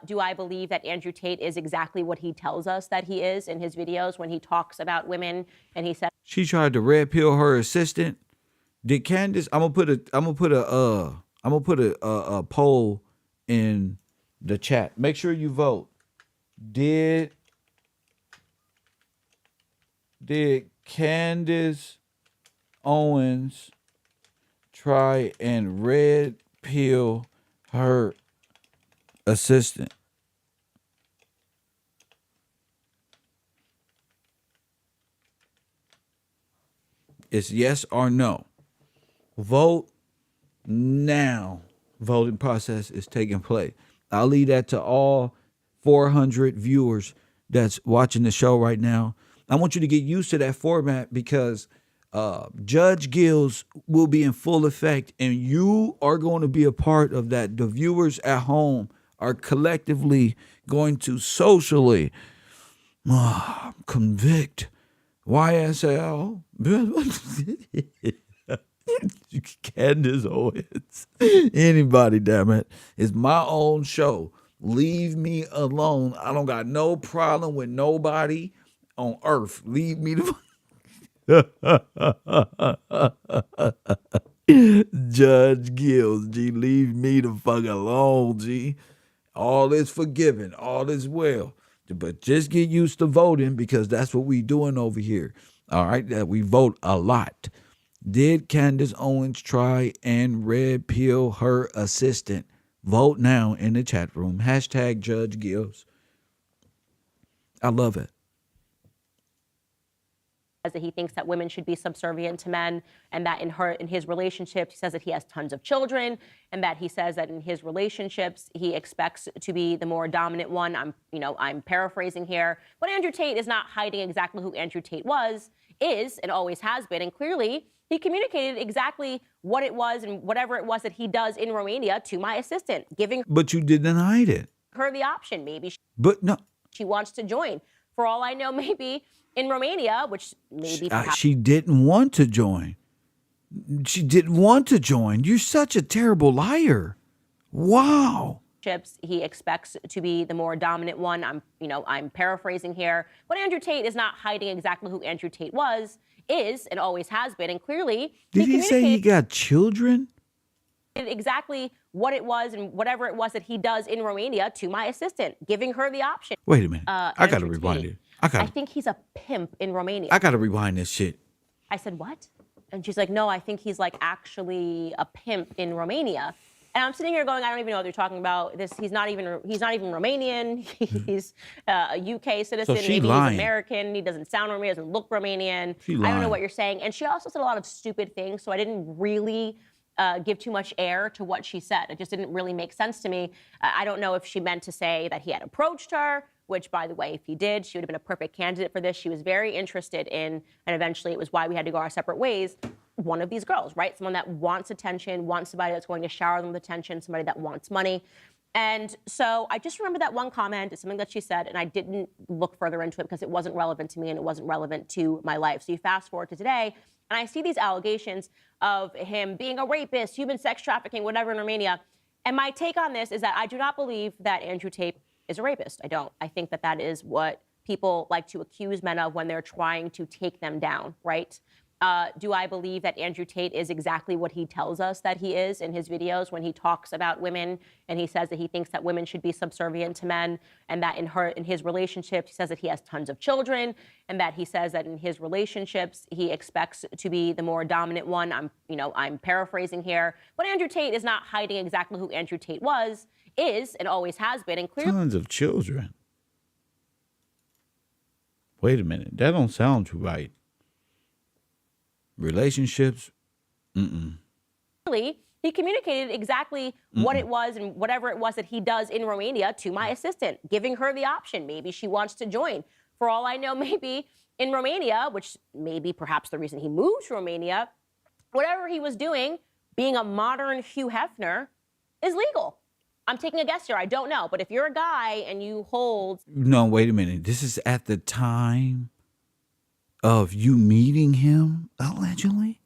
Do I believe that Andrew Tate is exactly what he tells us that he is in his videos when he talks about women and he said She tried to red pill her assistant. Did Candice? I'm gonna put a poll in the chat. Make sure you vote. Did Candice Owens try and red pill her assistant? It's yes or no. Vote now. Voting process is taking place. I'll leave that to all 400 viewers that's watching the show right now. I want you to get used to that format because Judge Gills will be in full effect and you are going to be a part of that. The viewers at home are collectively going to socially convict YSL. Candice Owens. Anybody, damn it. It's my own show. Leave me alone. I don't got no problem with nobody on earth. Leave me Judge Gills, G. Leave me the fuck alone, G. All is forgiven. All is well. But just get used to voting because that's what we doing over here. All right? That we vote a lot. Did Candice Owens try and red pill her assistant? Vote now in the chat room. Hashtag Judge Gills. I love it. that he thinks that women should be subservient to men, and that in his relationships, he says that he has tons of children, and that he says that in his relationships, he expects to be the more dominant one. I'm paraphrasing here, but Andrew Tate is not hiding exactly who Andrew Tate is, and always has been, and clearly he communicated exactly what it was and whatever it was that he does in Romania to my assistant, giving But you didn't hide it. her the option. Maybe But no. she wants to join. For all I know, maybe in Romania, which maybe perhaps She didn't want to join. She didn't want to join. You're such a terrible liar. Wow. he expects to be the more dominant one. I'm paraphrasing here, but Andrew Tate is not hiding exactly who Andrew Tate is, and always has been, and clearly Did he say he got children? Exactly what it was and whatever it was that he does in Romania to my assistant, giving her the option. Wait a minute. I got to rewind it. I think he's a pimp in Romania. I got to rewind this shit. I said, what? And she's like, no, I think he's like actually a pimp in Romania. And I'm sitting here going, I don't even know what they're talking about. He's not even Romanian. He's a UK citizen. Maybe lying. He's American. He doesn't sound Romanian. Doesn't look Romanian. I don't know what you're saying. And she also said a lot of stupid things. So I didn't really give too much air to what she said. It just didn't really make sense to me. I don't know if she meant to say that he had approached her, which, by the way, if he did, she would have been a perfect candidate for this. She was very interested in, and eventually it was why we had to go our separate ways, one of these girls, right? Someone that wants attention, wants somebody that's going to shower them with attention, somebody that wants money. And so I just remember that one comment. It's something that she said, and I didn't look further into it because it wasn't relevant to me and it wasn't relevant to my life. So you fast forward to today, and I see these allegations of him being a rapist, human sex trafficking, whatever in Romania. And my take on this is that I do not believe that Andrew Tate is a rapist. I don't. I think that that is what people like to accuse men of when they're trying to take them down, right? Do I believe that Andrew Tate is exactly what he tells us that he is in his videos when he talks about women and he says that he thinks that women should be subservient to men, and that in his relationships he says that he has tons of children, and that he says that in his relationships he expects to be the more dominant one. I'm paraphrasing here, but Andrew Tate is not hiding exactly who Andrew Tate is and always has been, and clearly Tons of children. Wait a minute. That don't sound too right. Relationships? he communicated exactly what it was and whatever it was that he does in Romania to my assistant, giving her the option. Maybe she wants to join. For all I know, maybe in Romania, which may be perhaps the reason he moved to Romania, whatever he was doing, being a modern Hugh Hefner, is legal. I'm taking a guess here. I don't know. But if you're a guy and you hold... No, wait a minute. This is at the time of you meeting him, allegedly?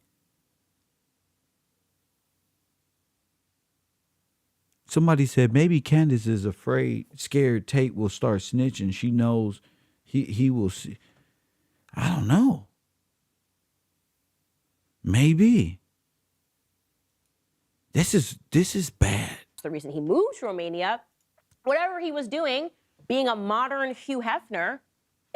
Somebody said maybe Candice is scared Tate will start snitching. She knows he will see. I don't know. Maybe. This is bad. The reason he moved to Romania, whatever he was doing, being a modern Hugh Hefner,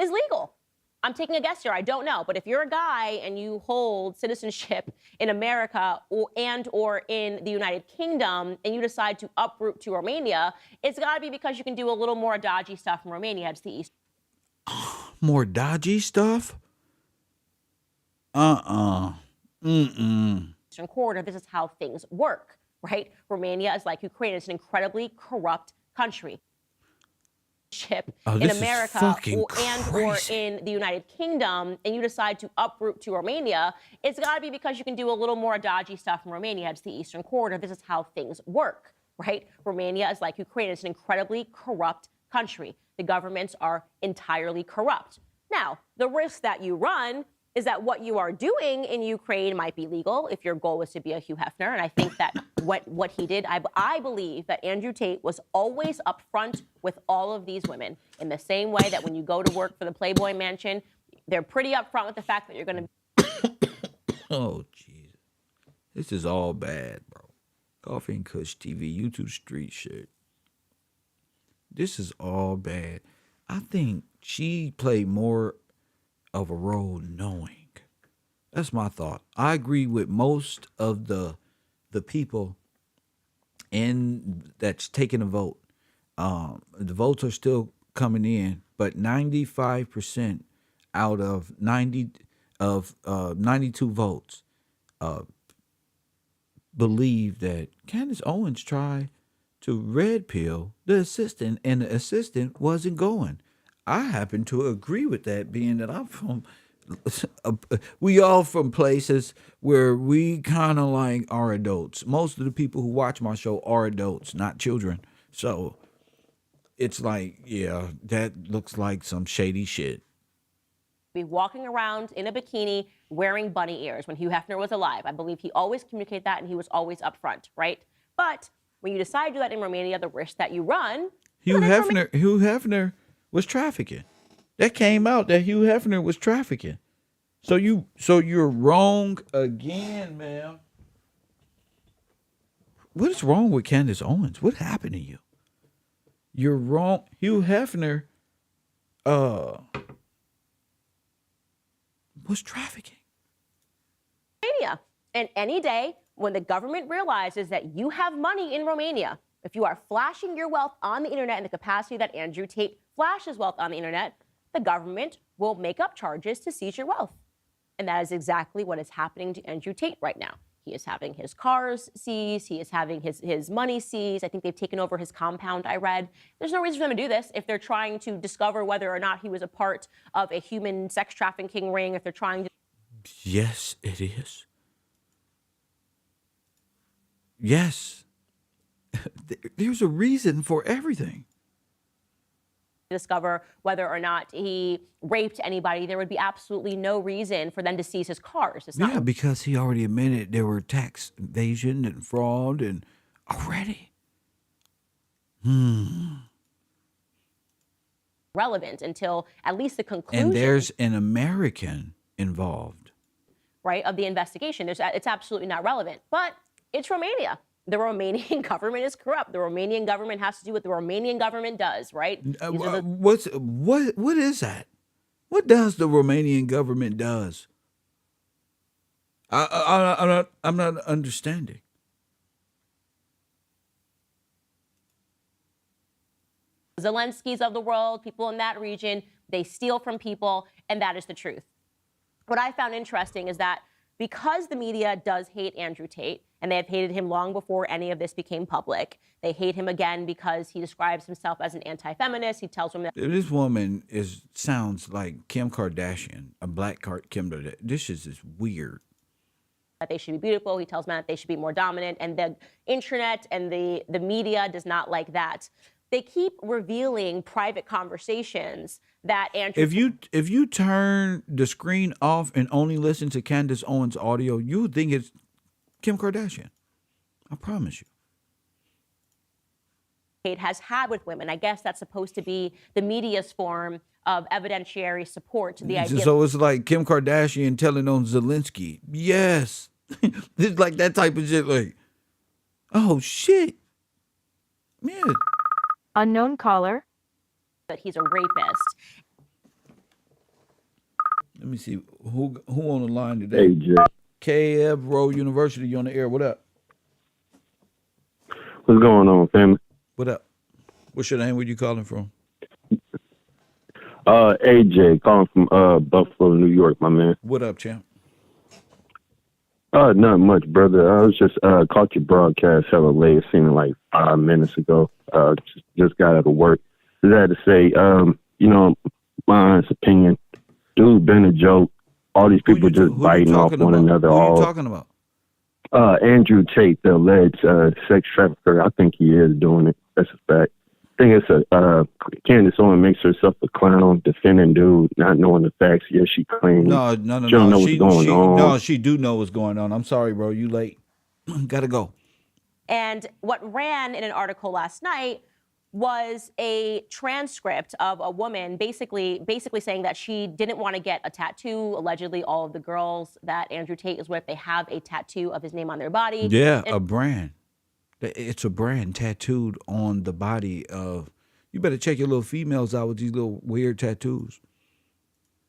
is legal. I'm taking a guess here. I don't know. But if you're a guy and you hold citizenship in America or in the United Kingdom and you decide to uproot to Romania, it's got to be because you can do a little more dodgy stuff in Romania. It's the East. More dodgy stuff? Eastern Quarter. This is how things work, right? Romania is like Ukraine. It's an incredibly corrupt country. In America or in the United Kingdom, and you decide to uproot to Romania, it's got to be because you can do a little more dodgy stuff in Romania. It's the Eastern Quarter. This is how things work, right? Romania is like Ukraine. It's an incredibly corrupt country. The governments are entirely corrupt. Now, the risk that you run is that what you are doing in Ukraine might be legal if your goal was to be a Hugh Hefner. And I think that what he did, I believe that Andrew Tate was always upfront with all of these women in the same way that when you go to work for the Playboy Mansion, they're pretty upfront with the fact that you're going to. Oh, Jesus. This is all bad, bro. Coffee and Kush TV, YouTube street shit. This is all bad. I think she played more of a role knowing. That's my thought. I agree with most of the people that's taking a vote. The votes are still coming in, but 95% out of 92 votes believe that Candice Owens tried to red pill the assistant, and the assistant wasn't going. I happen to agree with that, being that I'm from, we all from places where we kind of like are adults. Most of the people who watch my show are adults, not children. So it's like, yeah, that looks like some shady shit. Be walking around in a bikini wearing bunny ears when Hugh Hefner was alive. I believe he always communicated that and he was always upfront, right? But when you decide to do that in Romania, the risk that you run. Hugh Hefner was trafficking. That came out that Hugh Hefner was trafficking. So you're wrong again, ma'am. What is wrong with Candice Owens? What happened to you? You're wrong. Hugh Hefner was trafficking. Romania. And any day when the government realizes that you have money in Romania, if you are flashing your wealth on the internet in the capacity that Andrew Tate flashes wealth on the internet, the government will make up charges to seize your wealth. And that is exactly what is happening to Andrew Tate right now. He is having his cars seized. He is having his money seized. I think they've taken over his compound, I read. There's no reason for them to do this if they're trying to discover whether or not he was a part of a human sex trafficking ring, if they're trying to... Yes, it is. Yes. There's a reason for everything. Discover whether or not he raped anybody, there would be absolutely no reason for them to seize his cars. It's not because he already admitted there were tax evasion and fraud and already. relevant until at least the conclusion. And there's an American involved. Right, of the investigation. It's absolutely not relevant. But it's Romania. The Romanian government is corrupt. The Romanian government has to do what the Romanian government does, right? What is that? What does the Romanian government does? I'm not understanding. Zelensky's of the world, people in that region, they steal from people, and that is the truth. What I found interesting is that because the media does hate Andrew Tate, and they have hated him long before any of this became public, they hate him again because he describes himself as an anti-feminist. He tells women that This woman sounds like Kim Kardashian, a black Kim Kardashian. This is just weird. that they should be beautiful. He tells men that they should be more dominant, and the internet and the media does not like that. They keep revealing private conversations that Andrew. If you turn the screen off and only listen to Candice Owens' audio, you would think it's Kim Kardashian. I promise you. Tate has had with women. I guess that's supposed to be the media's form of evidentiary support to the idea. So it's like Kim Kardashian telling on Zelensky. Yes. It's like that type of shit. Like, oh, shit. Yeah. Unknown caller. That he's a rapist. Let me see. Who on the line today? Hey, Jay. KevRow University, you on the air. What up? What's going on, family? What up? What's your name? Where you calling from? AJ, calling from Buffalo, New York, my man. What up, champ? Not much, brother. I was just caught your broadcast hella late. It seemed like 5 minutes ago. Just got out of work. Just had to say, my honest opinion, dude been a joke. All these people just biting off one another. Who are you talking about? Andrew Tate, the alleged sex trafficker. I think he is doing it. That's a fact. I think it's Candice Owens makes herself a clown, defending dude, not knowing the facts. Yes, she claims. No. She don't know what's going on. No, she do know what's going on. I'm sorry, bro. You late. Gotta go. And what ran in an article last night was a transcript of a woman basically saying that she didn't want to get a tattoo. Allegedly, all of the girls that Andrew Tate is with, they have a tattoo of his name on their body. Yeah, a brand. It's a brand tattooed on the body of. You better check your little females out with these little weird tattoos.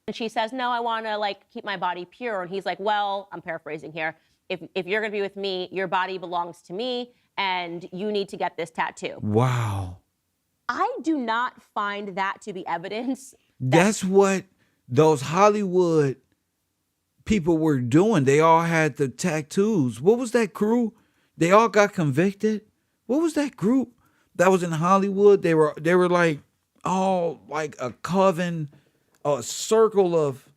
And she says, no, I want to keep my body pure. And he's like, well, I'm paraphrasing here. If you're going to be with me, your body belongs to me and you need to get this tattoo. Wow. I do not find that to be evidence. That's what those Hollywood people were doing. They all had the tattoos. What was that crew? They all got convicted. What was that group that was in Hollywood? They were like all like a coven, a circle of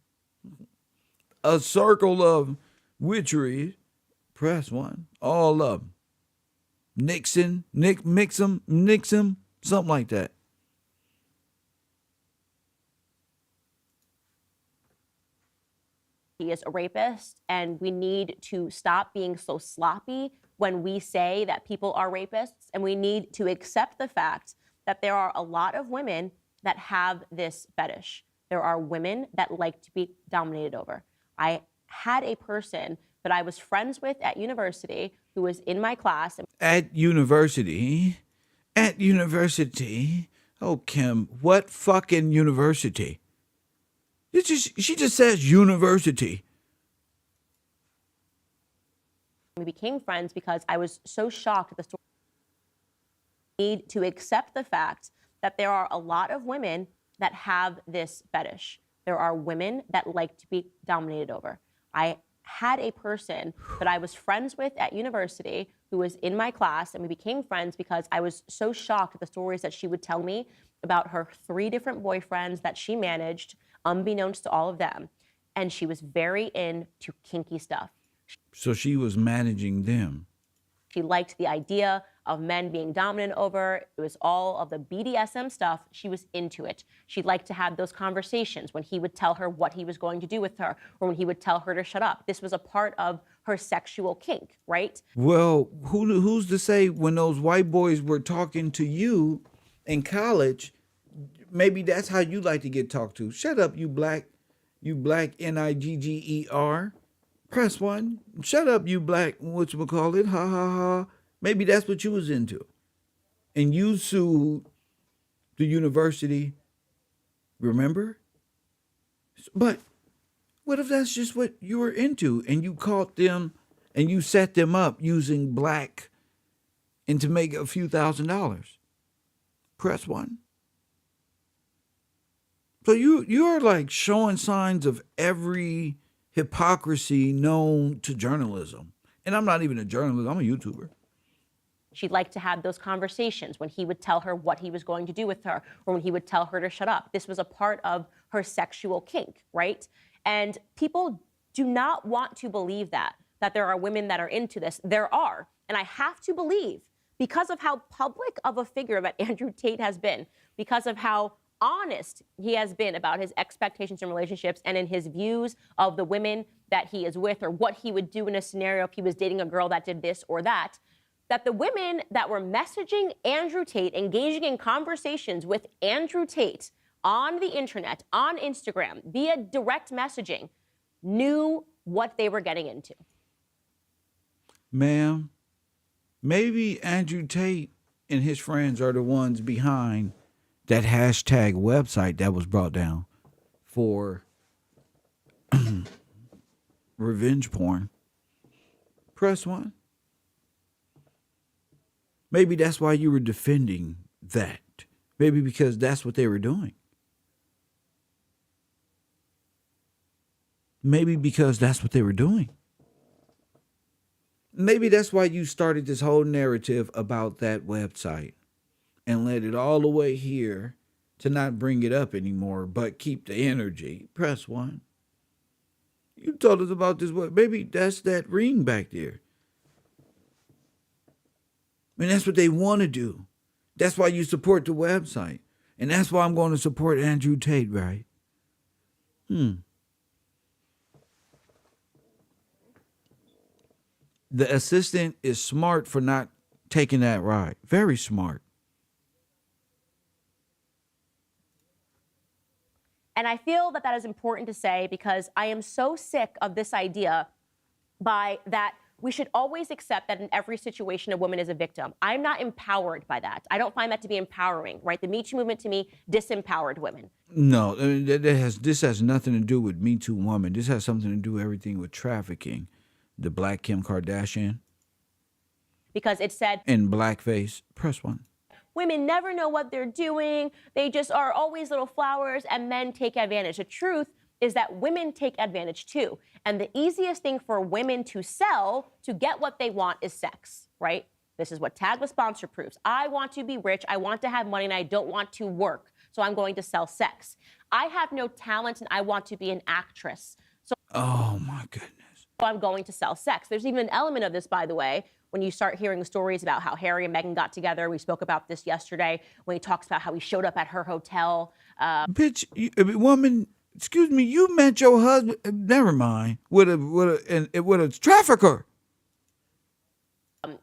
witchery. Press one, all of them. Nixon, something like that. he is a rapist, and we need to stop being so sloppy when we say that people are rapists, and we need to accept the fact that there are a lot of women that have this fetish. There are women that like to be dominated over. I had a person that I was friends with at university who was in my class. At university? At university? Oh, Kim, what fucking university? She just says university. We became friends because I was so shocked at the story. Need to accept the fact that there are a lot of women that have this fetish. There are women that like to be dominated over. I had a person that I was friends with at university who was in my class, and we became friends because I was so shocked at the stories that she would tell me about her 3 different boyfriends that she managed, unbeknownst to all of them. And she was very into kinky stuff. So she was managing them. She liked the idea of men being dominant over. It was all of the BDSM stuff. She was into it. She'd like to have those conversations when he would tell her what he was going to do with her, or when he would tell her to shut up. This was a part of her sexual kink, right? Well, who's to say when those white boys were talking to you in college, maybe that's how you like to get talked to. Shut up, you black Nigger. Press 1. Shut up, you black, whatchamacallit, ha ha ha. Maybe that's what you was into. And you sued the university, remember? But what if that's just what you were into and you caught them and you set them up using black and to make a few $1,000s? Press 1. So you're like showing signs of every hypocrisy known to journalism. And I'm not even a journalist, I'm a YouTuber. She'd like to have those conversations when he would tell her what he was going to do with her, or when he would tell her to shut up. This was a part of her sexual kink, right? And people do not want to believe that there are women that are into this. There are. And I have to believe, because of how public of a figure that Andrew Tate has been, because of how honest he has been about his expectations in relationships and in his views of the women that he is with, or what he would do in a scenario if he was dating a girl that did this or that the women that were messaging Andrew Tate, engaging in conversations with Andrew Tate on the internet, on Instagram, via direct messaging, knew what they were getting into. Ma'am, maybe Andrew Tate and his friends are the ones behind that hashtag website that was brought down for revenge porn. Press 1. Maybe that's why you were defending that. Maybe because that's what they were doing. Maybe because that's what they were doing. Maybe that's why you started this whole narrative about that website and led it all the way here to not bring it up anymore, but keep the energy. Press 1. You told us about this. Maybe that's that ring back there. I mean, that's what they want to do. That's why you support the website. And that's why I'm going to support Andrew Tate, right? The assistant is smart for not taking that ride. Very smart. And I feel that is important to say, because I am so sick of this idea that we should always accept that in every situation a woman is a victim. I'm not empowered by that. I don't find that to be empowering, right? The Me Too movement to me disempowered women. No, this has nothing to do with Me Too woman. This has something to do with everything with trafficking. The black Kim Kardashian. Because it said in blackface. Press 1. Women never know what they're doing. They just are always little flowers, and men take advantage. The truth is that women take advantage too. And the easiest thing for women to sell to get what they want is sex, right? This is what Tag the Sponsor proves. I want to be rich, I want to have money, and I don't want to work, so I'm going to sell sex. I have no talent, and I want to be an actress. So oh my goodness. I'm going to sell sex. There's even an element of this, by the way, when you start hearing the stories about how Harry and Meghan got together. We spoke about this yesterday when he talks about how he showed up at her hotel. Bitch, woman, excuse me, you met your husband. Never mind. With a trafficker.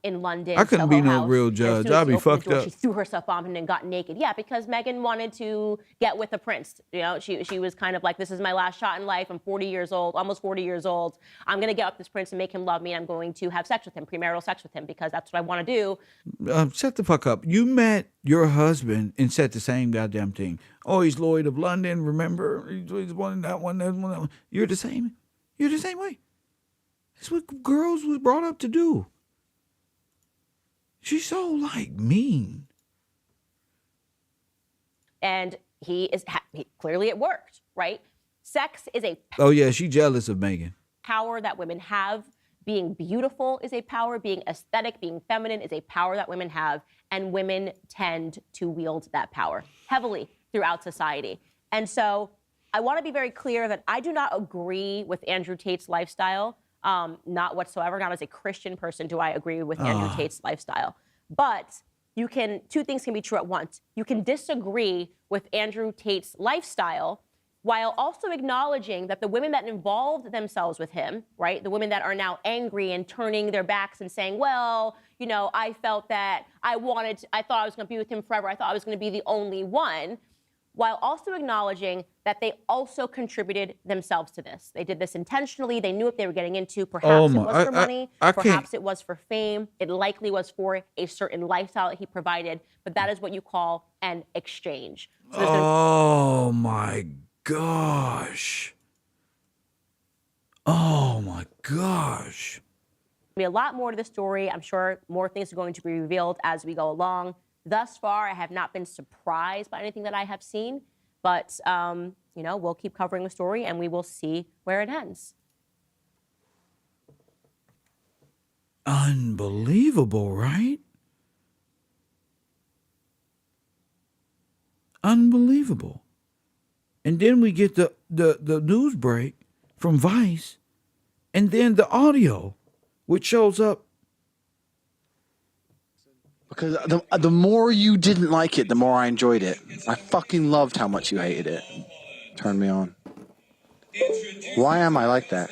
In London, I couldn't Soho be no House. real And judge. as soon as I'd she be opened the fucked door, up. She threw herself on him and got naked. Yeah, because Meghan wanted to get with the prince. You know, she was kind of like, this is my last shot in life. I'm 40 years old, almost 40 years old. I'm going to get with this prince and make him love me. I'm going to have sex with him, premarital sex with him, because that's what I want to do. Shut the fuck up. You met your husband and said the same goddamn thing. Oh, he's Lloyd of London. Remember, he's one that one, that one, that one. You're the same. You're the same way. That's what girls was brought up to do. She's so like mean. And clearly it worked, right? Sex is a Oh yeah, she jealous of Meghan. power that women have. Being beautiful is a power. Being aesthetic, being feminine is a power that women have. And women tend to wield that power heavily throughout society. And so I want to be very clear that I do not agree with Andrew Tate's lifestyle. Not whatsoever. Not as a Christian person do I agree with Andrew Tate's lifestyle. But two things can be true at once. You can disagree with Andrew Tate's lifestyle while also acknowledging that the women that involved themselves with him, right, the women that are now angry and turning their backs and saying, well, you know, I felt that I thought I was going to be with him forever. I thought I was going to be the only one, while also acknowledging that they also contributed themselves to this. They did this intentionally. They knew what they were getting into. Perhaps it was for money. Perhaps it was for fame. It likely was for a certain lifestyle that he provided. But that is what you call an exchange. So Oh my gosh. Oh my gosh. Be a lot more to the story. I'm sure more things are going to be revealed as we go along. Thus far, I have not been surprised by anything that I have seen, but you know, we'll keep covering the story and we will see where it ends. Unbelievable, right? Unbelievable. And then we get the news break from Vice, and then the audio, which shows up. Because the more you didn't like it, the more I enjoyed it. I fucking loved how much you hated it. Turned me on. Why am I like that?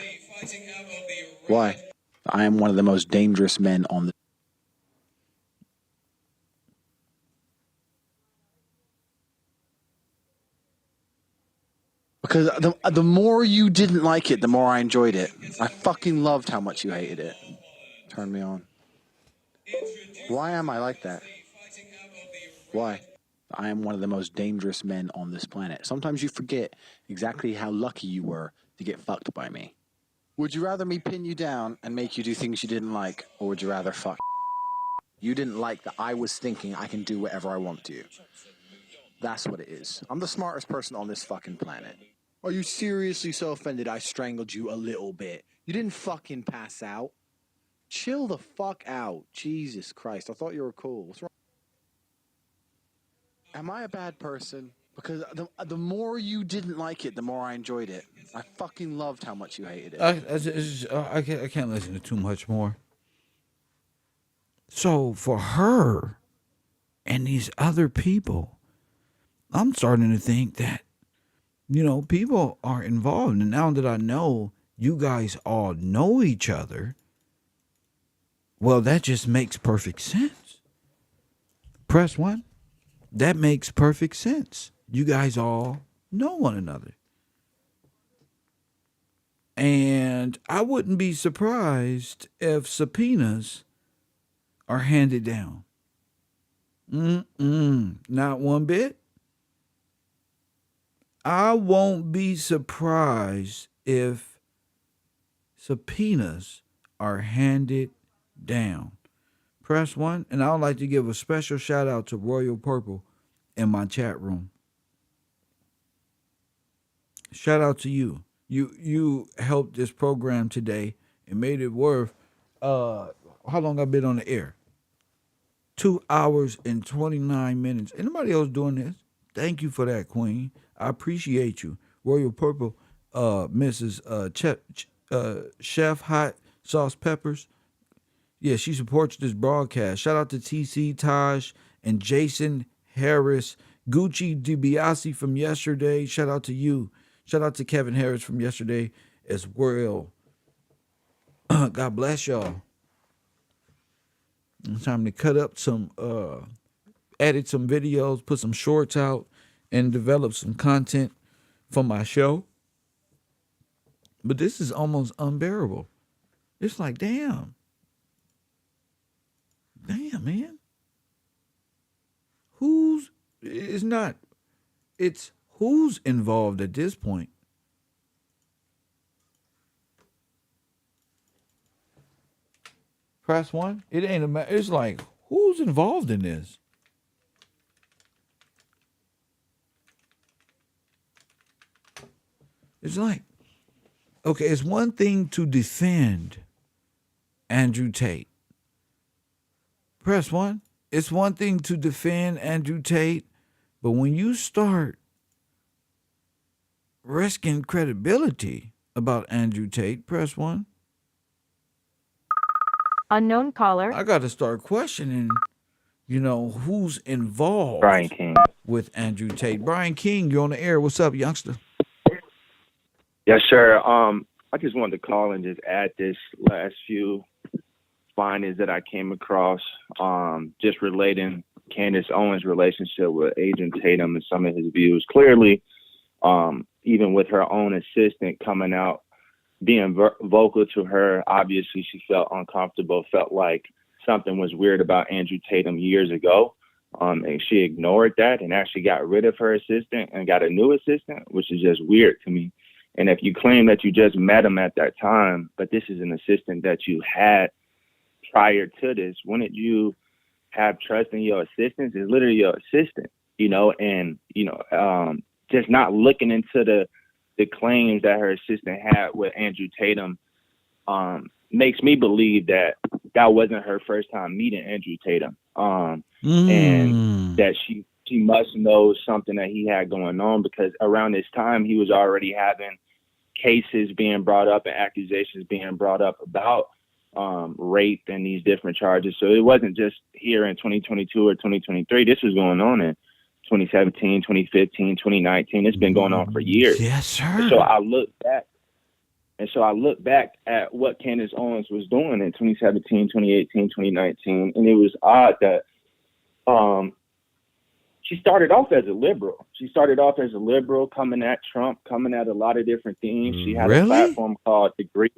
Why? I am one of the most dangerous men on the... Because the more you didn't like it, the more I enjoyed it. I fucking loved how much you hated it. Turned me on. Why am I like that? Why? I am one of the most dangerous men on this planet. Sometimes you forget exactly how lucky you were to get fucked by me. Would you rather me pin you down and make you do things you didn't like, or would you rather fuck? You didn't like that I was thinking I can do whatever I want to. That's what it is. I'm the smartest person on this fucking planet. Are you seriously so offended I strangled you a little bit? You didn't fucking pass out. Chill the fuck out. Jesus Christ. I thought you were cool. What's wrong? Am I a bad person? Because the more you didn't like it, the more I enjoyed it. I fucking loved how much you hated it. I can't listen to too much more. So for her and these other people, I'm starting to think that, you know, people are involved. And now that I know you guys all know each other, well, that just makes perfect sense. Press 1. That makes perfect sense. You guys all know one another. And I wouldn't be surprised if subpoenas are handed down. Not one bit. I won't be surprised if subpoenas are handed down. Press 1, and I would like to give a special shout out to Royal Purple in my chat room. Shout out to you. You helped this program today and made it worth how long I've been on the air? 2 hours and 29 minutes. Anybody else doing this? Thank you for that, Queen. I appreciate you. Royal Purple, Mrs. Chef Hot Sauce Peppers. Yeah, she supports this broadcast. Shout out to TC, Taj, and Jason Harris. Gucci DiBiase from yesterday. Shout out to you. Shout out to Kevin Harris from yesterday as well. God bless y'all. It's time to cut up some, edit some videos, put some shorts out, and develop some content for my show. But this is almost unbearable. It's like, damn, man. It's who's involved at this point. Press one. It ain't a matter. It's like, who's involved in this? It's like, okay, it's one thing to defend Andrew Tate. Press one. It's one thing to defend Andrew Tate, but when you start risking credibility about Andrew Tate, press one. Unknown caller. I got to start questioning, who's involved Brian King. with Andrew Tate. Brian King, you're on the air. What's up, youngster? Yes, sir. I just wanted to call and just add this last few findings that I came across, just relating Candice Owens' relationship with Agent Tatum and some of his views. Clearly, even with her own assistant coming out, being vocal to her, obviously she felt uncomfortable, felt like something was weird about Andrew Tatum years ago. And she ignored that and actually got rid of her assistant and got a new assistant, which is just weird to me. And if you claim that you just met him at that time, but this is an assistant that you had prior to this, wouldn't you have trust in your assistants? It's literally your assistant, and, just not looking into the claims that her assistant had with Andrew Tatum makes me believe that that wasn't her first time meeting Andrew Tatum, and that she must know something that he had going on, because around this time he was already having cases being brought up and accusations being brought up about rape and these different charges. So it wasn't just here in 2022 or 2023. This was going on in 2017, 2015, 2019. It's been going on for years. Yes, sir. And so I look back at what Candice Owens was doing in 2017, 2018, 2019, and it was odd that she started off as a liberal. She started off as a liberal, coming at Trump, coming at a lot of different things. She had a platform called Degree.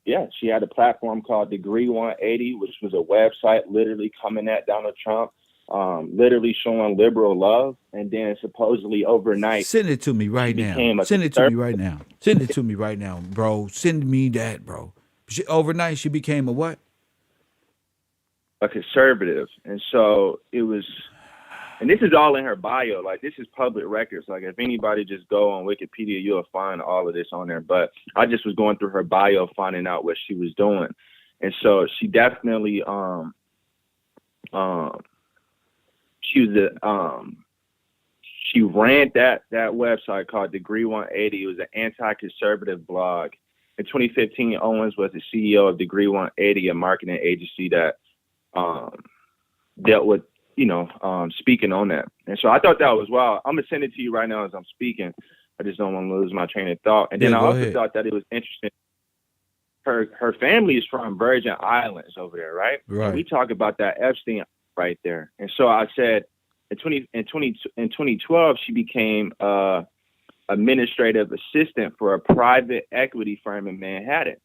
Yeah, she had a platform called Degree 180, which was a website literally coming at Donald Trump, literally showing liberal love. And then supposedly overnight, send it to me right now. Send it to me right now. Send it to me right now, bro. Send me that, bro. Overnight, she became a what? A conservative. And so it was, and this is all in her bio. Like, this is public records. Like, if anybody just go on Wikipedia, you'll find all of this on there. But I just was going through her bio, finding out what she was doing. And so she definitely, she ran that website called Degree 180. It was an anti-conservative blog. In 2015, Owens was the CEO of Degree 180, a marketing agency that dealt with, speaking on that. And so I thought that was wild. I'm gonna send it to you right now as I'm speaking. I just don't want to lose my train of thought. And then I also thought that it was interesting. Her family is from Virgin Islands over there, right? Right. And we talk about that Epstein right there. And so I said, in 2012, she became administrative assistant for a private equity firm in Manhattan.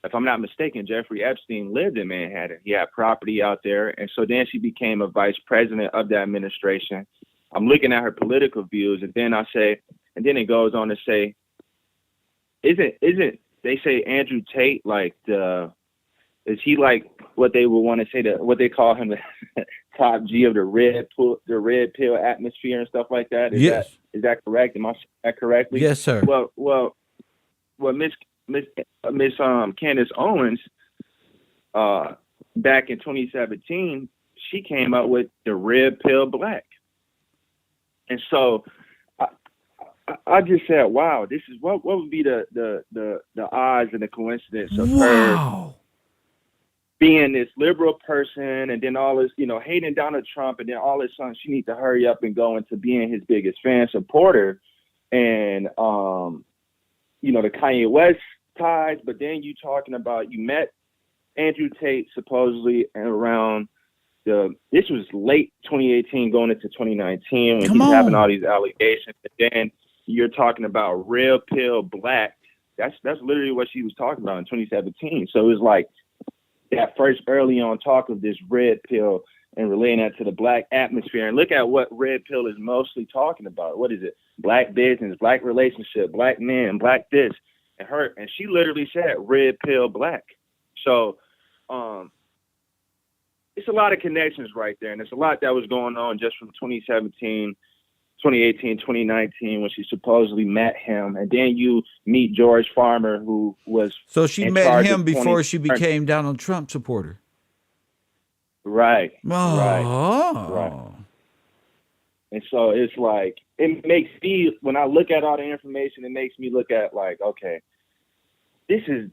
If I'm not mistaken, Jeffrey Epstein lived in Manhattan. He had property out there. And so then she became a vice president of the administration. I'm looking at her political views, and then it goes on to say, isn't they say Andrew Tate is he like what they would want to say, what they call him, the top G of the red pill atmosphere and stuff like that? Is that correct? Am I saying that correctly? Yes, sir. Well, Miss Candice Owens, back in 2017, she came up with the red pill black. And so I just said, wow, this is what would be the odds and the coincidence of her being this liberal person, and then all this, hating Donald Trump, and then all this sudden she needs to hurry up and go into being his biggest fan supporter. And you know, the Kanye West ties, but then you talking about you met Andrew Tate supposedly around this was late 2018 going into 2019 when he's having all these allegations. And then you're talking about Red Pill Black. That's literally what she was talking about in 2017. So it was like that first early on talk of this red pill and relating that to the black atmosphere. And look at what red pill is mostly talking about. What is it? Black business, black relationship, black men, black this. And she literally said red pill black. So it's a lot of connections right there. And it's a lot that was going on just from 2017, 2018, 2019 when she supposedly met him. And then you meet George Farmer, who was So she met him before she became Donald Trump supporter. Right. Oh. Right. And so it's like, it makes me, when I look at all the information, it makes me look at like, okay, this is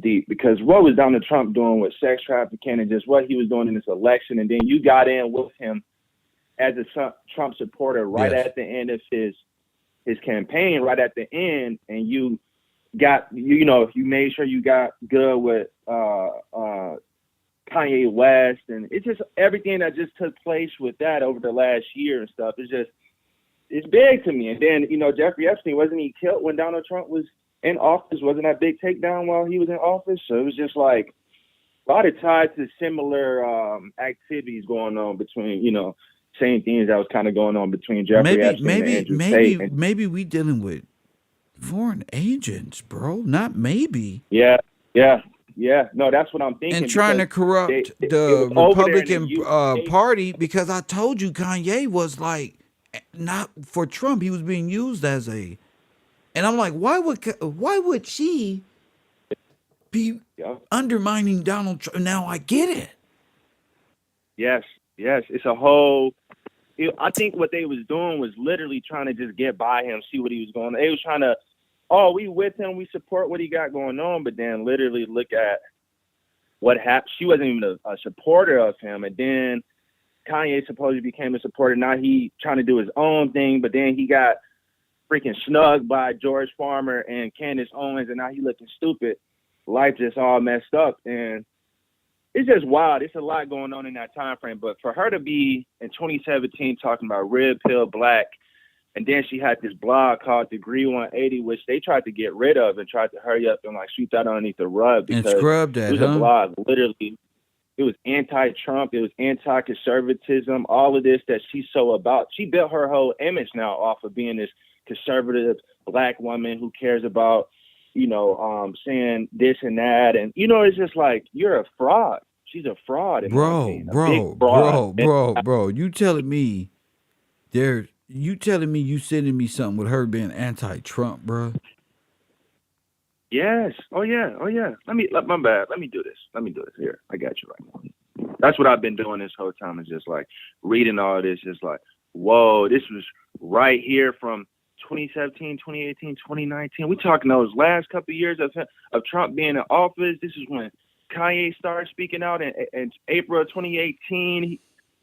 deep, because what was Donald Trump doing with sex trafficking and just what he was doing in this election, and then you got in with him as a Trump supporter right at the end of his campaign, right at the end, and you got, you made sure you got good with Kanye West, and it's just everything that just took place with that over the last year and stuff. It's big to me. And then, Jeffrey Epstein, wasn't he killed when Donald Trump was in office? Wasn't that big takedown while he was in office? So it was just like a lot of ties to similar activities going on between, same things that was kind of going on between Jeffrey Epstein and Andrew Tate. Maybe we dealing with foreign agents, bro. Not maybe. Yeah. No, that's what I'm thinking. And trying to corrupt the Republican Party, because I told you Kanye was like, not for Trump, he was being used as a. And I'm like, why would she be undermining Donald Trump? Now I get it. Yes. It's a whole. I think what they was doing was literally trying to just get by him, see what he was going on. They was trying to, we with him, we support what he got going on, but then literally look at what happened. She wasn't even a supporter of him, and then Kanye supposedly became a supporter. Now he trying to do his own thing, but then he got freaking snugged by George Farmer and Candice Owens, and now he looking stupid. Life just all messed up, and it's just wild. It's a lot going on in that time frame. But for her to be in 2017 talking about red pill black, and then she had this blog called Degree 180, which they tried to get rid of and tried to hurry up and like sweep that underneath the rug, because and scrub that, it was a blog literally. It was anti-Trump. It was anti-conservatism. All of this that she's so about. She built her whole image now off of being this conservative black woman who cares about, saying this and that. And, it's just like, you're a fraud. She's a fraud. Bro. You telling me you sending me something with her being anti-Trump, bro? Yes. Oh yeah. My bad. Let me do this. Here, I got you right now. That's what I've been doing this whole time, is just like reading all this, just like, whoa, this was right here from 2017, 2018, 2019. We're talking those last couple of years of Trump being in office. This is when Kanye started speaking out in April of 2018.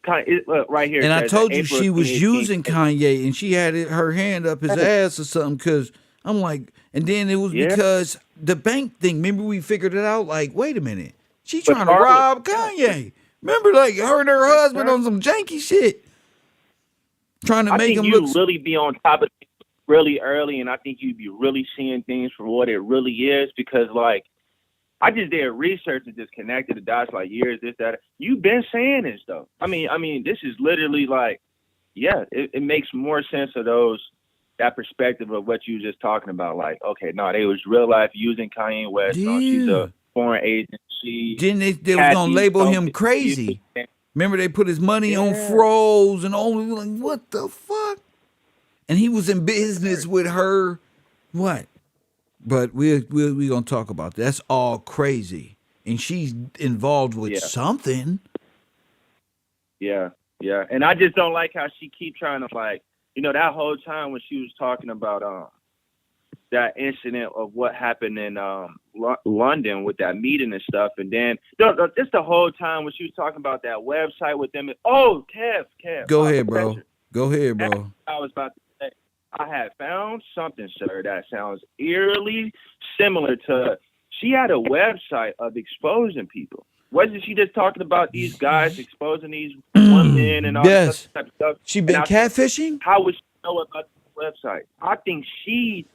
Right here. And I told you April she was 2018. using Kanye, and she had her hand up his ass or something, because I'm like, and then it was because the bank thing. Remember, we figured it out. Like, wait a minute, she trying to rob Kanye. Remember, like her and her husband on some janky shit, trying to make him look. You really be on top of it really early, and I think you'd be really seeing things for what it really is, because like I just did research and just connected the dots like years, this, that. You've been saying this though. I mean, this is literally like, it makes more sense of that perspective of what you were just talking about. Like, okay, no, they was real life using Kanye West. Yeah. She's a foreign agent. Then they was gonna label him crazy. Remember, they put his money on froze and only like, what the fuck? And he was in business with her. What? But we're gonna talk about that. That's all crazy, and she's involved with something. Yeah, and I just don't like how she keep trying to like, that whole time when she was talking about that incident of what happened in London with that meeting and stuff, and then just the whole time when she was talking about that website with them. Kev. Go ahead, bro. I was about to say, I had found something, sir, that sounds eerily similar to. She had a website of exposing people. Wasn't she just talking about these guys exposing these women and all Yes. this type of stuff? She been And I said, catfishing? how would she know about the website? I think she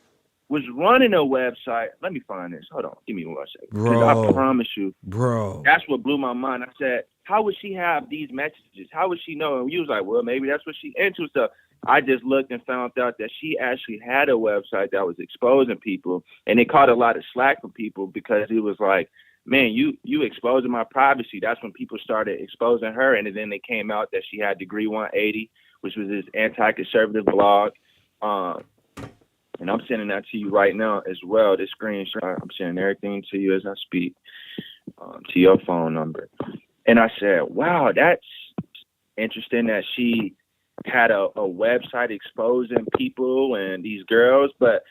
was running a website. Let me find this. Hold on. Give me 1 second. Because I Bro. promise you, Bro. that's what blew my mind. I said, how would she have these messages? How would she know? And you was like, well, maybe that's what she into stuff. I just looked and found out that she actually had a website that was exposing people, and it caught a lot of slack from people because it was like, man, you exposing my privacy. That's when people started exposing her, and then it came out that she had Degree 180, which was this anti-conservative blog. And I'm sending that to you right now as well. This screenshot, I'm sending everything to you as I speak, to your phone number. And I said, wow, that's interesting that she had a website exposing people and these girls, but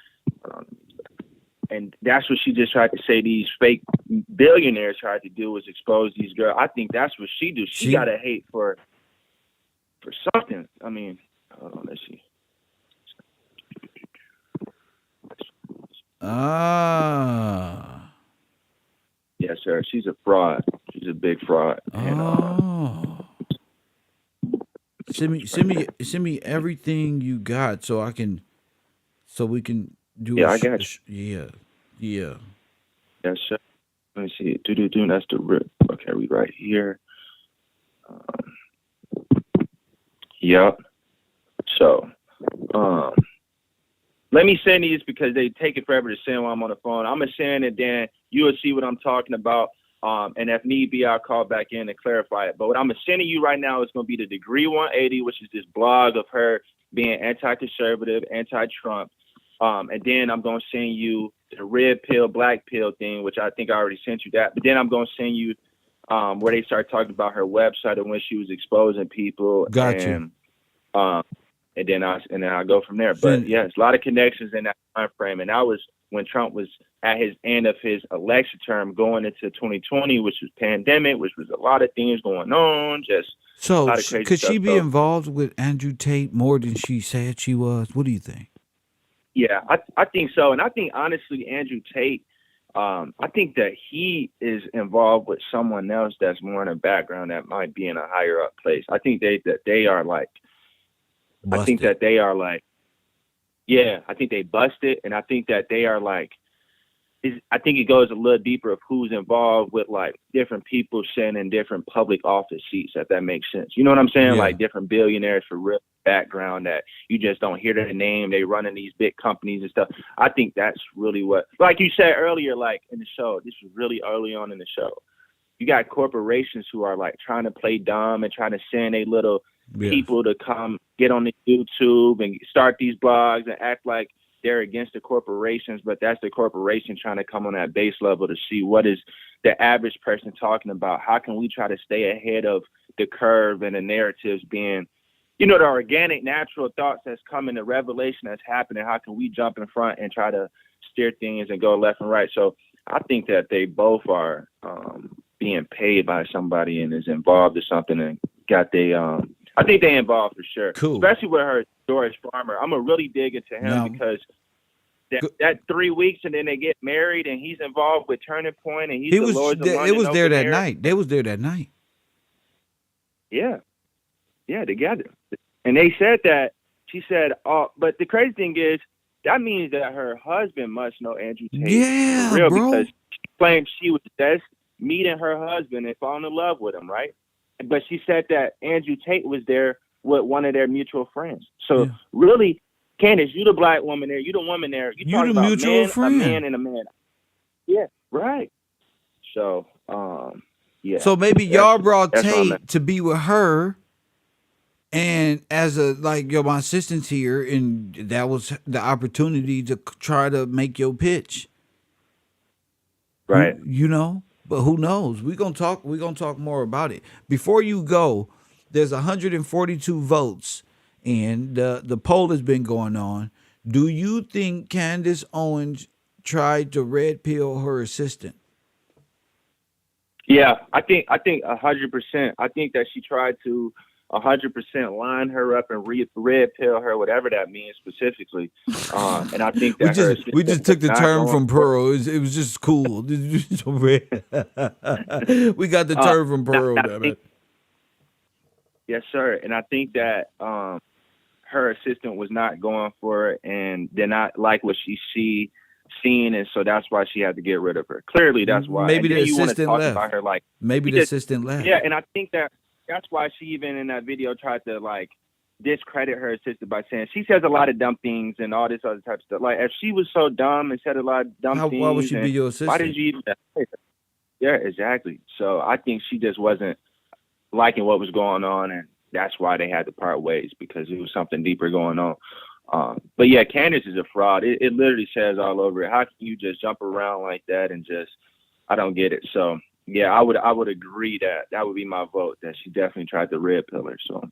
and that's what she just tried to say these fake billionaires tried to do was expose these girls. I think that's what she do. She got to hate for something. I mean, hold on, let's see. Yes, sir. She's a fraud. She's a big fraud. And, Send me everything you got so we can do. Yeah, I got you. Yeah. Yes, sir. Let me see. That's the rip. Okay, we right here. Yep. So, let me send these because they take it forever to send while I'm on the phone. I'm gonna send it, then you'll see what I'm talking about. And if need be, I'll call back in and clarify it. But what I'm sending you right now is going to be the Degree 180, which is this blog of her being anti-conservative, anti-Trump. And then I'm going to send you the red pill, black pill thing, which I think I already sent you that. But then I'm going to send you where they start talking about her website and when she was exposing people. Gotcha. And then I'll go from there. But yes, a lot of connections in that time frame. And that was when Trump was at his end of his election term going into 2020, which was pandemic, which was a lot of things going on. Just so a lot of crazy could stuff. she be involved with Andrew Tate more than she said she was? What do you think? Yeah, I think so. And I think honestly, Andrew Tate, I think that he is involved with someone else that's more in the background that might be in a higher up place. I think they are like, busted. I think that they are like, yeah, I think they busted. And I think that they are like, I think it goes a little deeper of who's involved with like different people sitting in different public office seats, if that makes sense. You know what I'm saying? Yeah. Like different billionaires for real background that you just don't hear their name. They running these big companies and stuff. I think that's really what, like you said earlier, like in the show, this was really early on in the show. You got corporations who are like trying to play dumb and trying to send a little people to come get on the YouTube and start these blogs and act like they're against the corporations, but that's the corporation trying to come on that base level to see what is the average person talking about. How can we try to stay ahead of the curve and the narratives being, you know, the organic, natural thoughts that's coming, the revelation that's happening. How can we jump in front and try to steer things and go left and right? So I think that they both are being paid by somebody and is involved in something and got I think they involved for sure. Cool. Especially with her, Doris Farmer. I'm going to really dig into him because that 3 weeks and then they get married and he's involved with Turning Point and It was there that night. They was there that night. Yeah. Yeah, together. And they said that, she said, but the crazy thing is, that means that her husband must know Andrew Tate. Yeah, for real, bro. Because she claimed she was just meeting her husband and falling in love with him, right? But she said that Andrew Tate was there with one of their mutual friends. So really, Candice, you the black woman there, you the woman there. You talking the about mutual friend. a man and a man. Yeah, right. So, yeah. So maybe y'all brought that's Tate to be with her, and as my assistant's here, and that was the opportunity to try to make your pitch. Right. You know? But who knows? We're gonna talk more about it. Before you go, there's 142 votes, and the poll has been going on. Do you think Candice Owens tried to red pill her assistant? Yeah, I think 100%. I think that she tried to 100% line her up and red pill her, whatever that means specifically. And I think that we just took the term from Pearl. It was just cool. We got the term from Pearl. Yes, sir. And I think that her assistant was not going for it and did not like what she seen, and so that's why she had to get rid of her. Clearly, that's why. Maybe the you assistant talk left. about her like maybe the assistant left. Yeah, and I think that's why she even in that video tried to like discredit her assistant by saying she says a lot of dumb things and all this other type of stuff. Like if she was so dumb and said a lot of dumb things, why would she be your assistant? Why did you even? Yeah, exactly. So I think she just wasn't liking what was going on, and that's why they had to part ways, because it was something deeper going on. But yeah, Candice is a fraud. It literally says all over it. How can you just jump around like that and just? I don't get it. So yeah, I would agree that would be my vote. That she definitely tried to red pill her. So.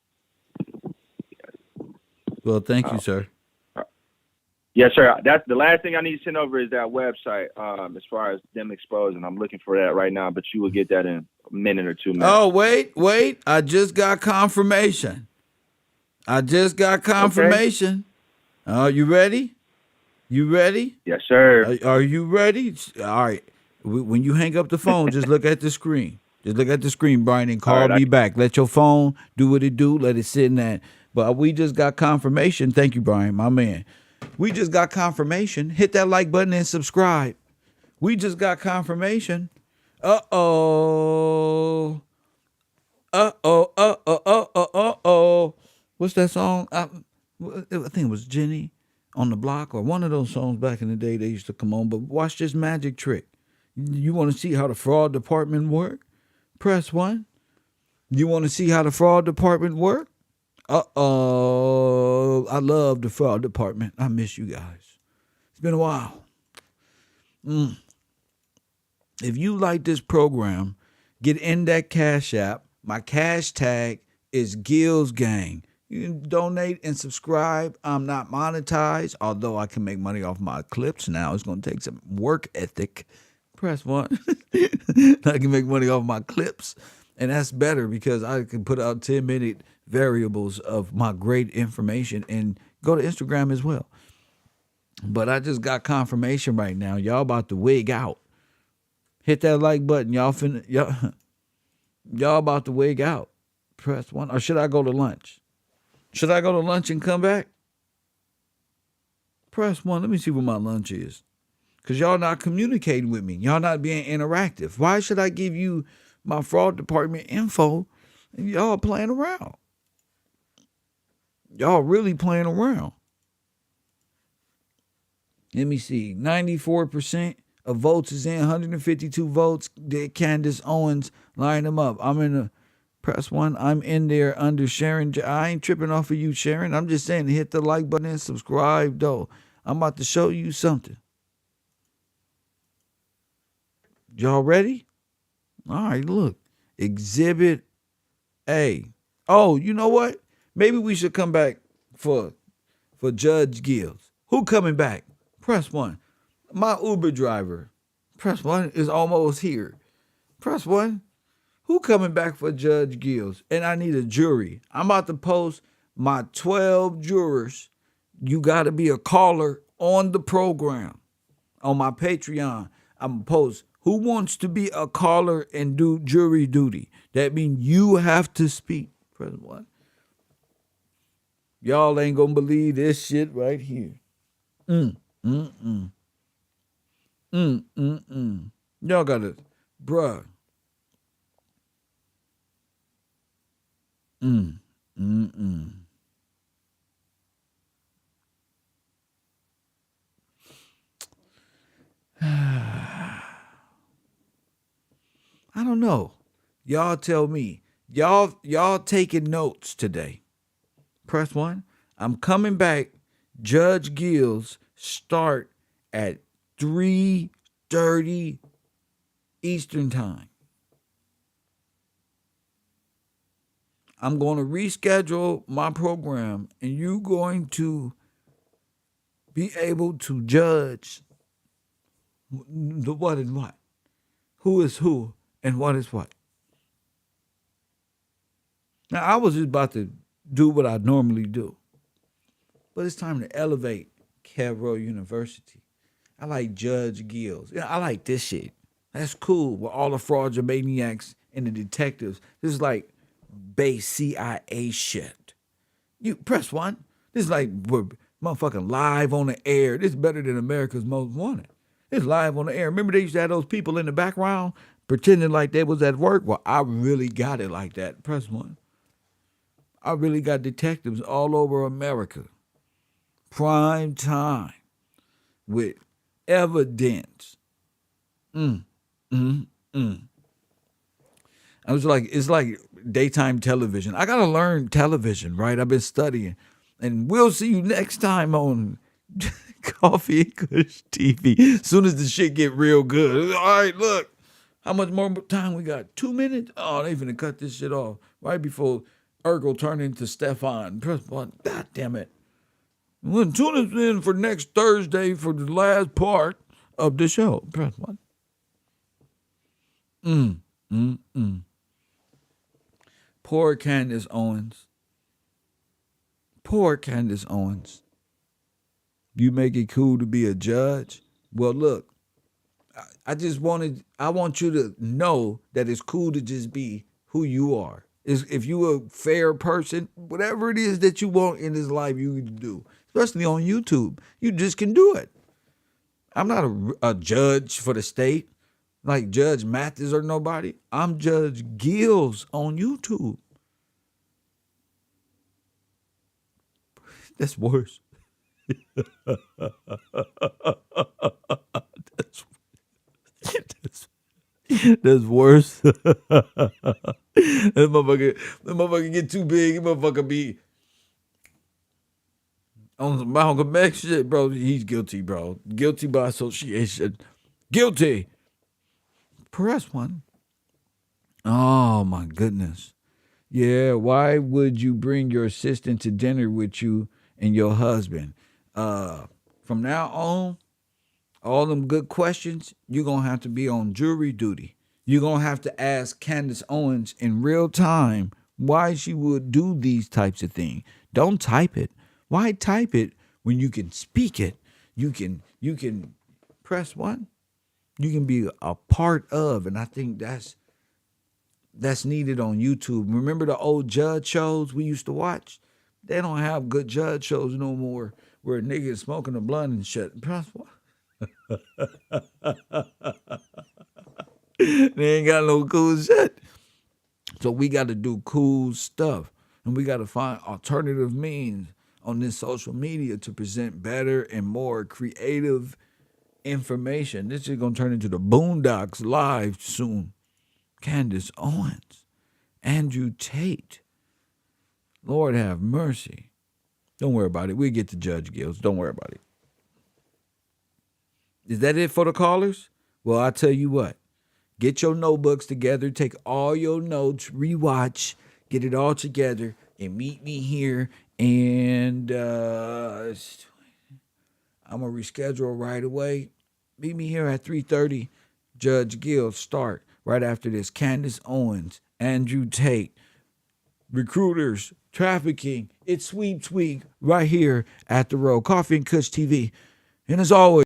Well, thank you, sir. Yes, sir. That's the last thing I need to send over is that website. As far as them exposing, I'm looking for that right now. But you will get that in a minute or 2 minutes. Oh, wait! I just got confirmation. Okay. Are you ready? You ready? Yes, sir. Are you ready? All right. When you hang up the phone, just look at the screen. Just look at the screen, Brian, and call me back. Let your phone do what it do. Let it sit in that. But we just got confirmation. Thank you, Brian, my man. We just got confirmation. Hit that like button and subscribe. We just got confirmation. Uh-oh. What's that song? I think it was Jenny on the Block or one of those songs back in the day they used to come on. But watch this magic trick. You want to see how the fraud department work? Press 1. You want to see how the fraud department work? Uh-oh. I love the fraud department. I miss you guys. It's been a while. If you like this program, get in that Cash App. My cash tag is Gills Gang. You can donate and subscribe. I'm not monetized, although I can make money off my clips now. It's going to take some work ethic. Press 1. I can make money off my clips. And that's better because I can put out 10-minute variables of my great information and go to Instagram as well. But I just got confirmation right now. Y'all about to wig out. Hit that like button. Y'all about to wig out. Press 1. Or should I go to lunch? Should I go to lunch and come back? Press 1. Let me see what my lunch is. Because y'all not communicating with me. Y'all not being interactive. Why should I give you my fraud department info and y'all playing around? Y'all really playing around. Let me see. 94% of votes is in. 152 votes. Did Candice Owens line them up? I'm in the press 1. I'm in there under Sharon. I ain't tripping off of you, Sharon. I'm just saying hit the like button and subscribe, though. I'm about to show you something. Y'all ready? All right, look. Exhibit A. Oh, you know what? Maybe we should come back for Judge Gills. Who coming back? Press 1. My Uber driver. Press 1 is almost here. Press 1. Who coming back for Judge Gills? And I need a jury. I'm about to post my 12 jurors. You got to be a caller on the program. On my Patreon, I'm going to post who wants to be a caller and do jury duty. That means you have to speak. Press 1. Y'all ain't going to believe this shit right here. Y'all got to, bruh. I don't know. Y'all tell me. Y'all taking notes today. Press 1. I'm coming back. Judge Gills start at 3:30 Eastern Time. I'm going to reschedule my program, and you're going to be able to judge the what and what, who is who, and what is what. Now, I was just about to do what I normally do, but it's time to elevate KevRow University. I like Judge Gills. Yeah, I like this shit. That's cool with all the frauds and maniacs and the detectives. This is like base CIA shit. You press 1. This is like we're motherfucking live on the air. This is better than America's Most Wanted. It's live on the air. Remember they used to have those people in the background pretending like they was at work? Well, I really got it like that. Press 1. I really got detectives all over America. Prime time with evidence. I was like, it's like daytime television. I gotta learn television, right? I've been studying. And we'll see you next time on Coffee and Kush TV. As soon as the shit get real good. All right, look. How much more time we got? 2 minutes? Oh, they finna cut this shit off right before Urkel turned into Stefan. Press 1. God damn it. Well, tune us in for next Thursday for the last part of the show. Press 1. Poor Candice Owens. Poor Candice Owens. You make it cool to be a judge? Well, look, I want you to know that it's cool to just be who you are. If you a fair person, whatever it is that you want in this life, you can do. Especially on YouTube. You just can do it. I'm not a judge for the state, like Judge Mathis or nobody. I'm Judge Gills on YouTube. That's worse. That's worse. That motherfucker get too big. That motherfucker be on some Malcolm X shit, bro. He's guilty, bro. Guilty by association. Guilty. Press 1. Oh, my goodness. Yeah, why would you bring your assistant to dinner with you and your husband? From now on, all them good questions, you're going to have to be on jury duty. You're going to have to ask Candice Owens in real time why she would do these types of things. Don't type it. Why type it when you can speak it? You can press 1. You can be a part of, and I think that's needed on YouTube. Remember the old judge shows we used to watch? They don't have good judge shows no more where niggas smoking a blunt and shit. Press 1. They ain't got no cool shit. So we got to do cool stuff. And we got to find alternative means on this social media to present better and more creative information. This is going to turn into the Boondocks live soon. Candice Owens. Andrew Tate. Lord have mercy. Don't worry about it. We'll get to Judge Gills. Don't worry about it. Is that it for the callers? Well, I'll tell you what. Get your notebooks together. Take all your notes. Rewatch. Get it all together. And meet me here. And I'm going to reschedule right away. Meet me here at 3:30. Judge Gills start right after this. Candice Owens. Andrew Tate. Recruiters. Trafficking. It's Sweeps Week right here at the Row. Coffee and Kush TV. And as always,